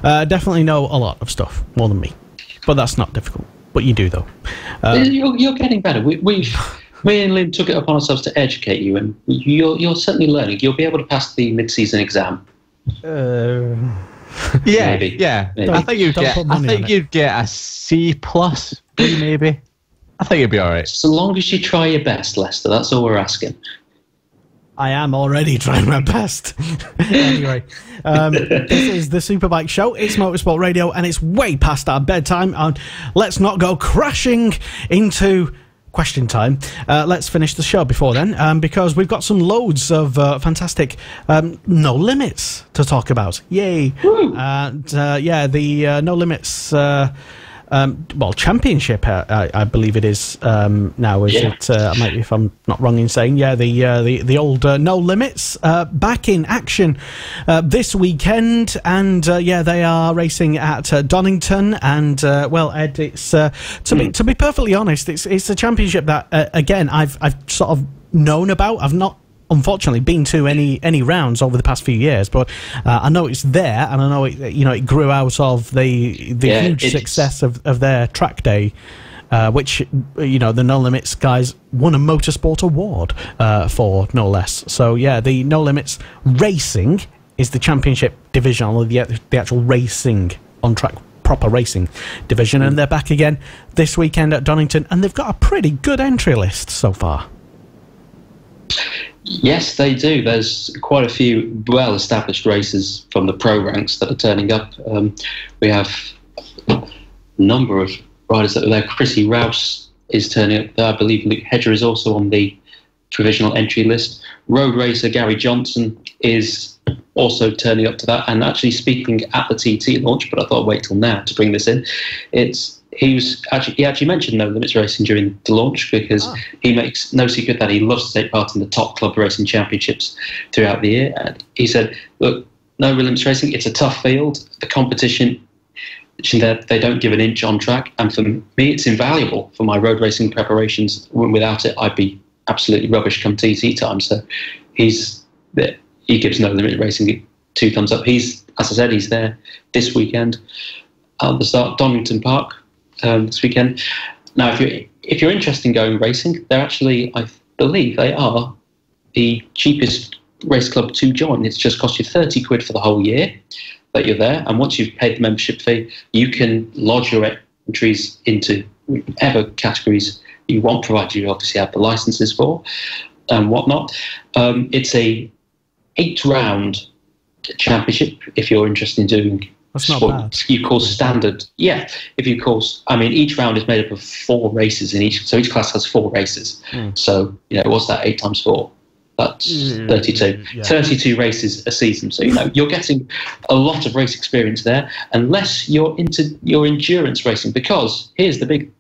definitely know a lot of stuff, more than me. But that's not difficult. But you do, though. You're getting better. Me and Lynn took it upon ourselves to educate you, and you're certainly learning. You'll be able to pass the mid-season exam. Maybe. Yeah. I think you'd get a C+, maybe. I think you'd be all right. So long as you try your best, Lester. That's all we're asking. I am already trying my best. Anyway, this is the Superbike Show. It's Motorsport Radio, and it's way past our bedtime. And let's not go crashing into question time. Let's finish the show before then, because we've got some loads of fantastic No Limits to talk about. Yay! And the No Limits championship, I believe it is now. Is it? I might, if I'm not wrong in saying, the old No Limits back in action this weekend, and they are racing at Donington. And Ed, it's to be perfectly honest, it's a championship that again I've sort of known about. I've not, unfortunately, been to any rounds over the past few years, but I know it's there, and I know it grew out of the huge success of their track day, which the No Limits guys won a motorsport award for, no less. So the No Limits Racing is the championship division, or the actual racing on track, proper racing division, and they're back again this weekend at Donington, and they've got a pretty good entry list so far. Yes, they do. There's quite a few well-established racers from the pro ranks that are turning up. We have a number of riders that are there. Chrissy Rouse is turning up there. I believe Luke Hedger is also on the provisional entry list. Road racer Gary Johnson is also turning up to that. And actually speaking at the TT launch, but I thought I'd wait till now to bring this in. He actually mentioned No Limits Racing during the launch, because he makes no secret that he loves to take part in the top club racing championships throughout the year. And he said, look, No Limits Racing, it's a tough field. The competition, they don't give an inch on track. And for me, it's invaluable for my road racing preparations. Without it, I'd be absolutely rubbish come TT time. So he gives No Limits Racing 2 thumbs up. As I said, he's there this weekend at the start, Donington Park. This weekend. Now, if you're interested in going racing, they're actually, I believe, they are the cheapest race club to join. It's just cost you £30 for the whole year that you're there, and once you've paid the membership fee, you can lodge your entries into whatever categories you want, provided you obviously have the licenses for and whatnot. It's a 8-round championship if you're interested in doing That's not what bad. you call standard. Yeah, if you call, I mean, each round is made up of 4 races in each, so each class has 4 races. So, what's that, 8 times 4? That's 32. Yeah. 32 races a season. So, you're getting a lot of race experience there, unless you're into your endurance racing, because here's the big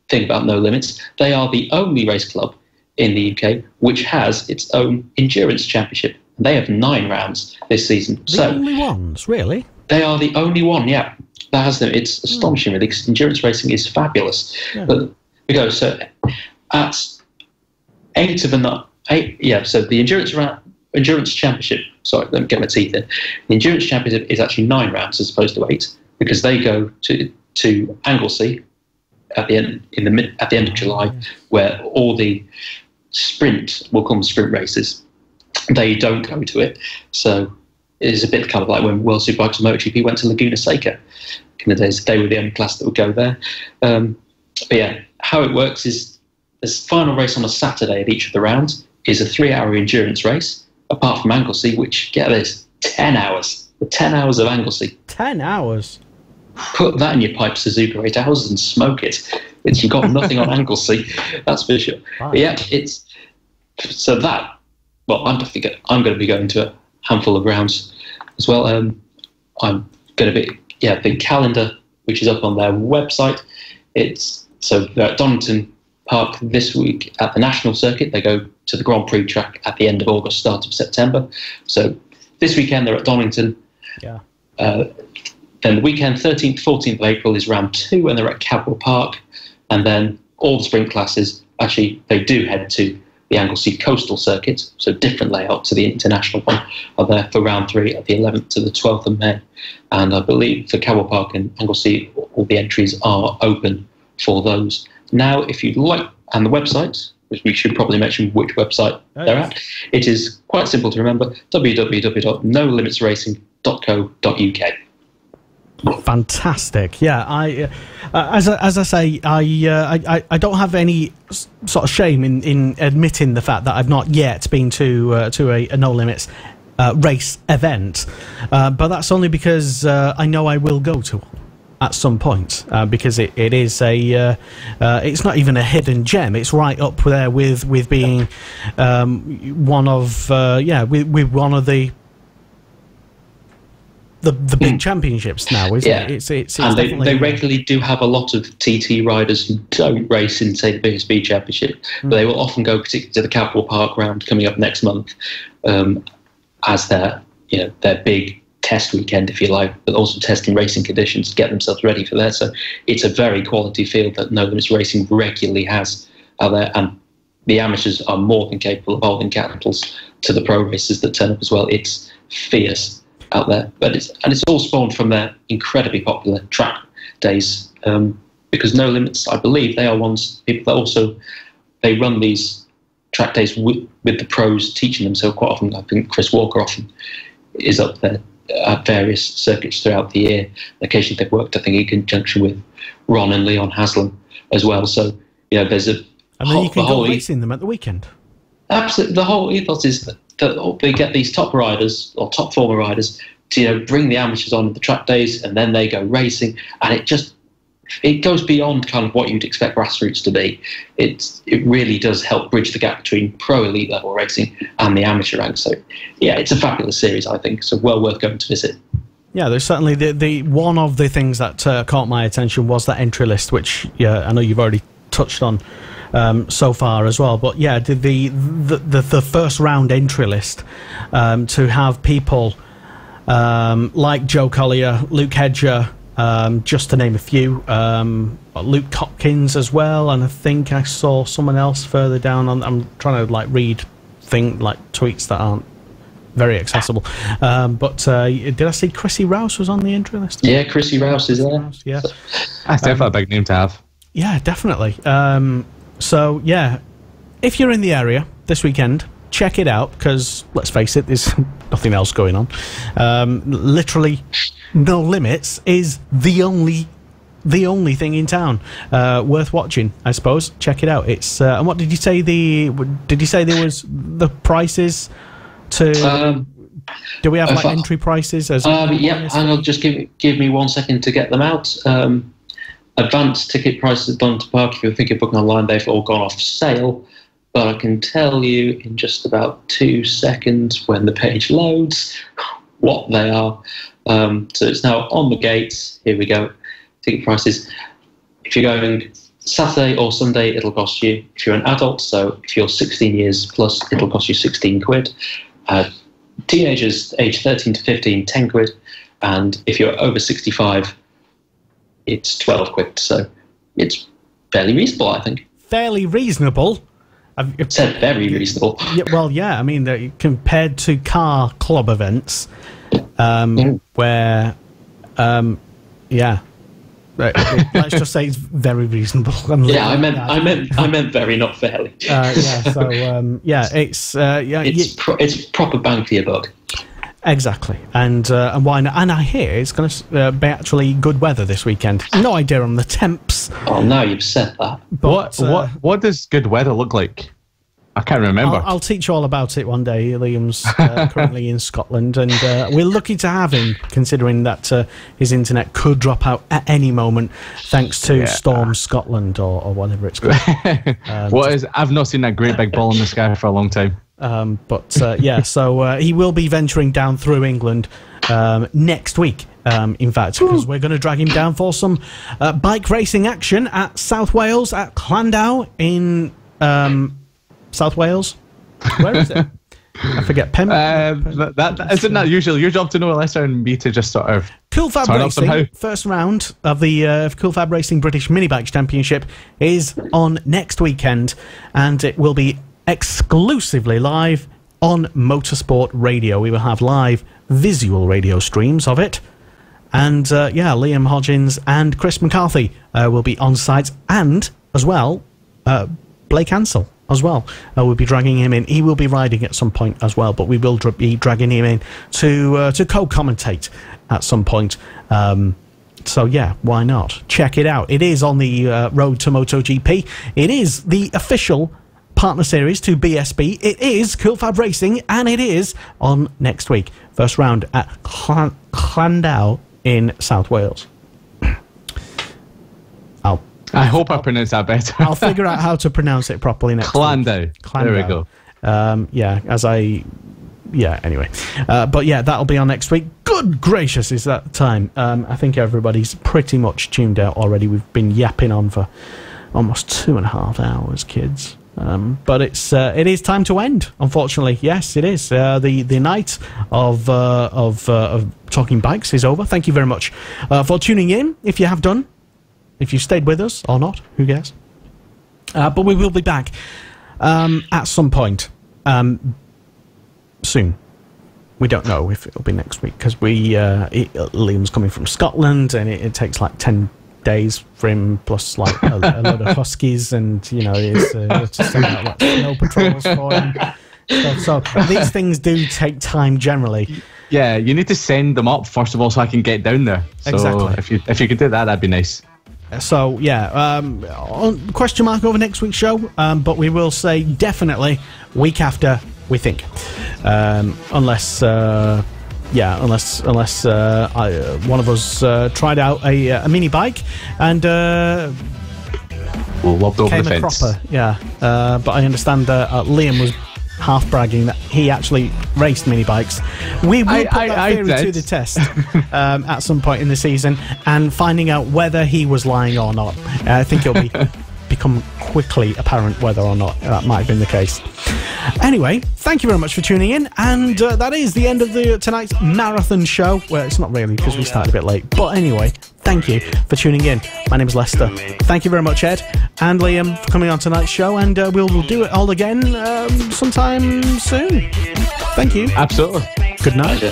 thing about No Limits. They are the only race club in the UK which has its own endurance championship. They have 9 rounds this season. The only ones, really? They are the only one, yeah, that has them. It's astonishing, really, because endurance racing is fabulous. Yeah. But we go, so at 8 of the 8, yeah, so the endurance championship, sorry, let me get my teeth in. The endurance championship is actually 9 rounds as opposed to 8, because they go to Anglesey at the end of July, where all the sprint, we'll call them sprint races, they don't go to it. So it is a bit kind of like when World Superbikes and MotoGP went to Laguna Seca in the days. They were the only class that would go there. But yeah, how it works is this final race on a Saturday of each of the rounds is a 3-hour endurance race, apart from Anglesey, which, get this, 10 hours. The 10 hours of Anglesey. 10 hours? Put that in your pipe, Suzuka 8 hours and smoke it. You've got nothing on Anglesey, that's for sure. Right. But yeah, it's so that. Well, I'm going to be going to a handful of rounds as well. I'm going to be the calendar, which is up on their website. They're at Donington Park this week at the national circuit. They go to the Grand Prix track at the end of August, start of September. So this weekend they're at Donington. Yeah. Then the weekend, 13th, 14th of April is round 2, and they're at Cadwell Park. And then all the sprint classes, actually, they do head to the Anglesey Coastal Circuit, so different layout to the international one, are there for round 3 at the 11th to the 12th of May. And I believe for Cadwell Park and Anglesey, all the entries are open for those. Now, if you'd like, and the website, which we should probably mention which website they're at, it is quite simple to remember, www.nolimitsracing.co.uk. Fantastic. Yeah, as I say, I don't have any sort of shame in admitting the fact that I've not yet been to a No Limits race event, but that's only because I know I will go to one at some point, because it is it's not even a hidden gem. It's right up there with being one of with one of the big championships now, isn't it? It's and they regularly do have a lot of TT riders who don't race in, say, the BSB Championship, but they will often go particularly to the Cadwell Park round coming up next month as their big test weekend, if you like, but also testing racing conditions to get themselves ready for that. So it's a very quality field that No Limits Racing regularly has out there, and the amateurs are more than capable of holding candles to the pro racers that turn up as well. It's fierce out there, but it's all spawned from their incredibly popular track days, because No Limits, I believe, they are people that also they run these track days with the pros teaching them. So quite often, I think Chris Walker often is up there at various circuits throughout the year. Occasionally, they've worked, I think, in conjunction with Ron and Leon Haslam as well. So there's a and then you can go racing them at the weekend. Absolutely, the whole ethos is that they get these top riders or top former riders to bring the amateurs on the track days, and then they go racing, and it goes beyond kind of what you'd expect grassroots to be. It really does help bridge the gap between pro elite level racing and the amateur ranks. So yeah, it's a fabulous series, I think. So well worth going to visit. Yeah, there's certainly the one of the things that caught my attention was that entry list, which I know you've already touched on so far as well. But yeah, the first round entry list, to have people like Joe Collier, Luke Hedger, just to name a few, Luke Hopkins as well, and I think I saw someone else further down on. I'm trying to read tweets that aren't very accessible, but did I see Chrissy Rouse was on the entry list? Yeah, Chrissy Rouse is there. Yeah, that's definitely a big name to have. Yeah, definitely. So yeah, if you're in the area this weekend, check it out, because let's face it, there's nothing else going on. Literally, No Limits is the only the only thing in town worth watching, I suppose. Check it out. It's and what did you say? Did you say there was the prices to? Do we have like entry prices? Yeah, and I'll just give me 1 second to get them out. Advanced ticket prices at Donington Park, if you're thinking of booking online, they've all gone off sale. But I can tell you in just about 2 seconds when the page loads what they are. So it's now on the gates. Here we go. Ticket prices. If you're going Saturday or Sunday, it'll cost you, if you're an adult, so if you're 16 years plus, it'll cost you 16 quid. Teenagers aged 13 to 15, 10 quid. And if you're over 65, it's 12 quid. So it's fairly reasonable, I think. Fairly reasonable? I've said very reasonable. Yeah, well, yeah, I mean, compared to car club events, where, yeah, let's just say it's very reasonable. Yeah, I meant very, not fairly. Yeah, so yeah, it's proper bang for your buck. Exactly, and why not? And I hear it's going to be actually good weather this weekend. No idea on the temps. Oh, now you've said that. But, what does good weather look like? I can't remember. I'll teach you all about it one day. Liam's currently in Scotland, and we're lucky to have him, considering that his internet could drop out at any moment, thanks to Storm Scotland or whatever it's called. I've not seen that great big ball in the sky for a long time. Yeah, so he will be venturing down through England next week. In fact, because we're going to drag him down for some bike racing action at South Wales, at Llandau in South Wales. Where is it? I forget. Isn't that usually your job to know, Lester, and me to just sort of Cool Fab Racing, first round of the Cool Fab Racing British Mini Bikes Championship is on next weekend, and it will be exclusively live on Motorsport Radio. We will have live visual radio streams of it. And, Liam Hodgins and Chris McCarthy will be on site, and, as well, Blake Ansell, as well. We'll be dragging him in. He will be riding at some point as well, but we will be dragging him in to co-commentate at some point. So, yeah, why not? Check it out. It is on the road to MotoGP. It is the official partner series to BSB. It is Cool Fab Racing, and it is on next week. First round at Llandau in South Wales. I hope I pronounced that better. I'll figure out how to pronounce it properly next week. Llandau. There we go. Anyway. But yeah, that'll be on next week. Good gracious, is that time. I think everybody's pretty much tuned out already. We've been yapping on for almost 2.5 hours, kids. But it is time to end, unfortunately. Yes, it is. The night of Talking Bikes is over. Thank you very much for tuning in, if you have done. If you stayed with us or not, who cares? But we will be back at some point soon. We don't know if it'll be next week, because Liam's coming from Scotland, and it takes like 10 days for him, plus like a load of huskies, and it's just like snow patrols for him. So these things do take time generally. Yeah, you need to send them up first of all, so I can get down there. So exactly. If you could do that, that'd be nice. So yeah, question mark over next week's show, but we will say definitely week after, we think, unless one of us tried out a mini bike and lobbed over the fence. Cropper. Yeah, but I understand Liam was half bragging that he actually raced mini bikes. We will put that theory to the test at some point in the season, and finding out whether he was lying or not. I think it'll become quickly apparent whether or not that might have been the case. Anyway, thank you very much for tuning in, and that is the end of tonight's marathon show. Well, it's not really, because we started a bit late, but anyway, thank you for tuning in. My name is Lester. Thank you very much, Ed and Liam, for coming on tonight's show, and we'll do it all again sometime soon. Thank you. Absolutely. Good night.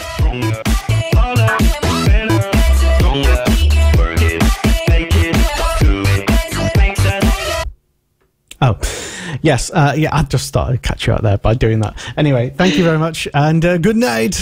Oh, yes. I just started to catch you out there by doing that. Anyway, thank you very much, and good night.